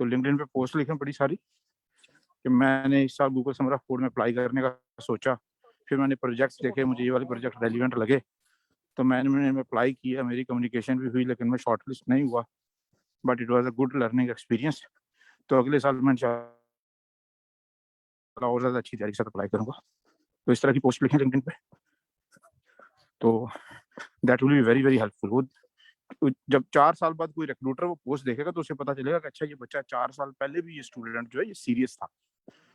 तो लिंक्डइन पे पोस्ट लिखें बड़ी सारी कि मैंने इस साल गूगल समर ऑफ कोड में अप्लाई करने का सोचा, फिर मैंने प्रोजेक्ट्स देखे, मुझे ये वाले प्रोजेक्ट रेलिवेंट लगे तो मैंने अप्लाई किया, मेरी कम्युनिकेशन भी हुई लेकिन मैं शॉर्टलिस्ट नहीं हुआ। But it was a good learning experience. तो अगले साल मैं इंशाल्लाह और ज़्यादा अच्छी तरीके से अप्लाई करूँगा। तो इस तरह की पोस्ट लिखें लिंक्डइन पे, तो that will be very very helpful. वो जब 4 साल बाद कोई रिक्रूटर वो पोस्ट देखेगा तो उसे पता चलेगा कि अच्छा ये बच्चा 4 साल पहले भी ये स्टूडेंट जो है ये सीरियस था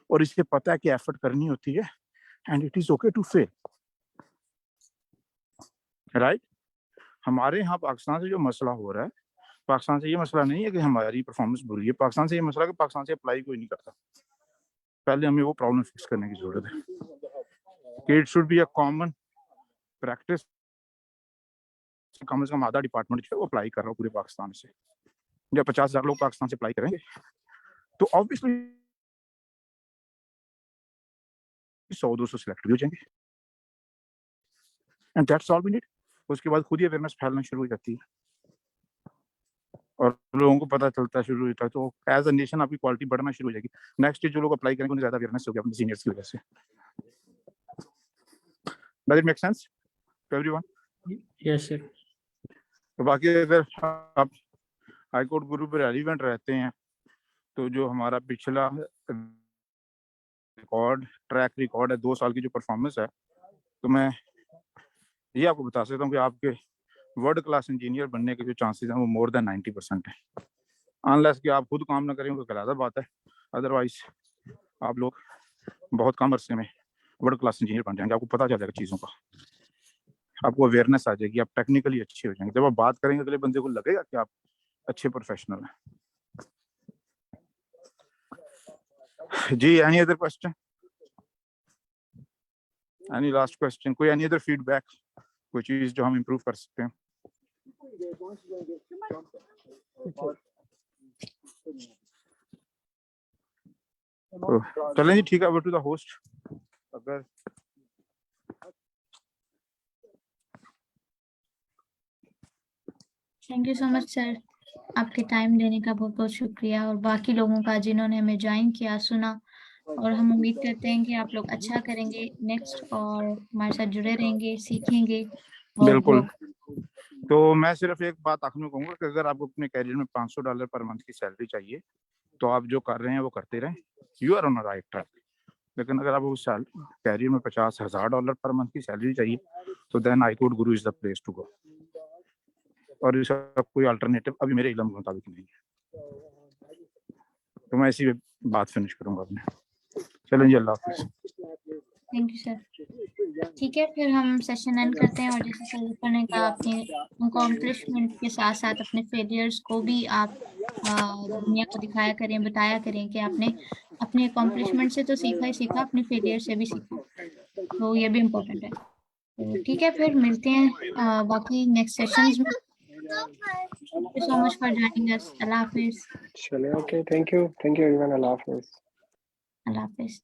और इसे पता है कि एफर्ट करनी होती है and it is okay to fail, right. हमारे यहाँ पाकिस्तान से जो मसला हो रहा है, पाकिस्तान से ये मसला नहीं है कि हमारी परफॉर्मेंस बुरी है, पाकिस्तान से ये मसला है कि पाकिस्तान से अप्लाई कोई नहीं करता। पहले हमें वो प्रॉब्लम फिक्स करने की जरूरत है कि it should be a common practice, कम से कम आधा डिपार्टमेंट जो है वो अप्लाई कर रहा हो पूरे पाकिस्तान से। जब 50,000 लोग पाकिस्तान से अप्लाई करेंगे तो ऑब्वियसली 100-200 सिलेक्ट भी हो जाएंगे and that's all we need. उसके बाद खुद ही अवेयरनेस फैलना शुरू हो जाती है और लोगों को पता चलता शुरू होता है, तो एज अ नेशन आपकी क्वालिटी बढ़ना शुरू हो जाएगी। नेक्स्ट जो लोग अप्लाई करेंगे उन्हें ज्यादा अवेयरनेस होगी अपने सीनियर्स की वजह से। Does it make sense to everyone? Yes sir. तो बाकी अगर आप हाई कोर्ट गुरु पर रेलिवेंट रहते हैं तो जो हमारा पिछला ट्रैक रिकॉर्ड है 2 साल की जो परफॉर्मेंस है, तो मैं ये आपको बता सकता हूँ कि आपके वर्ल्ड क्लास इंजीनियर बनने के जो चांसेस हैं वो मोर देन 90% है। अनलेस कि आप खुद काम ना करें तो अलग बात है, अदरवाइज आप लोग बहुत कम अरसे में वर्ल्ड क्लास इंजीनियर बन जाएंगे। आपको पता चल जाएगा चीज़ों का, आपको अवेयरनेस आ जाएगी, आप टेक्निकली अच्छे हो जाएंगे। जब आप बात करेंगे अगले बंदे को लगेगा कि आप अच्छे प्रोफेशनल हैं। जी, any other question, any last question, कोई एनी अदर फीडबैक, कोई चीज जो हम इम्प्रूव कर सकते हैं? चलें जी, ठीक है, ओवर टू द होस्ट। अगर thank you so much sir, आपके टाइम देने का बहुत बहुत शुक्रिया, और बाकी लोगों का जिन्होंने हमें ज्वाइन किया, सुना, और हम उम्मीद करते हैं कि आप लोग अच्छा करेंगे नेक्स्ट और हमारे साथ जुड़े रहेंगे, सीखेंगे और बिल्कुल। grow। तो मैं सिर्फ एक बात आखिर में कहूंगा कि अगर आपको अपने कैरियर में $500 पर मंथ की सैलरी चाहिए तो आप जो कर रहे हैं वो करते रहें, you are on a right track. लेकिन अगर आपको कैरियर में $50,000 पर मंथ की सैलरी चाहिए तो then I code guru is the place to go, और इसका कोई अल्टरनेटिव अभी मेरे इल्म के मुताबिक नहीं है। तो मैं इसी बात फिनिश करूंगा अपने। चलें जी, अल्लाह हाफिज़। Thank you sir. ठीक है, फिर हम सेशन एंड करते हैं, और जैसे सर ने कहा, अपने अकॉम्प्लिशमेंट के साथ साथ अपने फेलियर्स को भी आप दुनिया को दिखाया करें, बताया करें कि आपने अपने अकॉम्प्लिशमेंट से तो सीखा ही सीखा, अपने फेलियर से भी सीखा, तो ये भी इम्पोर्टेंट है। तो ठीक है, फिर मिलते हैं बाकी नेक्स्ट सेशंस में। Thank you so much for joining us. अल्लाह हाफिज। चलिए, ओके, थैंक यू एवरीवन, अल्लाह हाफिज़। अल्लाह हाफिज।